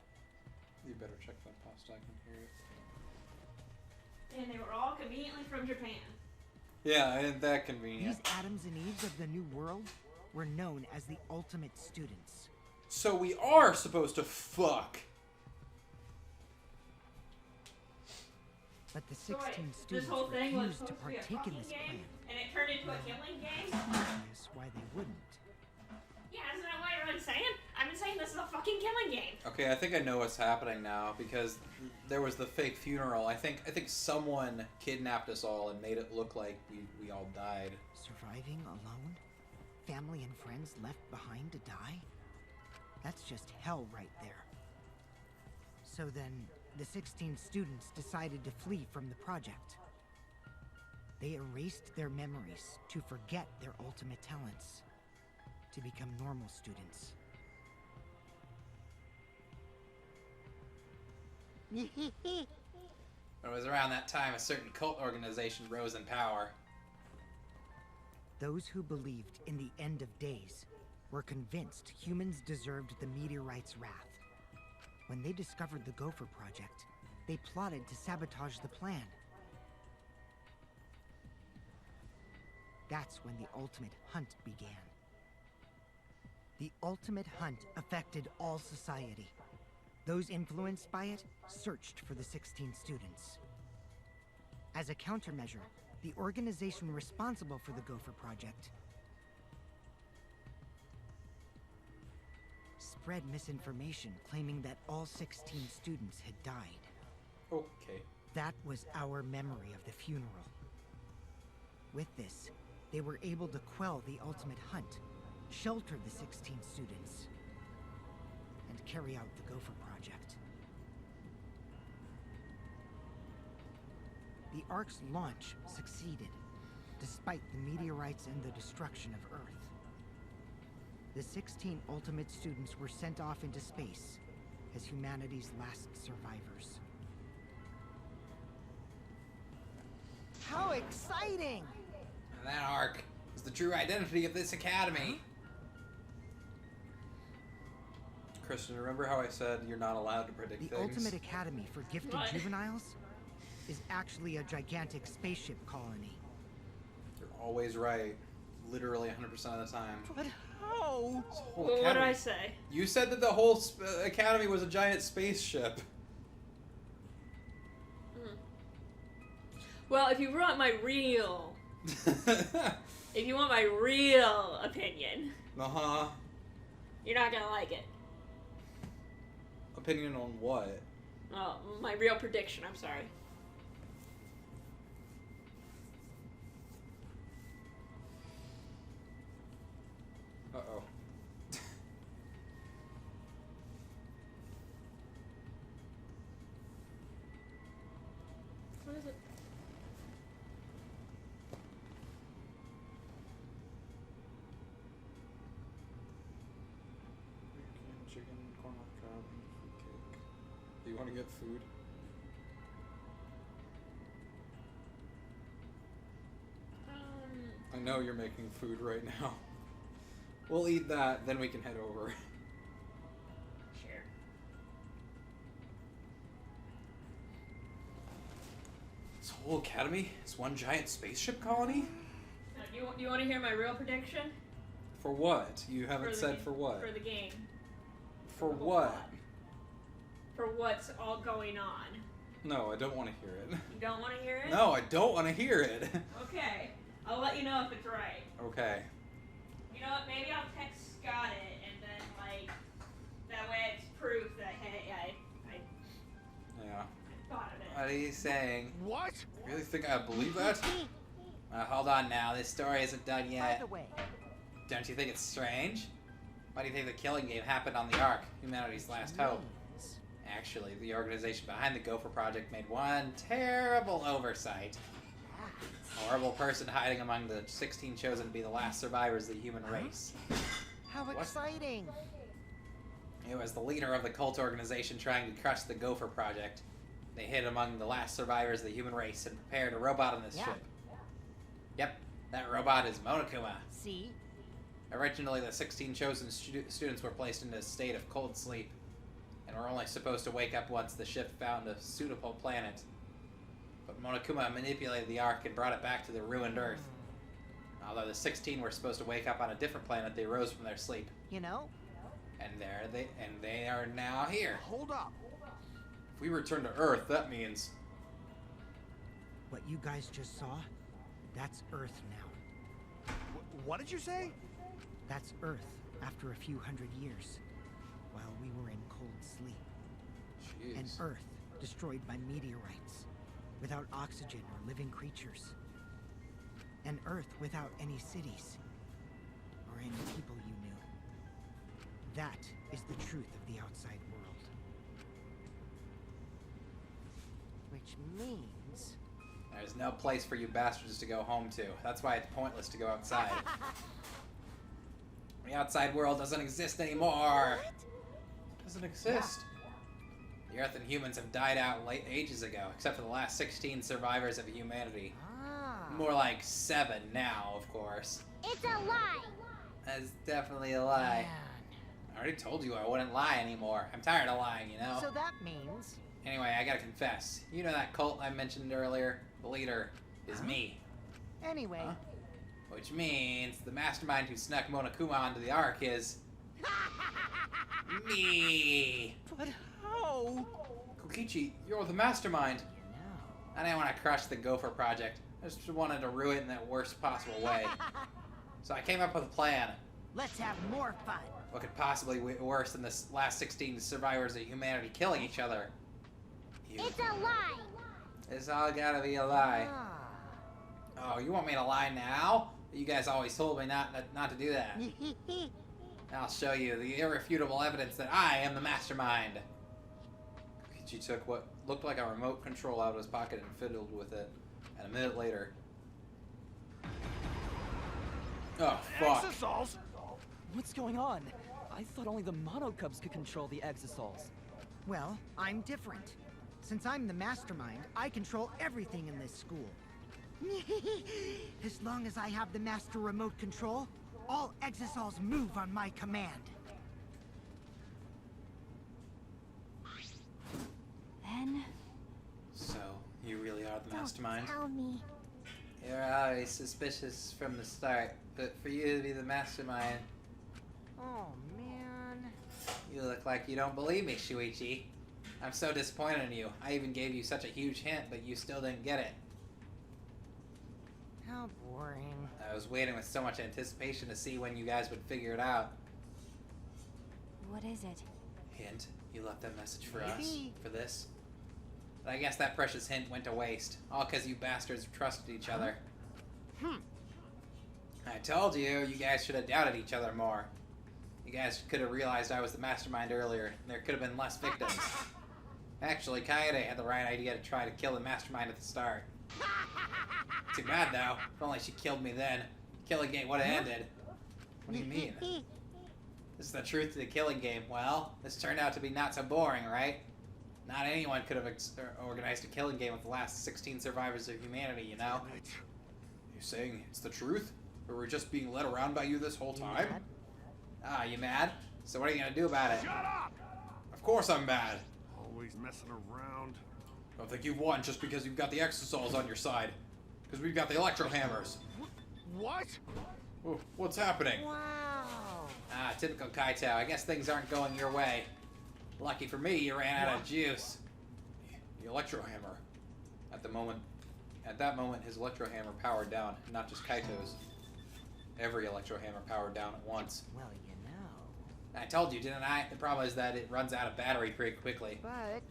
You better check that pasta, I can hear it. And they were all conveniently from Japan. Yeah, ain't that convenient. These Adams and Eves of the New World were known as the ultimate students. So we are supposed to fuck. But the 16 This students whole thing was refused to supposed to be a partake in fucking this game, plan. and it turned into a killing game? Obvious why they wouldn't. Yeah, isn't that what everyone's saying? I've been saying this is a fucking killing game. Okay, I think I know what's happening now because there was the fake funeral. I think someone kidnapped us all and made it look like we all died. Surviving alone? Family and friends left behind to die? That's just hell right there. So then, the 16 students decided to flee from the project. They erased their memories to forget their ultimate talents, to become normal students. It was around that time a certain cult organization rose in power. Those who believed in the end of days were convinced humans deserved the meteorite's wrath. When they discovered the Gopher Project, they plotted to sabotage the plan. That's when the ultimate hunt began. The ultimate hunt affected all society. Those influenced by it searched for the 16 students. As a countermeasure, the organization responsible for the Gopher Project spread misinformation claiming that all 16 students had died. Okay. That was our memory of the funeral. With this, they were able to quell the ultimate hunt, shelter the 16 students, and carry out the Gopher Project. The Ark's launch succeeded, despite the meteorites and the destruction of Earth. The 16 ultimate students were sent off into space as humanity's last survivors. How exciting! And that arc is the true identity of this academy. Kristen, remember how I said you're not allowed to predict The things? Ultimate Academy for Gifted What? Juveniles is actually a gigantic spaceship colony. You're always right. Literally 100% of the time. But how? This whole Well, what did academy- I say? You said that the whole academy was a giant spaceship. Well, if you want my real, if you want my real opinion, Uh-huh. you're not gonna like it. Opinion on what? Oh, my real prediction. I'm sorry. Uh-oh. What is it? Chicken, corn on the cob, and fruit cake. Do you want to get food? I know you're making food right now. We'll eat that, then we can head over. Sure. This whole academy is one giant spaceship colony? You want to hear my real prediction? For what? You haven't said for what. For the game. For what? For what's all going on. No, I don't want to hear it. You don't want to hear it? No, I don't want to hear it. Okay. I'll let you know if it's right. Okay. You know what? Maybe I'll text Scott it, and then, like, that way it's proof that, hey, Yeah. I thought of it. What are you saying? What? You really think I believe that? Hold on now. This story isn't done By yet. the way, Don't you think it's strange? Why do you think the killing game happened on the Ark, humanity's last hope? Actually, the organization behind the Gopher Project made one terrible oversight. A horrible person hiding among the 16 chosen to be the last survivors of the human race. how exciting! It was the leader of the cult organization trying to crush the Gopher Project. They hid among the last survivors of the human race and prepared a robot on this ship. Yep, that robot is Monokuma. See? Originally, the 16 chosen students were placed into a state of cold sleep, and were only supposed to wake up once the ship found a suitable planet. But Monokuma manipulated the Ark and brought it back to the ruined Earth. Although the 16 were supposed to wake up on a different planet, they rose from their sleep. You know? And they are now here. Hold up. If we return to Earth, that means... What you guys just saw? That's Earth now. What did you say? That's Earth after a few hundred years, while we were in cold sleep. Jeez. An Earth destroyed by meteorites, without oxygen or living creatures. An Earth without any cities, or any people you knew. That is the truth of the outside world. Which means... There's no place for you bastards to go home to. That's why it's pointless to go outside. The outside world doesn't exist anymore. It doesn't exist. The Earth and humans have died out ages ago, except for the last 16 survivors of humanity. More like 7 now, of course. It's a lie. That's definitely a lie. I already told you I wouldn't lie anymore. I'm tired of lying, you know? So that means... Anyway, I gotta confess. You know that cult I mentioned earlier? The leader is me. Anyway... Huh? Which means the mastermind who snuck Monokuma onto the Ark is... me! But how? Kokichi, you're the mastermind. I didn't want to crush the Gopher Project. I just wanted to ruin it in that worst possible way. So I came up with a plan. Let's have more fun. What could possibly be worse than the last 16 survivors of humanity killing each other? It's a lie. It's all gotta be a lie. Oh, you want me to lie now? You guys always told me not to do that. I'll show you the irrefutable evidence that I am the mastermind. Kokichi took what looked like a remote control out of his pocket and fiddled with it. And a minute later... Oh, fuck. Exosols? What's going on? I thought only the Monocubs could control the Exosols. Well, I'm different. Since I'm the mastermind, I control everything in this school. As long as I have the master remote control, all Exosols move on my command. Then... So, you really are the mastermind? Don't tell me. You're always suspicious from the start, but for you to be the mastermind, Oh, man. You look like you don't believe me, Shuichi. I'm so disappointed in you. I even gave you such a huge hint, but you still didn't get it. How boring. I was waiting with so much anticipation to see when you guys would figure it out. What is it? Hint, you left that message for us? Maybe. For this? But I guess that precious hint went to waste. All because you bastards trusted each other. I told you, you guys should have doubted each other more. You guys could have realized I was the mastermind earlier. There could have been less victims. Actually, Kaede had the right idea to try to kill the mastermind at the start. Too bad, though. If only she killed me then. Killing game would have ended. What do you mean? This is the truth to the killing game. Well, this turned out to be not so boring, right? Not anyone could have organized a killing game with the last 16 survivors of humanity, you know? You're saying it's the truth? Or we're just being led around by you this whole time? Ah, you mad? So what are you gonna do about it? Shut up! Of course I'm mad. Always messing around. Don't think you've won just because you've got the exosols on your side. Because we've got the electro hammers. What? Oh, what's happening? Wow. Ah, typical Kaito. I guess things aren't going your way. Lucky for me, you ran out of juice. The electro hammer. At that moment, his electro hammer powered down, not just Kaito's. Every electro hammer powered down at once. Well, you know. I told you, didn't I? The problem is that it runs out of battery pretty quickly. But...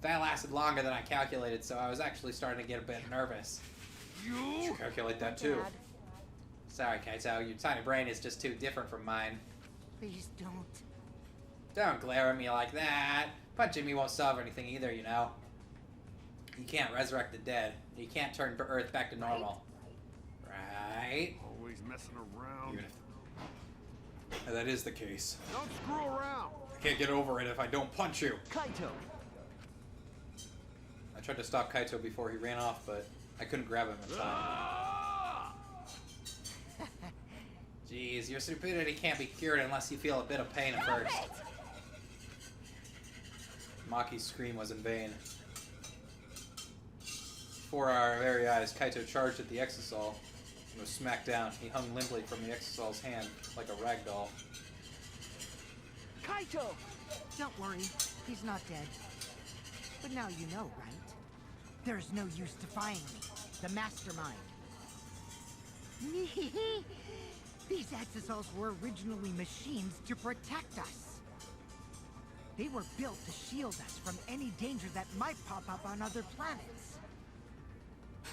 That lasted longer than I calculated, so I was actually starting to get a bit nervous. You calculate that too. Dad, Sorry, Kaito, your tiny brain is just too different from mine. please don't. Don't glare at me like that. Punching me won't solve anything either, you know. You can't resurrect the dead. You can't turn Earth back to normal. Right? Always messing around. Even if that is the case, Don't screw around. I can't get over it if I don't punch you. Kaito! I tried to stop Kaito before he ran off, but I couldn't grab him in time. Ah! Jeez, your stupidity can't be cured unless you feel a bit of pain at first. Maki's scream was in vain. Before our very eyes, Kaito charged at the exosol and was smacked down. He hung limply from the exosol's hand like a rag doll. Kaito! Don't worry, he's not dead. But now you know, right? There's no use defying me, the mastermind. These exosols were originally machines to protect us. They were built to shield us from any danger that might pop up on other planets.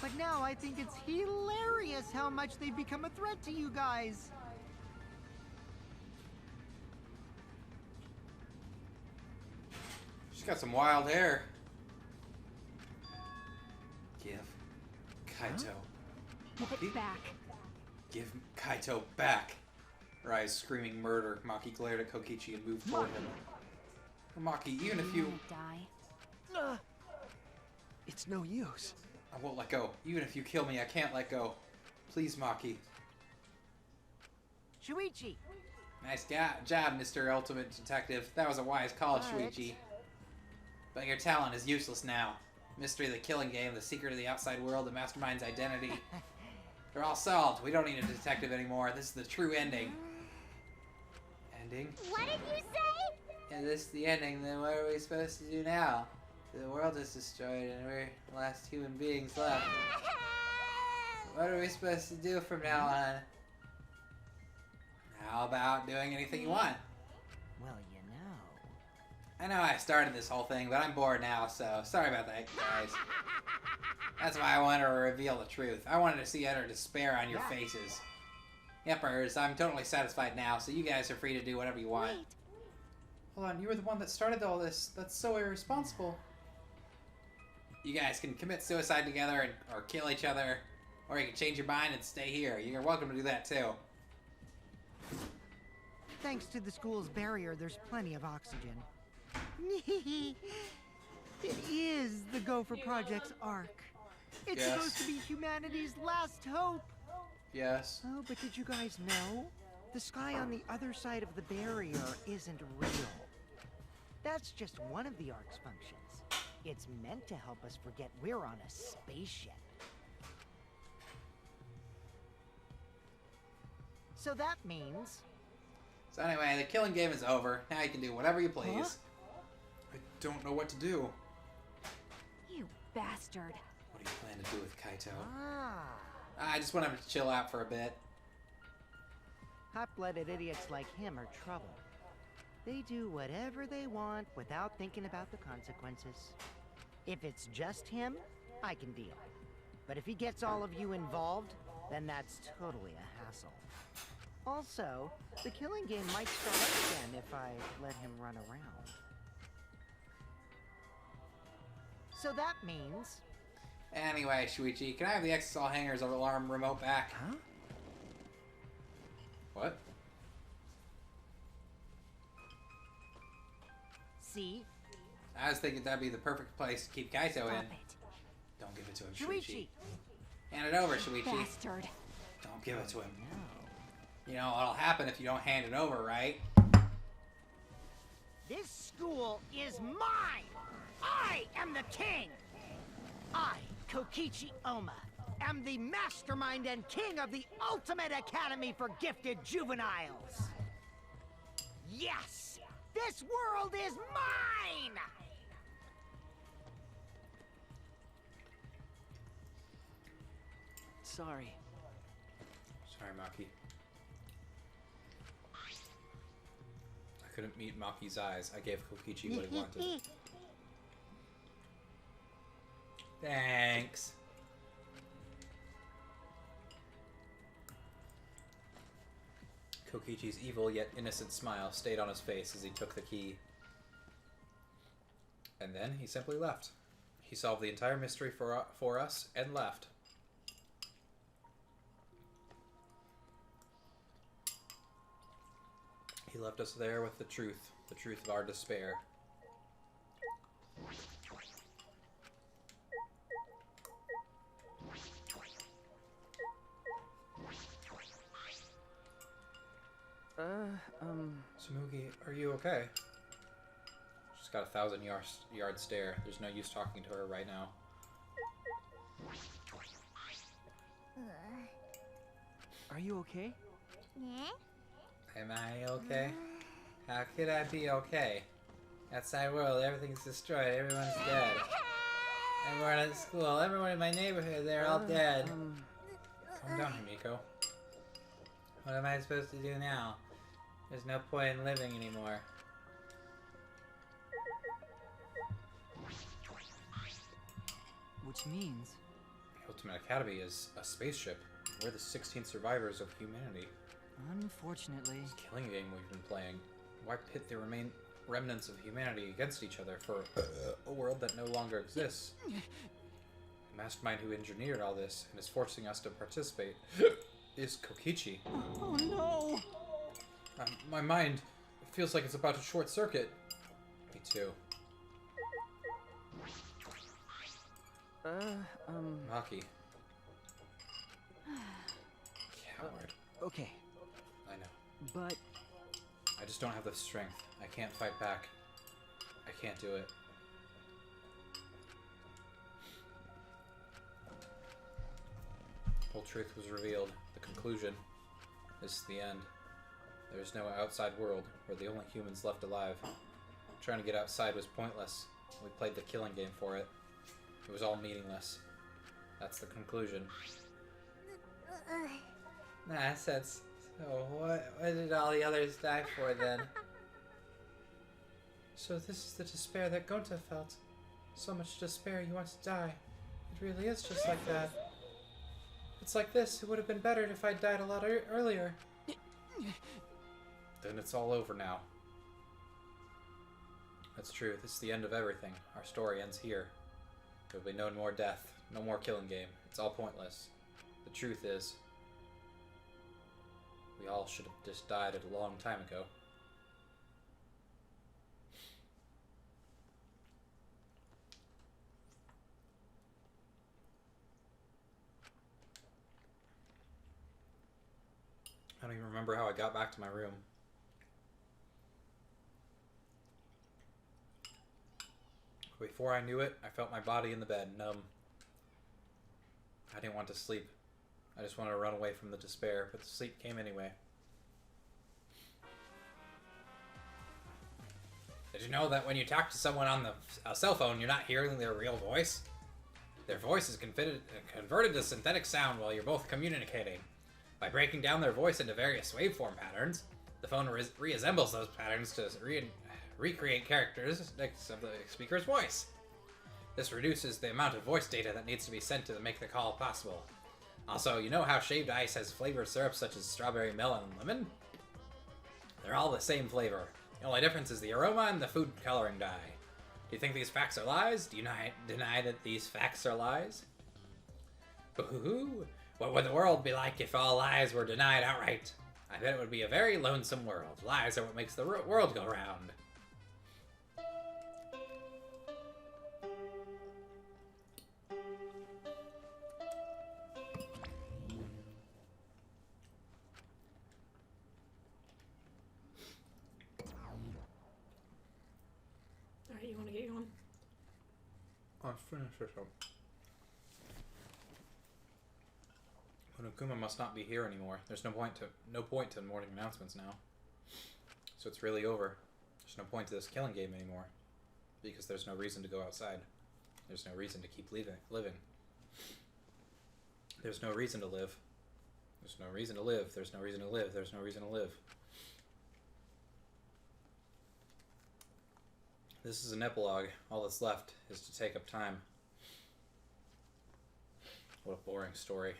But now I think it's hilarious how much they've become a threat to you guys. She's got some wild hair. Give Kaito. Give it back. Give Kaito back. Rise screaming murder. Maki glared at Kokichi and moved toward him. Maki, even if you... Die. It's no use. I won't let go. Even if you kill me, I can't let go. Please, Maki. Shuichi! Nice job, Mr. Ultimate Detective. That was a wise call, But- Shuichi. But your talent is useless now. Mystery of the killing game, the secret of the outside world, the mastermind's identity. They're all solved. We don't need a detective anymore. This is the true ending. Ending? What did you say? And this is the ending, then what are we supposed to do now? The world is destroyed and we're the last human beings left. What are we supposed to do from now on? How about doing anything you want? Well, you know. I know I started this whole thing, but I'm bored now, so sorry about that, guys. That's why I wanted to reveal the truth. I wanted to see utter despair on your faces. Yepers, I'm totally satisfied now, so you guys are free to do whatever you want. Wait. Hold on, you were the one that started all this. That's so irresponsible. You guys can commit suicide together or kill each other, or you can change your mind and stay here. You're welcome to do that too. Thanks to the school's barrier, there's plenty of oxygen. It is the Gopher Project's arc. It's Yes. supposed to be humanity's last hope. Yes. Oh, but did you guys know? The sky on the other side of the barrier isn't real. That's just one of the arc's functions. It's meant to help us forget we're on a spaceship. So that means So anyway, the killing game is over. Now you can do whatever you please. Huh? I don't know what to do. You bastard. What do you plan to do with Kaito? Ah. I just want him to chill out for a bit. Hot-blooded idiots like him are trouble. They do whatever they want without thinking about the consequences. If it's just him, I can deal. But if he gets all of you involved, then that's totally a hassle. Also, the killing game might start up again if I let him run around. So that means... Anyway, Shuichi, can I have the XSL hangers alarm remote back? Huh? What? See? I was thinking that'd be the perfect place to keep Kaito Stop in. it. Don't give it to him, Shuichi! Shuichi. Hand it over, Shuichi. Bastard. Don't give it to him. You know what'll happen if you don't hand it over, right? This school is mine! I am the king! I, Kokichi Oma, am the mastermind and king of the ultimate academy for gifted juveniles! Yes! This world is mine! Sorry. Sorry, Maki. I couldn't meet Maki's eyes. I gave Kokichi what he wanted. Thanks. Kokichi's evil yet innocent smile stayed on his face as he took the key. And then he simply left. He solved the entire mystery for us and left. He left us there with the truth of our despair. Tsumugi, are you okay? She's got a 1,000-yard stare. There's no use talking to her right now. Are you okay? Am I okay? How could I be okay? Outside world, everything's destroyed, everyone's dead. Everyone at school, everyone in my neighborhood, they're all dead. Calm down, Himiko. What am I supposed to do now? There's no point in living anymore. Which means... The Ultimate Academy is a spaceship. We're the 16th survivors of humanity. Unfortunately... This killing game we've been playing. Why pit the remnants of humanity against each other for a world that no longer exists? The mastermind who engineered all this and is forcing us to participate is Kokichi. Oh no! My mind feels like it's about to short circuit. Me too. Maki. Coward. Okay. I know. But... I just don't have the strength. I can't fight back. I can't do it. Whole truth was revealed. The conclusion. This is the end. There's no outside world. We're the only humans left alive. Trying to get outside was pointless. We played the killing game for it. It was all meaningless. That's the conclusion. Nah, so what did all the others die for then? So this is the despair that Gonta felt. So much despair you want to die. It really is just like that. It's like this. It would have been better if I'd died a lot earlier. Then it's all over now. That's true. This is the end of everything. Our story ends here. There will be no more death. No more killing game. It's all pointless. The truth is, we all should have just died a long time ago. I don't even remember how I got back to my room. Before I knew it, I felt my body in the bed, numb. I didn't want to sleep. I just wanted to run away from the despair, but the sleep came anyway. Did you know that when you talk to someone on a cell phone, you're not hearing their real voice? Their voice is converted to synthetic sound while you're both communicating. By breaking down their voice into various waveform patterns, the phone reassembles those patterns to recreate characteristics of the speaker's voice. This reduces the amount of voice data that needs to be sent to make the call possible. Also, you know how shaved ice has flavored syrups such as strawberry, melon, and lemon? They're all the same flavor. The only difference is the aroma and the food coloring dye. Do you think these facts are lies? Do you deny that these facts are lies? Boo-hoo-hoo! What would the world be like if all lies were denied outright? I bet it would be a very lonesome world. Lies are what makes the world go round. Alright, you want to get going? Let's finish this up. Monokuma must not be here anymore. There's no point to morning announcements now. So it's really over. There's no point to this killing game anymore. Because there's no reason to go outside. There's no reason to keep living. There's no reason to live. There's no reason to live. There's no reason to live. There's no reason to live. This is an epilogue. All that's left is to take up time. What a boring story.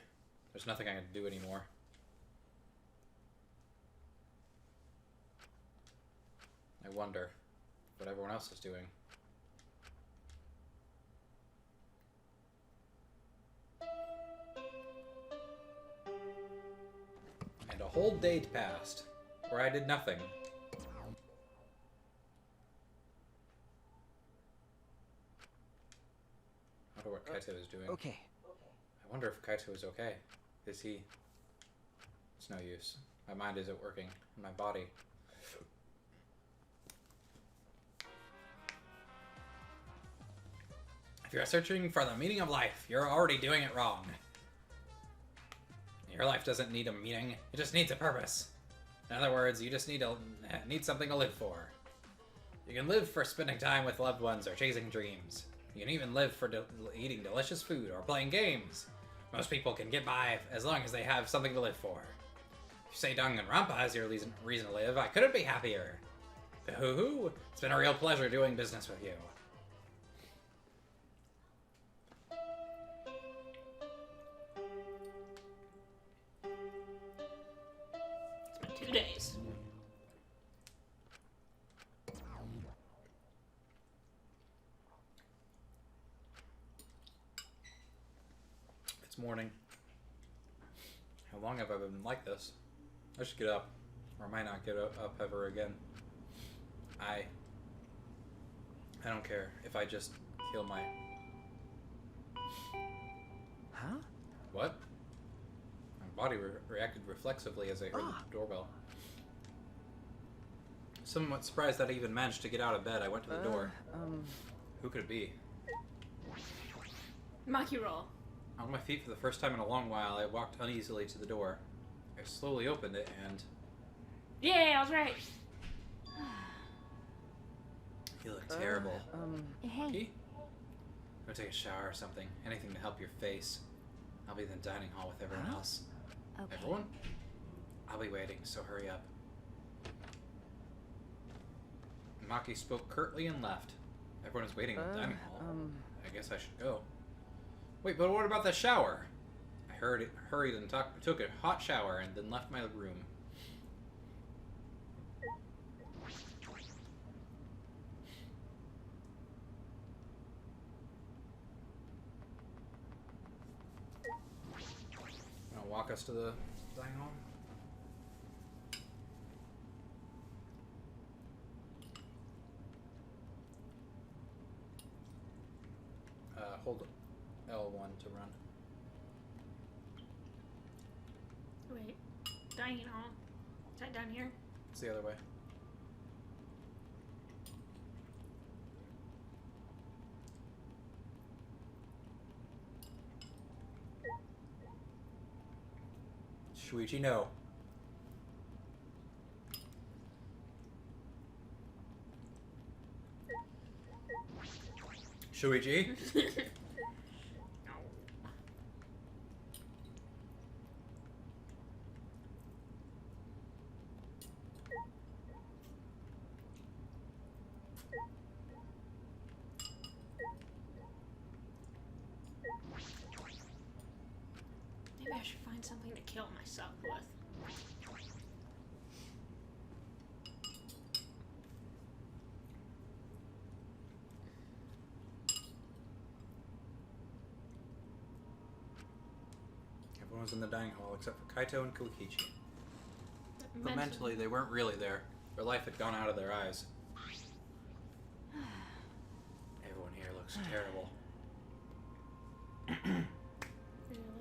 There's nothing I can do anymore. I wonder what everyone else is doing. And a whole day passed where I did nothing. I wonder what Kaito is doing. Okay. I wonder if Kaito is okay. Is he... It's no use. My mind isn't working. My body. If you're searching for the meaning of life, you're already doing it wrong. Your life doesn't need a meaning. It just needs a purpose. In other words, you just need something to live for. You can live for spending time with loved ones or chasing dreams. You can even live for eating delicious food or playing games. Most people can get by as long as they have something to live for. If you say Danganronpa is your reason to live, I couldn't be happier. Hoo-hoo! It's been a real pleasure doing business with you. It's been 2 days. It's morning. How long have I been like this? I should get up. Or I might not get up ever again. I don't care if I just kill my... Huh? What? My body reacted reflexively as I heard the doorbell. Somewhat surprised that I even managed to get out of bed, I went to the door. Who could it be? Maki roll. On my feet for the first time in a long while, I walked uneasily to the door. I slowly opened it and... Yeah, I was right. You look terrible. Hey. Go take a shower or something. Anything to help your face. I'll be in the dining hall with everyone else. Okay. Everyone? I'll be waiting, so hurry up. Maki spoke curtly and left. Everyone is waiting in the dining hall. I guess I should go. Wait, but what about the shower? I hurried and took a hot shower and then left my room. Gonna walk us to the dining hall? Hold L1 to run. Wait. Dining hall. Is that down here? It's the other way. Shuichi, no. Shuichi? Maybe I should find something to kill myself with. Everyone was in the dining hall except for Kaito and Kokichi. But Mentally. mentally, they weren't really there. Their life had gone out of their eyes. Everyone here looks terrible.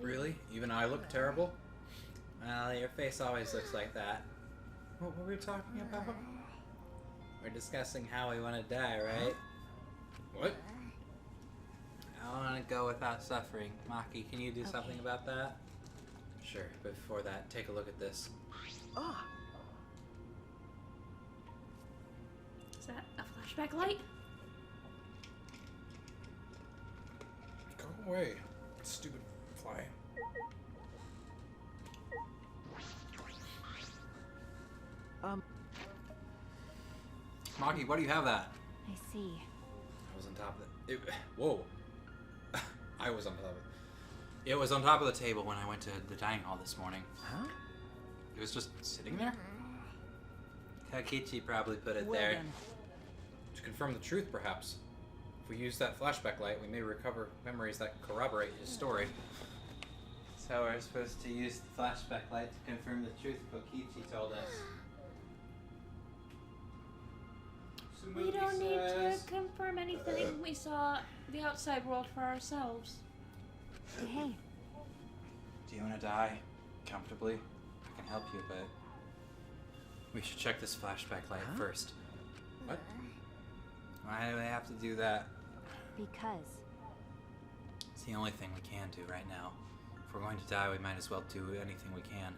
Really? Even I look terrible? Well, your face always looks like that. What were we talking about? We're discussing how we want to die, right? What? I want to go without suffering. Maki, can you do something about that? Sure, but before that, take a look at this. Ah, Is that a flashback light? Go away, stupid fly. Maki, why do you have that? I see. I was on top of it. Whoa. I was on top of it. It was on top of the table when I went to the dining hall this morning. huh? It was just sitting there? Kokichi probably put it Well there. then. To confirm the truth, perhaps. If we use that flashback light, we may recover memories that corroborate his story. So we're supposed to use the flashback light to confirm the truth Kokichi told us. We don't need to confirm anything. We saw the outside world for ourselves. Hey, Do you want to die comfortably? I can help you, but we should check this flashback light first. What? Why do we have to do that? because It's the only thing we can do right now. If we're going to die, we might as well do anything we can.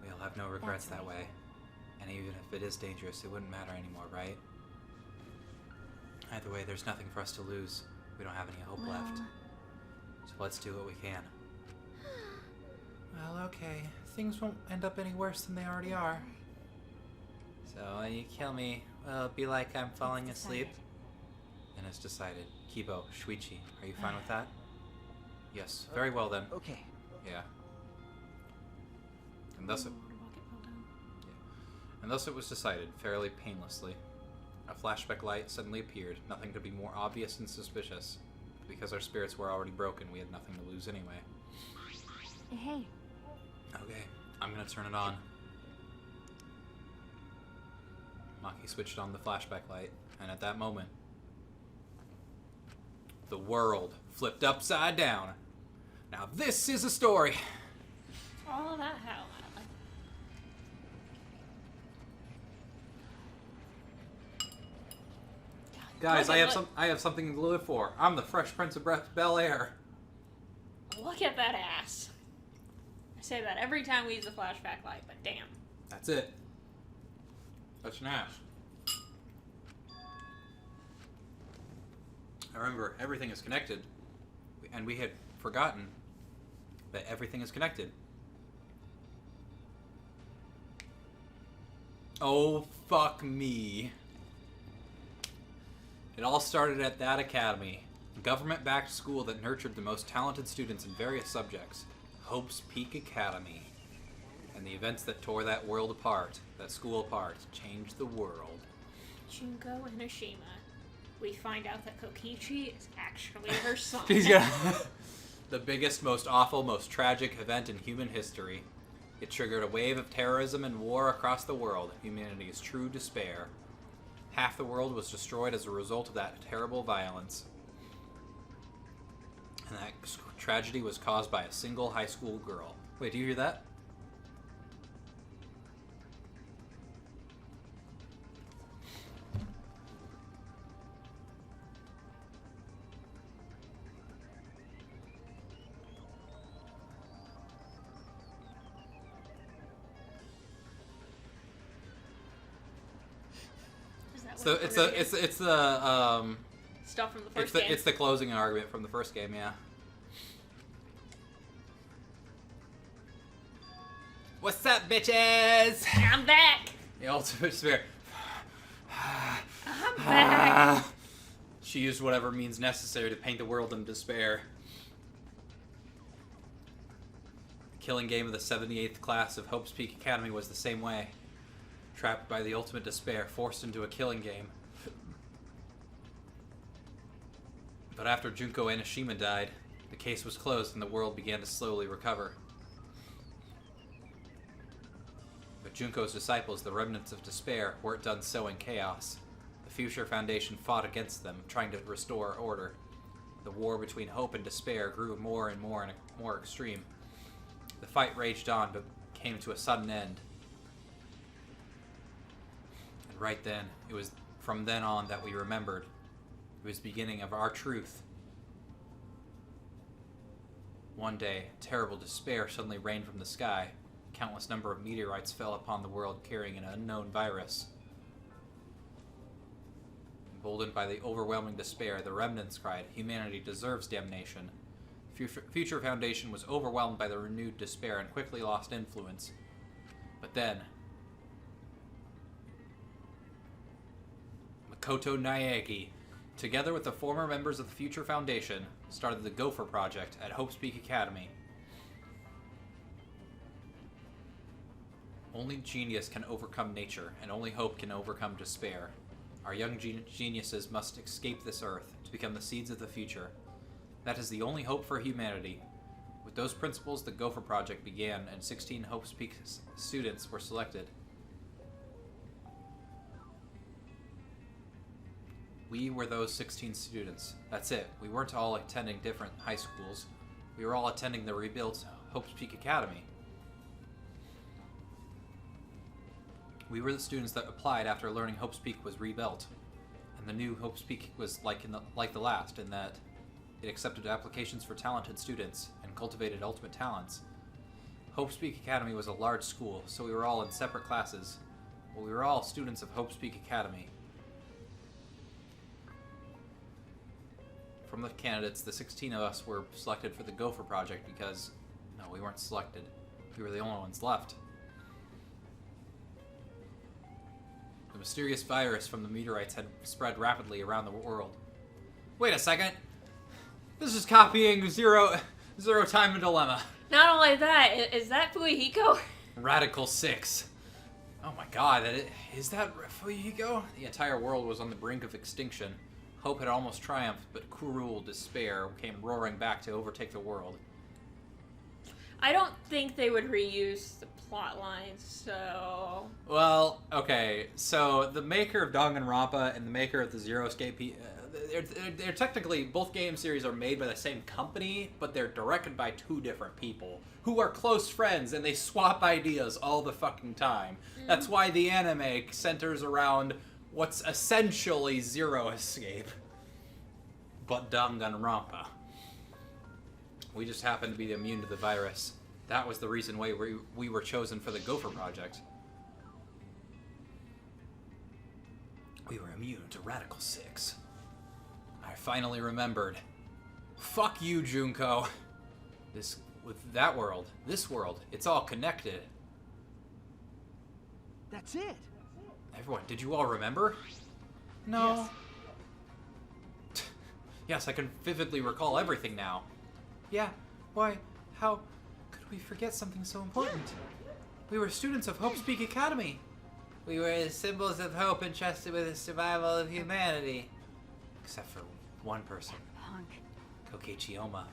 We'll have no regrets That's that right. way. And even if it is dangerous, it wouldn't matter anymore, right? Either way, there's nothing for us to lose. We don't have any hope left. Well- So let's do what we can. Well, okay. Things won't end up any worse than they already are. So when you kill me, well, it'll be like I'm falling It's asleep. decided. And it's decided. Kibo, Shuichi, are you fine with that? Yes. Very well then. Okay. Yeah. And thus it, Water bucket fell down. and thus it was decided, fairly painlessly. A flashback light suddenly appeared. Nothing could be more obvious and suspicious. Because our spirits were already broken, we had nothing to lose anyway. hey, Okay, I'm gonna turn it on. Maki switched on the flashback light, and at that moment, the world flipped upside down. Now this is a story. All of that hell. Guys, Look I at have something to live for. I'm the Fresh Prince of Bel Air. Look at that ass. I say that every time we use a flashback light, but damn. That's it. That's an ass. I remember everything is connected, and we had forgotten that everything is connected. Oh, fuck me. It all started at that academy, a government-backed school that nurtured the most talented students in various subjects, Hope's Peak Academy. And the events that tore that world apart, that school apart, changed the world. Junko and Ashima. We find out that Kokichi is actually her son. The biggest, most awful, most tragic event in human history. It triggered a wave of terrorism and war across the world, humanity's true despair. Half the world was destroyed as a result of that terrible violence. And that tragedy was caused by a single high school girl. Wait, do you hear that? Is that So what it's we're the gonna get? it's the stuff from the first game. It's the closing argument from the first game, yeah. What's up, bitches? I'm back. The ultimate despair. I'm back. She used whatever means necessary to paint the world in despair. The killing game of the 78th class of Hope's Peak Academy was the same way. Trapped by the ultimate despair, forced into a killing game. But after Junko Enoshima died, the case was closed and the world began to slowly recover. But Junko's disciples, the remnants of despair, weren't done sowing chaos. The Future Foundation fought against them, trying to restore order. The war between hope and despair grew more and more extreme. The fight raged on, but came to a sudden end. And right then, it was from then on that we remembered. It was the beginning of our truth. One day, terrible despair suddenly rained from the sky. A countless number of meteorites fell upon the world carrying an unknown virus. Emboldened by the overwhelming despair, the remnants cried, "Humanity deserves damnation." Future Foundation was overwhelmed by the renewed despair and quickly lost influence. But then, Makoto Naegi, together with the former members of the Future Foundation, started the Gopher Project at Hope's Peak Academy. Only genius can overcome nature, and only hope can overcome despair. Our young geniuses must escape this earth to become the seeds of the future. That is the only hope for humanity. With those principles, the Gopher Project began, and 16 Hope's Peak students were selected. We were those 16 students. That's it. We weren't all attending different high schools. We were all attending the rebuilt Hope's Peak Academy. We were the students that applied after learning Hope's Peak was rebuilt. And the new Hope's Peak was like the last, in that it accepted applications for talented students and cultivated ultimate talents. Hope's Peak Academy was a large school, so we were all in separate classes. But we were all students of Hope's Peak Academy. From the candidates, the 16 of us were selected for the Gopher Project because, no, we weren't selected. We were the only ones left. The mysterious virus from the meteorites had spread rapidly around the world. Wait a second! This is copying Zero Time and Dilemma. Not only that, is that Fuyuhiko? Radical 6. Oh my god, is that Fuyuhiko? The entire world was on the brink of extinction. Hope had almost triumphed, but cruel despair came roaring back to overtake the world. I don't think they would reuse the plot lines, so... Well, okay, so the maker of Danganronpa and the maker of the Zero Escape, they're technically, both game series are made by the same company, but they're directed by two different people who are close friends, and they swap ideas all the fucking time. That's why the anime centers around what's essentially Zero Escape, but Danganronpa. We just happen to be immune to the virus. That was the reason why we were chosen for the Gopher Project. We were immune to Radical 6. I finally remembered. Fuck you, Junko. This world, it's all connected. That's it. Everyone, did you all remember? No. Yes. Yes, I can vividly recall everything now. Yeah, why, how could we forget something so important? We were students of Hope's Peak Academy. We were the symbols of hope entrusted with the survival of humanity. Except for one person. Punk. Kokichi Oma,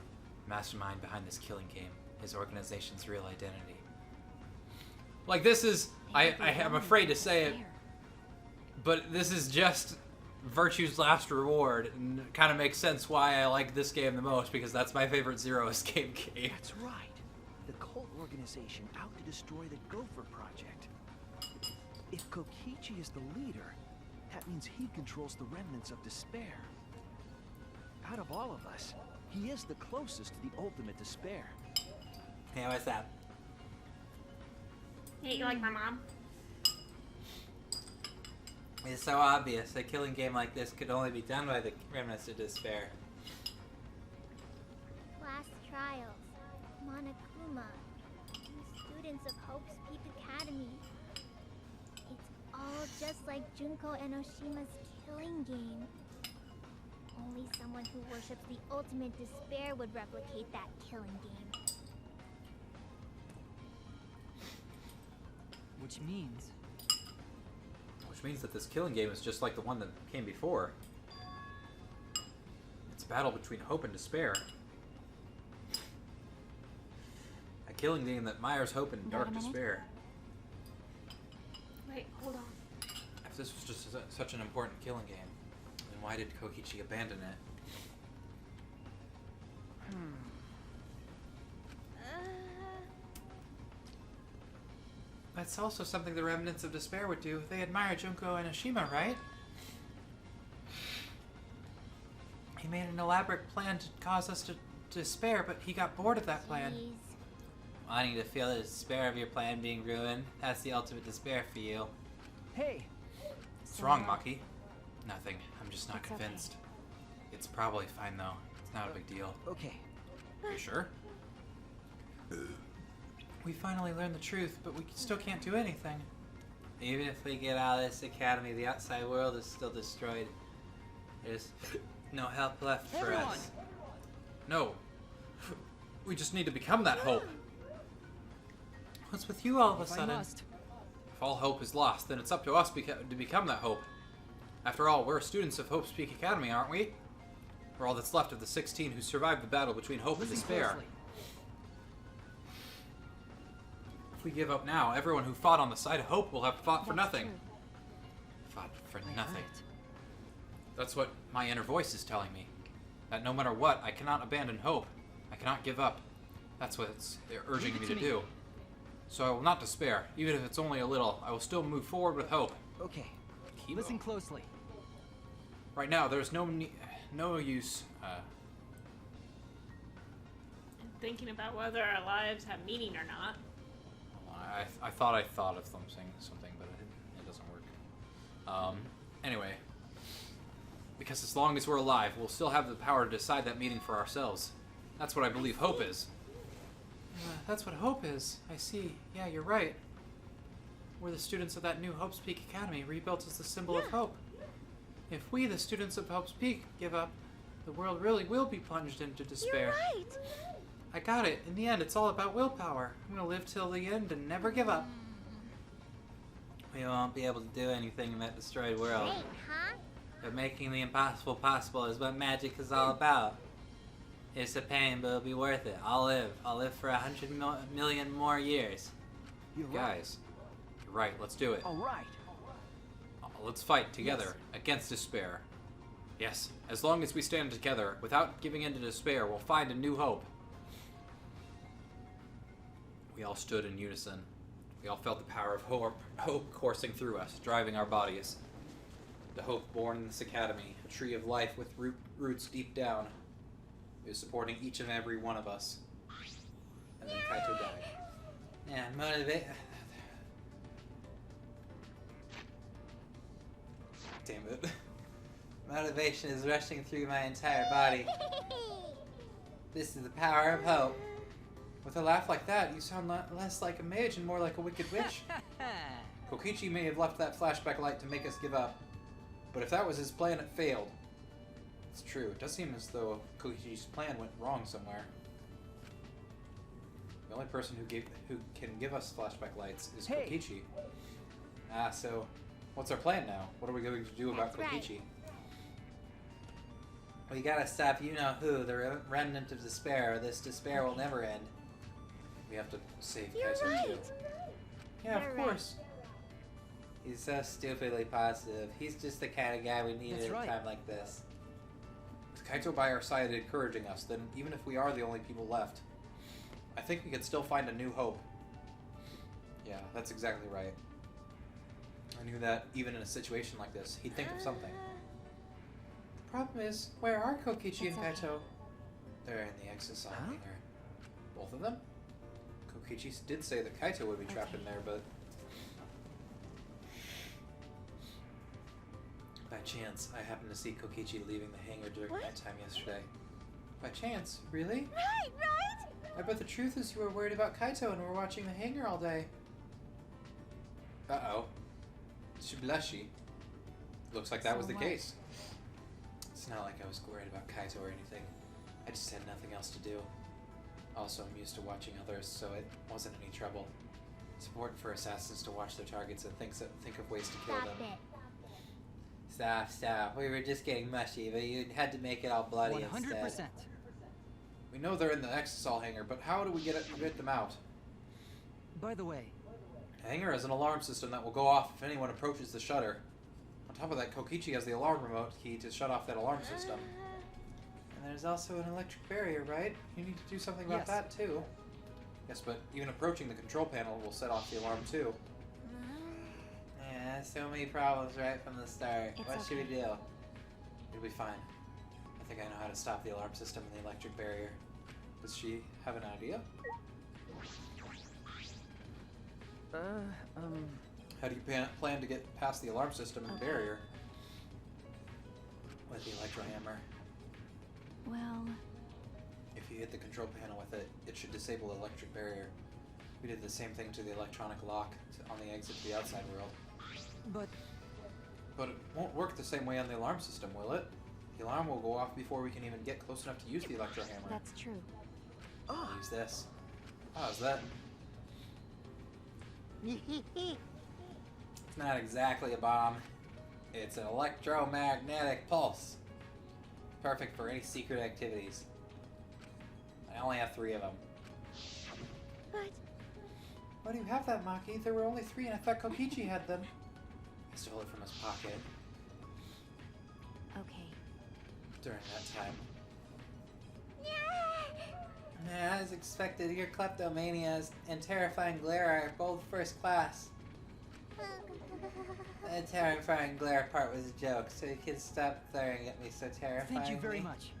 mastermind behind this killing game. His organization's real identity. Like, this is, I'm afraid to say it, but this is just Virtue's last reward, and it kind of makes sense why I like this game the most, because that's my favorite Zero Escape game. That's right. The cult organization out to destroy the Gopher Project. If Kokichi is the leader, that means he controls the remnants of despair. Out of all of us, he is the closest to the ultimate despair. Yeah, what's that? Hey, you like my mom? It's so obvious. A killing game like this could only be done by the Remnants of Despair. Class trials. Monokuma. Students of Hope's Peak Academy. It's all just like Junko Enoshima's killing game. Only someone who worships the ultimate despair would replicate that killing game. Which means... Which means that this killing game is just like the one that came before. It's a battle between hope and despair. A killing game that mires hope in dark despair. Wait, hold on. If this was just such an important killing game, then why did Kokichi abandon it? That's also something the Remnants of Despair would do. They admire Junko Enoshima, right? He made an elaborate plan to cause us to despair, but he got bored of that plan. Jeez. Wanting to feel the despair of your plan being ruined, that's the ultimate despair for you. Hey! What's wrong, Maki? Nothing. I'm just not It's convinced. It's probably fine, though. It's not a big deal. Okay. Are you sure? We finally learned the truth, but we still can't do anything. Even if we get out of this academy, the outside world is still destroyed. There's no help left for us. No. We just need to become that hope. What's with you all of a If I sudden? must. If all hope is lost, then it's up to us to become that hope. After all, we're students of Hope's Peak Academy, aren't we? We're all that's left of the 16 who survived the battle between hope and Listen despair. closely. If we give up now, everyone who fought on the side of hope will have fought for That's nothing. true. Fought for I nothing. heard it. That's what my inner voice is telling me. That no matter what, I cannot abandon hope. I cannot give up. That's what it's urging Leave it me to to me. do. So I will not despair, even if it's only a little. I will still move forward with hope. Okay. Kibo. Listen closely. Right now, there's no use. Thinking about whether our lives have meaning or not. I thought of something, but it doesn't work. Anyway, because as long as we're alive, we'll still have the power to decide that meaning for ourselves. That's what I believe hope is. That's what hope is. I see. Yeah, you're right. We're the students of that new Hope's Peak Academy, rebuilt as the symbol of hope. If we, the students of Hope's Peak, give up, the world really will be plunged into despair. You're right. I got it. In the end, it's all about willpower. I'm gonna live till the end and never give up. We won't be able to do anything in that destroyed world. Great, huh? But making the impossible possible is what magic is all about. It's a pain, but it'll be worth it. I'll live. I'll live for 100 million more years. You're right. Guys, you're right. Let's do it. All right. Let's fight together against despair. Yes, as long as we stand together without giving in to despair, we'll find a new hope. We all stood in unison. We all felt the power of hope coursing through us, driving our bodies. The hope born in this academy, a tree of life with roots deep down, is supporting each and every one of us. And then Kaito died. Yeah, Damn it. motivation is rushing through my entire body. This is the power of hope. With a laugh like that, you sound less like a mage and more like a wicked witch. Kokichi may have left that flashback light to make us give up. But if that was his plan, it failed. It's true. It does seem as though Kokichi's plan went wrong somewhere. The only person who can give us flashback lights is Hey. Kokichi. So what's our plan now? What are we going to do about That's right. Kokichi? We gotta stop you-know-who, the remnant of despair, or this despair will never end. We have to save You're Kaito right. too. Yeah, You're of right. course. He's so stupidly positive. He's just the kind of guy we need That's at right. a time like this. With Kaito by our side encouraging us, then even if we are the only people left, I think we could still find a new hope. Yeah, that's exactly right. I knew that even in a situation like this, he'd think of something. The problem is, where are Kokichi and It's okay. Kaito? They're in the exercise hangar. Both of them? Kokichi did say that Kaito would be trapped in there, but chance, I happened to see Kokichi leaving the hangar during What? nighttime yesterday. By chance? Really? Right! I bet the truth is you were worried about Kaito and were watching the hangar all day. Uh-oh. Shiblashi. Looks like that was the what? case. It's not like I was worried about Kaito or anything. I just had nothing else to do. Also, I'm used to watching others, so it wasn't any trouble. It's important for assassins to watch their targets and think of ways to kill Stop them. it. Stop. We were just getting mushy, but you had to make it all bloody 100%. instead. We know they're in the Exisal hangar, but how do we get them out? By the way, The hangar has an alarm system that will go off if anyone approaches the shutter. On top of that, Kokichi has the alarm remote key to shut off that alarm system. And there's also an electric barrier, right? You need to do something about Yes. that too. Yes, but even approaching the control panel will set off the alarm too. Yeah, so many problems right from the start. It's What should we okay. do? It'll be fine. I think I know how to stop the alarm system and the electric barrier. Does she have an idea? How do you plan to get past the alarm system and Okay. barrier? With the electro hammer. Well, If you hit the control panel with it, it should disable the electric barrier. We did the same thing to the electronic lock on the exit to the outside world. but But it won't work the same way on the alarm system, will it? The alarm will go off before we can even get close enough to use the electro hammer. that's true. I'll use this. How's that? It's not exactly a bomb. It's an electromagnetic pulse. Perfect for any secret activities. I only have 3 of them. But Why do you have that, Maki? There were only 3 and I thought Kokichi had them. I stole it from his pocket Okay. during that time. Yeah, as expected, your kleptomanias and terrifying glare are both first class. The terrifying glare part was a joke, so you can stop glaring at me so terrifyingly. thank you very much.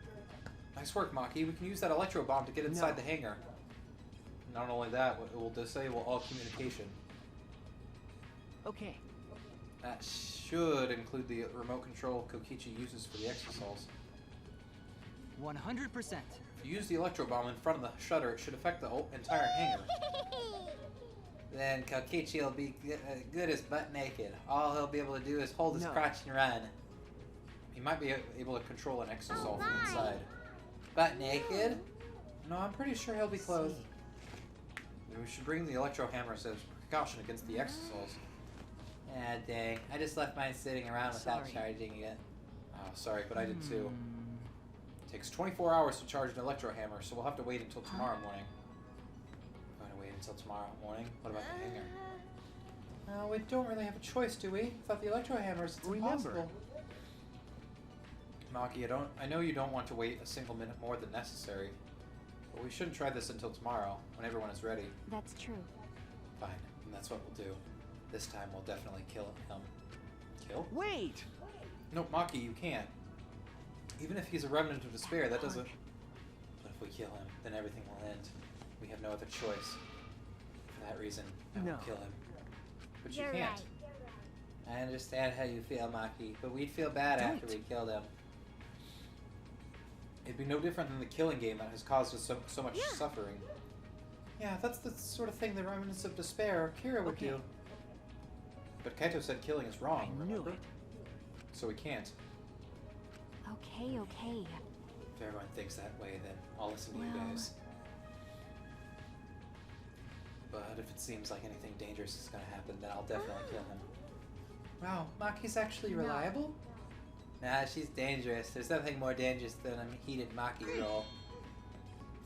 Nice work, Maki. We can use that electro bomb to get inside No. the hangar. Not only that, it will disable all communication. Okay, That should include the remote control Kokichi uses for the exosols. 100%. If you use the electro bomb in front of the shutter, it should affect the whole entire hangar. Then Kokichi will be good as butt naked. All he'll be able to do is hold his No. crotch and run. He might be able to control an exosol from my. inside. Butt naked? No, I'm pretty sure he'll be clothed. We should bring the electro hammer as a precaution against the exosols. Ah, dang. I just left mine sitting around without Sorry. charging it. Oh, sorry, but I did too. Hmm. It takes 24 hours to charge an electro hammer, so we'll have to wait until tomorrow morning. Going to wait until tomorrow morning? What about the hangar? We don't really have a choice, do we? Without the electro hammers, it's Remember. impossible. Maki, I know you don't want to wait a single minute more than necessary, but we shouldn't try this until tomorrow, when everyone is ready. That's true. Fine, and that's what we'll do. This time we'll definitely kill him. Kill? Wait! No, Maki, you can't. Even if he's a remnant of despair, that doesn't... But if we kill him, then everything will end. We have no other choice. For that reason, I No. will kill him. But You're you can't. right. I understand how you feel, Maki, but we'd feel bad Do after it. we killed him. It'd be no different than the killing game that has caused us so much Yeah. suffering. Yeah, that's the sort of thing the remnants of despair or Kira would Okay. do. But Kaito said killing is wrong, I knew remember? it. So we can't. Okay, okay. If everyone thinks that way, then I'll listen to you Well- guys. But if it seems like anything dangerous is gonna happen, then I'll definitely kill him. Wow, Maki's actually No. reliable? Nah, she's dangerous. There's nothing more dangerous than a heated Maki roll.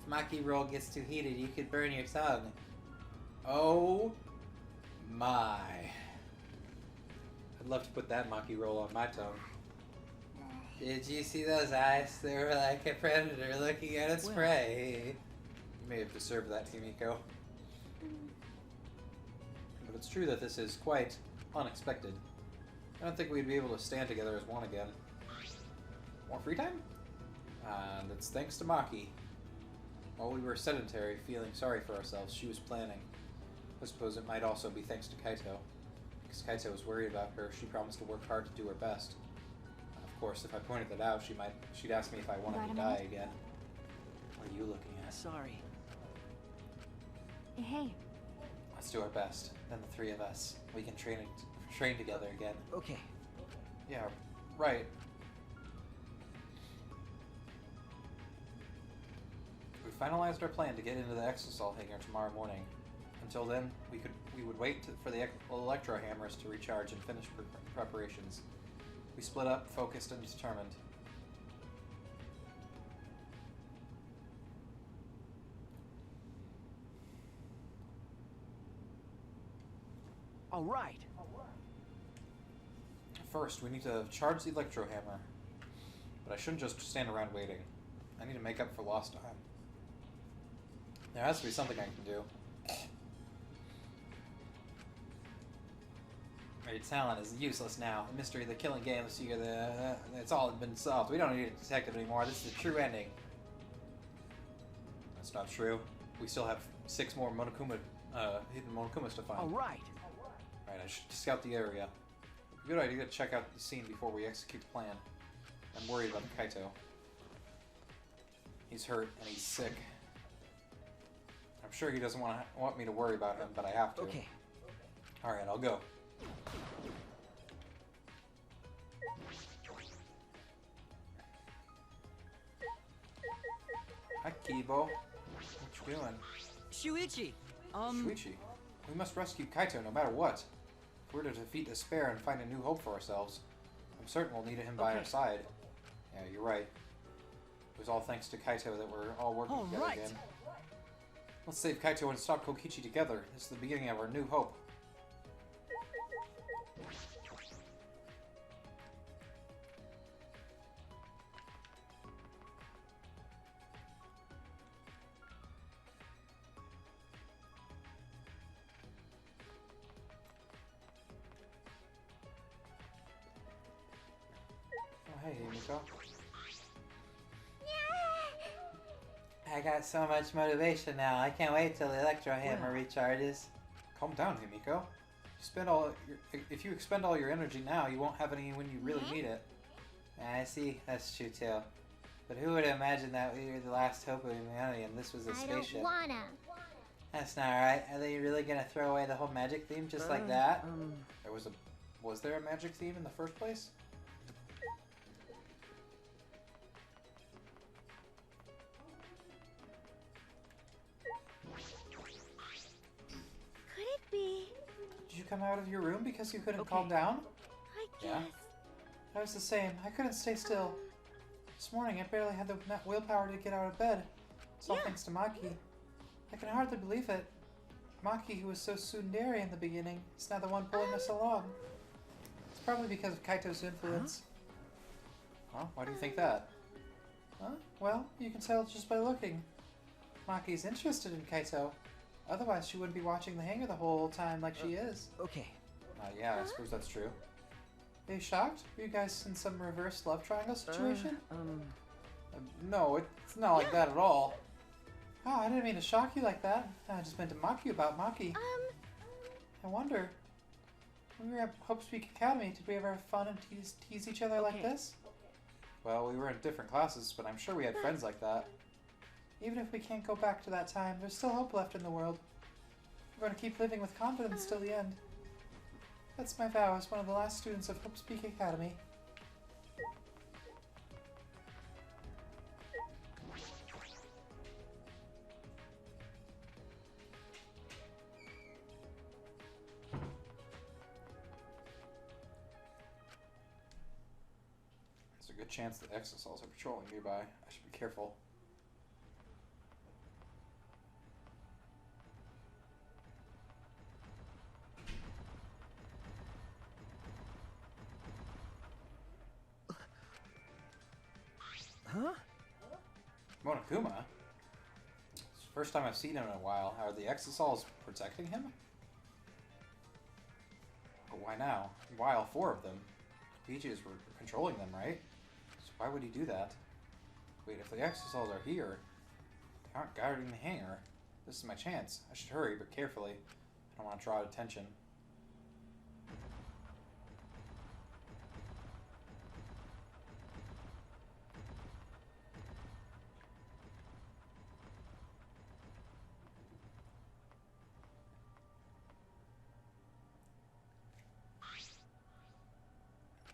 If Maki roll gets too heated, you could burn your tongue. Oh my. I'd love to put that Maki roll on my tongue. Did you see those eyes? They were like a predator looking at its Well. prey. You may have deserved that, Himiko. But it's true that this is quite unexpected. I don't think we'd be able to stand together as one again. More free time? And it's thanks to Maki. While we were sedentary, feeling sorry for ourselves, she was planning. I suppose it might also be thanks to Kaito. Because Kaito was worried about her, she promised to work hard to do her best. course, if I pointed that out, she'd ask me if I wanted to die again. What are you looking at? Sorry. Hey. Let's do our best. Then the three of us, we can train together again. Okay. Yeah, right. We finalized our plan to get into the exosol hangar tomorrow morning. Until then, we would wait for the electro hammers to recharge and finish preparations. We split up, focused, and determined. All right. First, we need to charge the electro hammer. But I shouldn't just stand around waiting. I need to make up for lost time. There has to be something I can do. Your talent is useless now. The mystery of the killing game, the secret, it's all been solved. We don't need a detective anymore. This is the true ending. That's not true. We still have 6 more Monokuma, hidden Monokumas to find. All right. Alright, I should scout the area. Good idea to check out the scene before we execute the plan. I'm worried about Kaito. He's hurt and he's sick. I'm sure he doesn't want me to worry about him, but I have to. Okay. Alright, I'll go. Hi, Kibo. What you doing? Shuichi! Shuichi, we must rescue Kaito no matter what. If we're to defeat despair and find a new hope for ourselves, I'm certain we'll need him by our side. Yeah, you're right. It was all thanks to Kaito that we're all working together again. Let's save Kaito and stop Kokichi together. This is the beginning of our new hope. Hey, Miko. I got so much motivation now. I can't wait till the electro hammer recharges. Calm down, Himiko. If you expend all your energy now, you won't have any when you really need it. I see. That's true too. But who would imagine that we were the last hope of humanity and this was a spaceship? I don't wanna. That's not right. Are they really gonna throw away the whole magic theme just like that? Was there a magic theme in the first place? Could it be? Did you come out of your room because you couldn't calm down? I guess. Yeah. I was the same. I couldn't stay still. This morning I barely had the willpower to get out of bed. It's all thanks to Maki. I can hardly believe it. Maki, who was so tsundere in the beginning, is now the one pulling us along. It's probably because of Kaito's influence. Huh? Why do you think that? Huh? Well, you can tell just by looking. Maki's interested in Kaito. Otherwise, she wouldn't be watching the hangar the whole time like she is. Okay. Yeah, I suppose that's true. Are you shocked? Are you guys in some reverse love triangle situation? No, it's not like that at all. Oh, I didn't mean to shock you like that. I just meant to mock you about Maki. I wonder, when we were at Hope Speak Academy, did we ever have fun and tease each other like this? Well, we were in different classes, but I'm sure we had friends like that. Even if we can't go back to that time, there's still hope left in the world. We're going to keep living with confidence till the end. That's my vow as one of the last students of Hope Speak Academy. There's a good chance that exosols are patrolling nearby. I should be careful. Huh? Monokuma? It's the first time I've seen him in a while. Are the exosols protecting him? But why now? Why all 4 of them? Peaches were controlling them, right? So why would he do that? Wait, if the exosols are here, they aren't guarding the hangar. This is my chance. I should hurry, but carefully. I don't want to draw attention.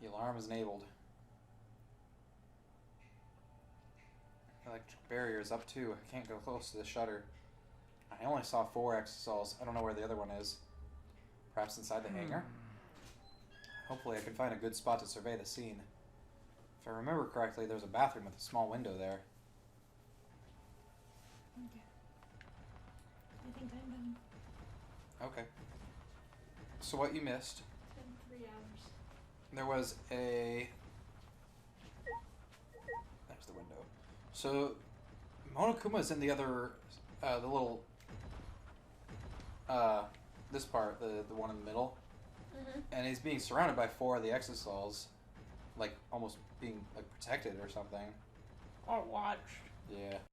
The alarm is enabled. The electric barrier is up too. I can't go close to the shutter. I only saw 4 exosols. I don't know where the other one is. Perhaps inside the hangar? Hopefully I can find a good spot to survey the scene. If I remember correctly, there's a bathroom with a small window there. Okay. I think I'm done. Okay. So what you missed, It's been 3 hours. there was a... There's the window. So Monokuma's in the other, the little, this part, the one in the middle. Mm-hmm. And he's being surrounded by 4 of the exosols, like almost being like protected or something. I watched. Yeah.